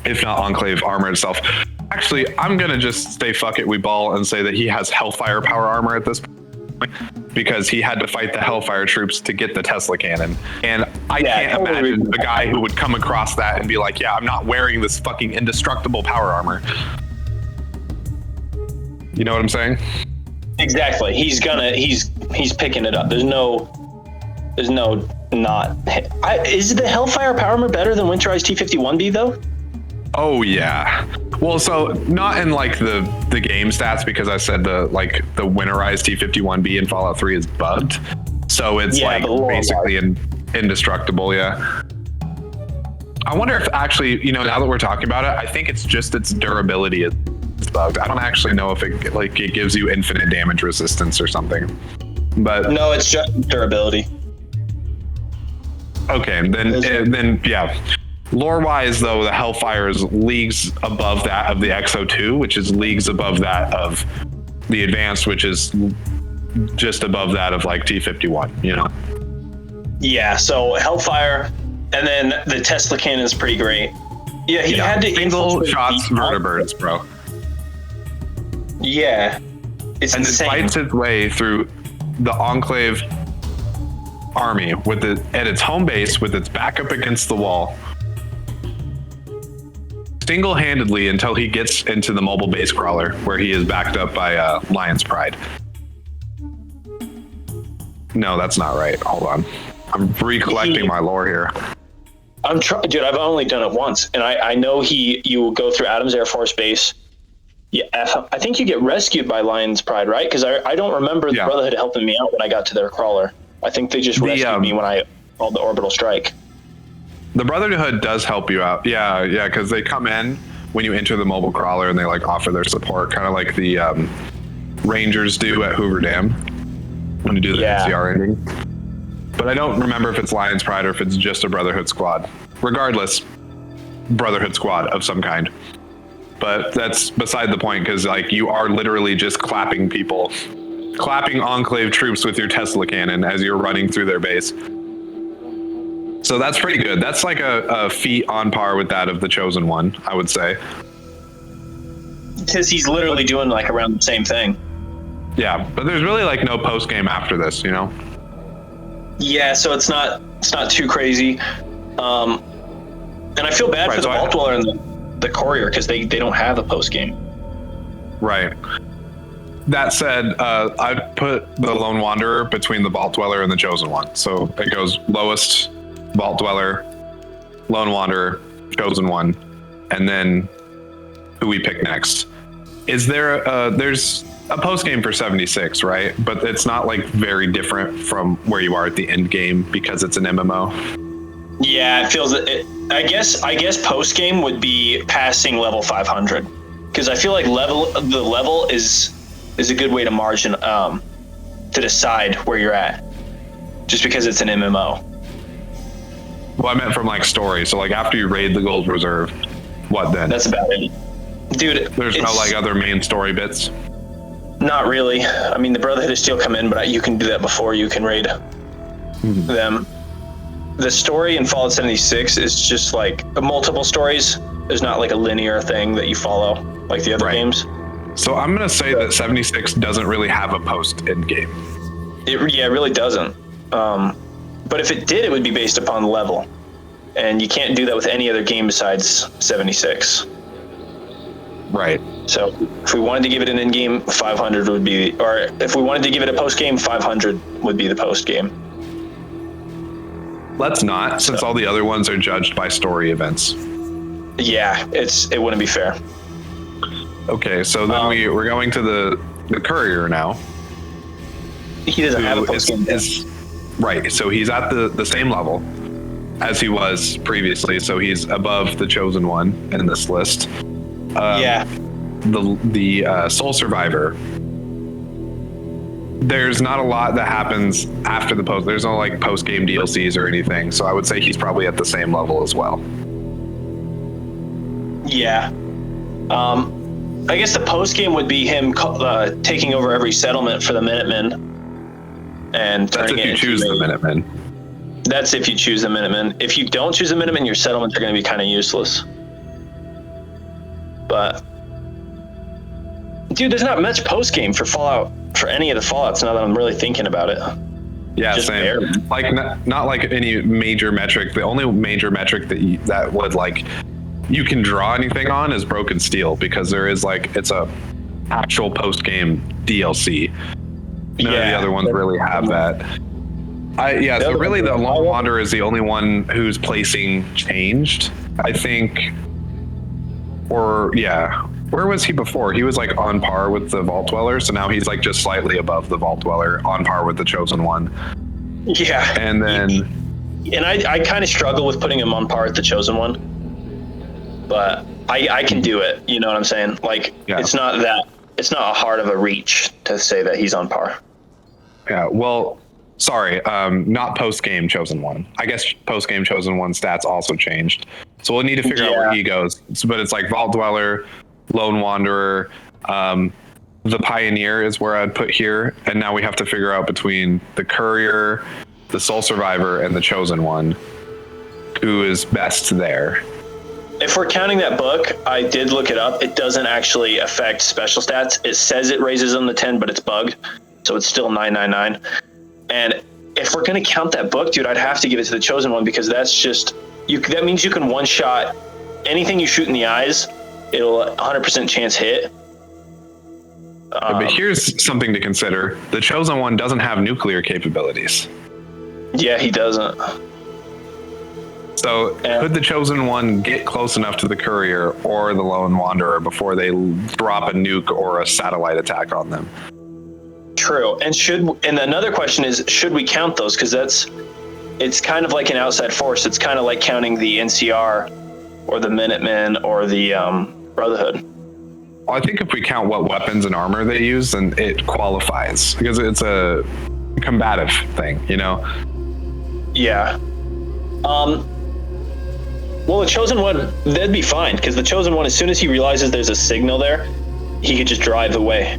if not Enclave armor itself. Actually, I'm going to just say fuck it, we ball, and say that he has Hellfire power armor at this point, because he had to fight the Hellfire troops to get the Tesla cannon. And I can't imagine a guy who would come across that and be like, yeah, I'm not wearing this fucking indestructible power armor. You know what I'm saying? Exactly. He's picking it up. There's no not. Is the Hellfire power armor better than winterized T-51B though? Oh yeah. Well, so not in the game stats, because I said the winterized T-51B in Fallout 3 is bugged. So it's basically indestructible, yeah. I wonder if actually, now that we're talking about it, I think it's just its durability is bugged. I don't actually know if it gives you infinite damage resistance or something. But no, it's just durability. Okay, then yeah. Lore-wise, though, the Hellfire is leagues above that of the XO2, which is leagues above that of the Advanced, which is just above that of T-51, Yeah, so Hellfire, and then the Tesla cannon is pretty great. Yeah, he had to single shots vertibirds, bro. Yeah, it's insane. It fights its way through the Enclave army at its home base with its back up against the wall, single-handedly, until he gets into the mobile base crawler, where he is backed up by Lion's Pride. No, that's not right. Hold on. I'm recollecting my lore here. Dude, I've only done it once, and I know you go through Adams Air Force Base. Yeah, I think you get rescued by Lion's Pride, right? Because I don't remember the Brotherhood helping me out when I got to their crawler. I think they just rescued me when I called the orbital strike. The Brotherhood does help you out. Yeah, because they come in when you enter the mobile crawler and they offer their support, kind of like the Rangers do at Hoover Dam when you do the NCR ending. But I don't remember if it's Lion's Pride or if it's just a Brotherhood squad. Regardless, Brotherhood squad of some kind. But that's beside the point, because you are literally just clapping Enclave troops with your Tesla cannon as you're running through their base. So that's pretty good. That's a feat on par with that of the Chosen One, I would say. Because he's literally doing around the same thing. Yeah, but there's really no post game after this, Yeah, so it's not too crazy. And I feel bad for the Vault Dweller and the Courier because they don't have a post game. Right. That said, I'd put the Lone Wanderer between the Vault Dweller and the Chosen One. So it goes lowest, Vault Dweller, Lone Wanderer, Chosen One, and then who we pick next. Is there there's a post game for 76, right? But it's not like very different from where you are at the end game because it's an MMO. Yeah, it feels it. I guess post game would be passing level 500 because I feel like the level is a good way to margin to decide where you're at, just because it's an MMO. Well, I meant from like story. So like after you raid the Gold Reserve, what then? That's about it, dude. There's no like other main story bits. Not really. I mean, the Brotherhood is still come in, but you can do that before you can raid them. The story in Fallout 76 is just like multiple stories. There's not like a linear thing that you follow like the other games. So I'm going to say that 76 doesn't really have a post-end game. It really doesn't. But if it did, it would be based upon level. And you can't do that with any other game besides 76. Right. So if we wanted to give it an in-game, 500 would be, or if we wanted to give it a post-game, 500 would be the post-game. Let's not, since all the other ones are judged by story events. Yeah, it wouldn't be fair. Okay, so then we're going to the Courier now. He doesn't have a post-game. Right, so he's at the same level as he was previously, so he's above the Chosen One in this list. The Soul Survivor. There's not a lot that happens after the post. There's no like post-game DLCs or anything, so I would say he's probably at the same level as well. Yeah. I guess the post-game would be him taking over every settlement for the Minutemen. And that's if you choose the Minutemen. That's if you choose the Minutemen. If you don't choose the Minutemen, your settlements are going to be kind of useless. But, dude, there's not much post-game for Fallout, for any of the Fallouts now that I'm really thinking about it. Yeah, just same. Barely. Like not like any major metric. The only major metric that would like you can draw anything on is Broken Steel, because there is like it's a actual post-game DLC. None of the other ones really have that. So really the Lone Wanderer is the only one whose placing changed, I think. Where was he before? He was like on par with the Vault Dweller, so now he's like just slightly above the Vault Dweller, on par with the Chosen One. Yeah. And then... And I kind of struggle with putting him on par with the Chosen One. But I can do it, you know what I'm saying? Like, it's not hard of a reach to say that he's on par. Yeah, well, sorry, not post-game Chosen One. I guess post-game Chosen One stats also changed. So we'll need to figure out where he goes. But it's like Vault Dweller, Lone Wanderer, the Pioneer is where I'd put here. And now we have to figure out between the Courier, the Soul Survivor, and the Chosen One, who is best there. If we're counting that book, I did look it up. It doesn't actually affect special stats. It says it raises them to 10, but it's bugged. So it's still 999. And if we're going to count that book, dude, I'd have to give it to the Chosen One, because that's just... that means you can one-shot anything you shoot in the eyes. It'll 100% chance hit. But here's something to consider. The Chosen One doesn't have nuclear capabilities. Yeah, he doesn't. So could the Chosen One get close enough to the Courier or the Lone Wanderer before they drop a nuke or a satellite attack on them? True. And another question is, should we count those? Because it's kind of like an outside force. It's kind of like counting the NCR or the Minutemen or the Brotherhood. Well, I think if we count what weapons and armor they use, then it qualifies, because it's a combative thing, you know? Yeah. Well, the Chosen One, that'd be fine, because the Chosen One, as soon as he realizes there's a signal there, he could just drive away.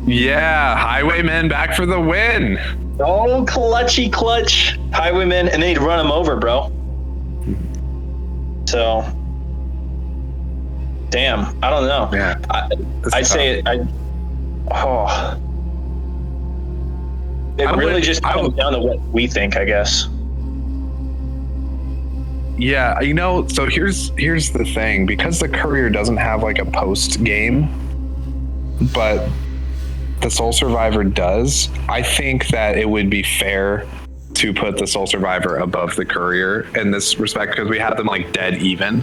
Yeah, Highwaymen back for the win. Oh, clutchy clutch. Highwaymen, and then he'd run him over, bro. So, damn, I don't know. Yeah, I'd say It really just comes down to what we think, I guess. Yeah, so here's the thing. Because the courier doesn't have like a post game, but the Soul Survivor does, I think that it would be fair to put the Soul Survivor above the courier in this respect, because we have them like dead even.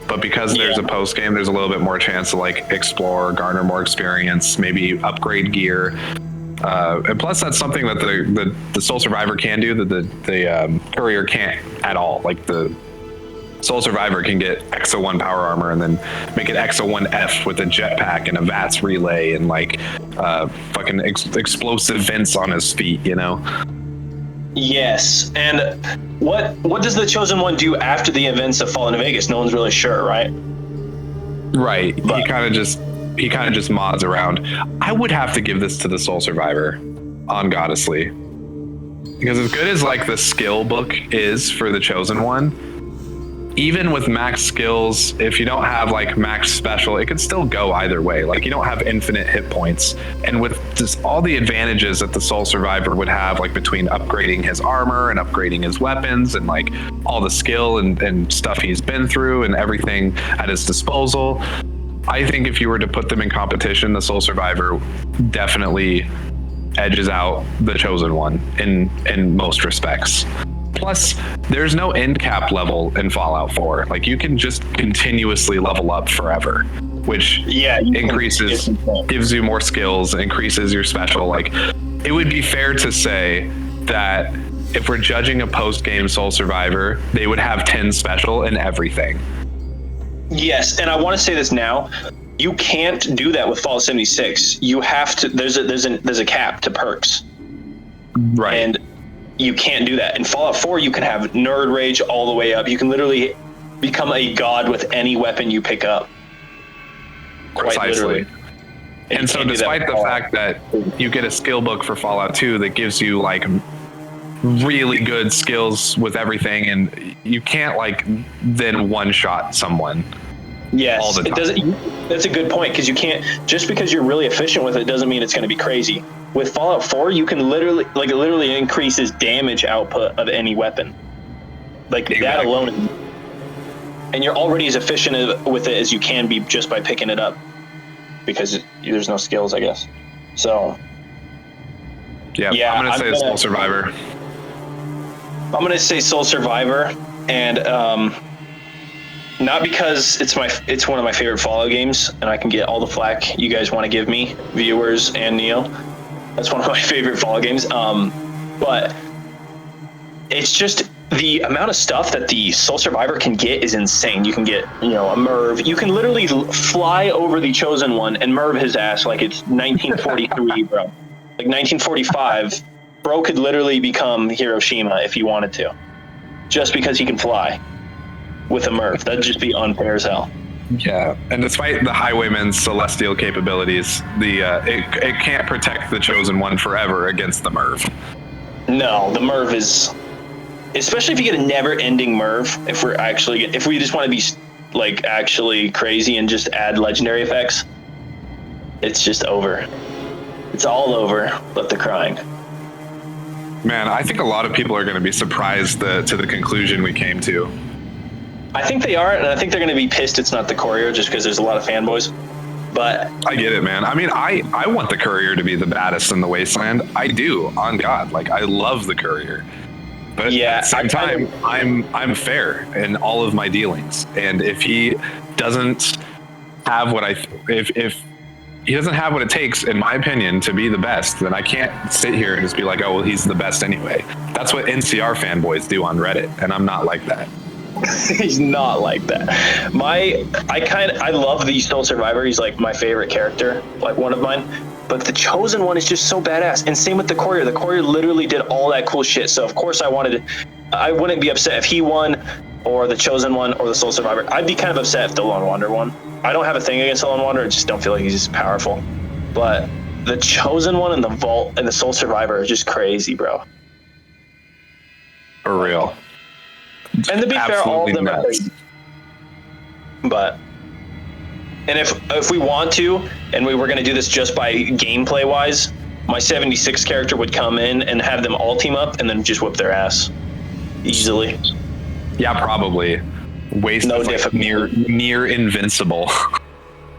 But because there's a post game, there's a little bit more chance to like explore, garner more experience, maybe upgrade gear. And plus, that's something that the Soul Survivor can do that the courier can't at all. Like the Soul Survivor can get Exo 1 power armor and then make it Exo 1F with a jetpack and a VATS relay and like fucking explosive vents on his feet, Yes, and what does the Chosen One do after the events of Fallen Vegas? No one's really sure, right? Right. But he kind of just mods around. I would have to give this to the Soul Survivor, on Goddessly, because as good as like the skill book is for the Chosen One, even with max skills, if you don't have like max special, it could still go either way. Like you don't have infinite hit points. And with just all the advantages that the Soul Survivor would have, like between upgrading his armor and upgrading his weapons and like all the skill and stuff he's been through and everything at his disposal, I think if you were to put them in competition, the Soul Survivor definitely edges out the Chosen One in most respects. Plus, there's no end cap level in Fallout 4. Like you can just continuously level up forever, which increases, gives you more skills, increases your special. Like it would be fair to say that if we're judging a post-game Soul Survivor, they would have 10 special in everything. Yes, and I want to say this now. You can't do that with Fallout 76. You have to. There's a cap to perks. Right. And you can't do that. In Fallout 4, you can have nerd rage all the way up. You can literally become a god with any weapon you pick up. Precisely. And so despite the fact that you get a skill book for Fallout 2 that gives you like really good skills with everything, and you can't like then one-shot someone. Yes, all the time. It doesn't. That's a good point, because you can't, just because you're really efficient with it doesn't mean it's going to be crazy. With Fallout 4, you can literally, like, it literally increases damage output of any weapon. Like, exactly. That alone. And you're already as efficient with it as you can be just by picking it up. Because there's no skills, I guess. So. Yeah, I'm going to say Soul Survivor. I'm going to say Soul Survivor. And, not because it's one of my favorite Fallout games, and I can get all the flack you guys want to give me, viewers and Neo. That's one of my favorite Fallout games. But it's just the amount of stuff that the Soul Survivor can get is insane. You can get, a Merv. You can literally fly over the Chosen One and Merv his ass like it's 1943, bro. Like 1945. Bro could literally become Hiroshima if he wanted to, just because he can fly with a Merv. That'd just be unfair as hell. Yeah, and despite the Highwayman's celestial capabilities, it can't protect the Chosen One forever against the Merv. No, the Merv is, especially if you get a never-ending Merv. If we just want to be like actually crazy and just add legendary effects, it's just over. It's all over, but the crying. Man, I think a lot of people are going to be surprised to the conclusion we came to. I think they are, and I think they're going to be pissed it's not the courier, just because there's a lot of fanboys. But I get it, man. I mean, I want the courier to be the baddest in the wasteland. I do, on God. Like, I love the courier. But at the same time, I'm fair in all of my dealings. And if he doesn't have if he doesn't have what it takes, in my opinion, to be the best, then I can't sit here and just be like, oh, well, he's the best anyway. That's what NCR fanboys do on Reddit, and I'm not like that. He's not like that. I love the Soul Survivor. He's like my favorite character, like one of mine. But the Chosen One is just so badass. And same with the courier. The courier literally did all that cool shit. So of course I wouldn't be upset if he won, or the Chosen One, or the Soul Survivor. I'd be kind of upset if the Lone Wanderer won. I don't have a thing against the Lone Wanderer. I just don't feel like he's powerful. But the Chosen One and the Vault and the Soul Survivor are just crazy, bro. For real. And to be fair, all of them are crazy. But, and if we want to, and we were going to do this just by gameplay wise, my 76 character would come in and have them all team up and then just whip their ass easily. Yeah, probably. Waste No is like different. near invincible.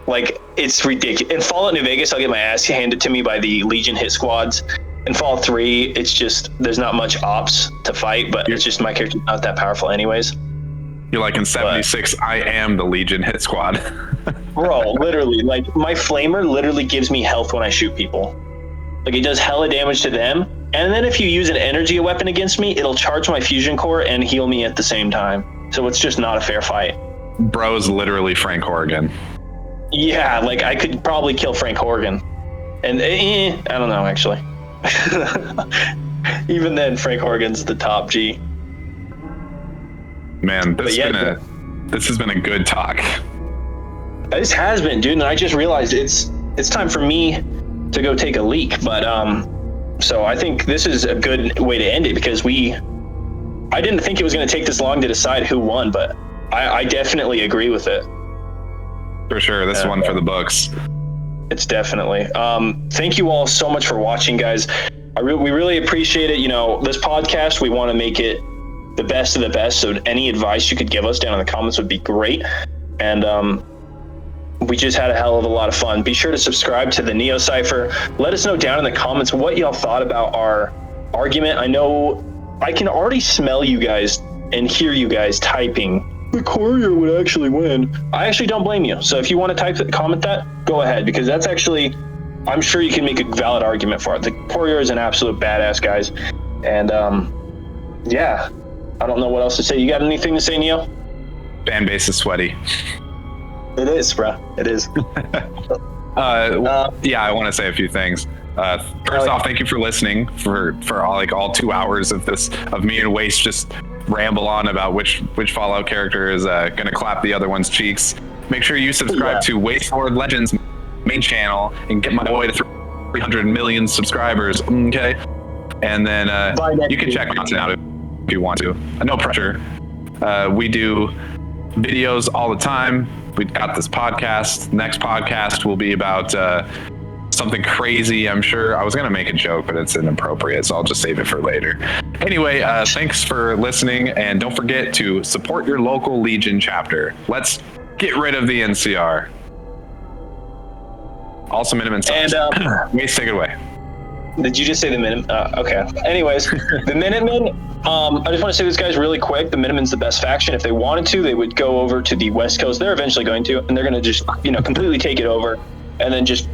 Like, it's ridiculous. In Fallout New Vegas, I'll get my ass handed to me by the Legion hit squads. In Fallout 3, it's just, there's not much ops to fight, but it's just my character's not that powerful anyways. You're like, in 76, I am the Legion hit squad. Bro, literally, like, my flamer literally gives me health when I shoot people. Like, it does hella damage to them, and then if you use an energy weapon against me, it'll charge my fusion core and heal me at the same time. So it's just not a fair fight. Bro's literally Frank Horgan. Yeah, like, I could probably kill Frank Horgan. And, I don't know, actually. Even then, Frank Horgan's the top G. Man, this has been a good talk. This has been, dude, and I just realized it's time for me to go take a leak. But so I think this is a good way to end it, because I didn't think it was going to take this long to decide who won, but I definitely agree with it. For sure, this one for the books. It's definitely. Thank you all so much for watching, guys. We really appreciate it. You know, this podcast, we want to make it the best of the best. So any advice you could give us down in the comments would be great. And we just had a hell of a lot of fun. Be sure to subscribe to the NeoCypher. Let us know down in the comments what y'all thought about our argument. I know I can already smell you guys and hear you guys typing. The courier would actually win. I actually don't blame you. So if you want to comment that, go ahead, because that's actually, I'm sure you can make a valid argument for it. The courier is an absolute badass, guys. And yeah, I don't know what else to say. You got anything to say, Neo? Fan base is sweaty. It is, bro. It is. Yeah, I want to say a few things. First off, thank you for listening for all 2 hours of me and Waste just ramble on about which Fallout character is going to clap the other one's cheeks. Make sure you subscribe to WasteLord Legends main channel and get my boy to 300 million subscribers. Okay, and then you can check my content out if you want to. No pressure. We do videos all the time. We've got this podcast. Next podcast will be about something crazy, I'm sure. I was going to make a joke, but it's inappropriate, so I'll just save it for later. Anyway, thanks for listening, and don't forget to support your local Legion chapter. Let's get rid of the NCR. Also, minimum size. And Waste, take it away. Did you just say the minimum? Okay. Anyways, the Minutemen, I just want to say this, guys, really quick. The Minutemen's the best faction. If they wanted to, they would go over to the West Coast. They're eventually going to, and they're going to just, completely take it over, and then just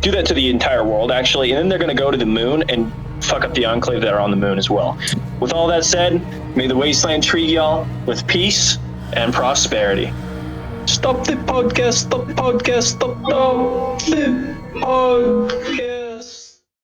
do that to the entire world, actually. And then they're going to go to the moon and fuck up the Enclave that are on the moon as well. With all that said, may the Wasteland treat y'all with peace and prosperity. Stop the podcast, stop the podcast, stop the podcast.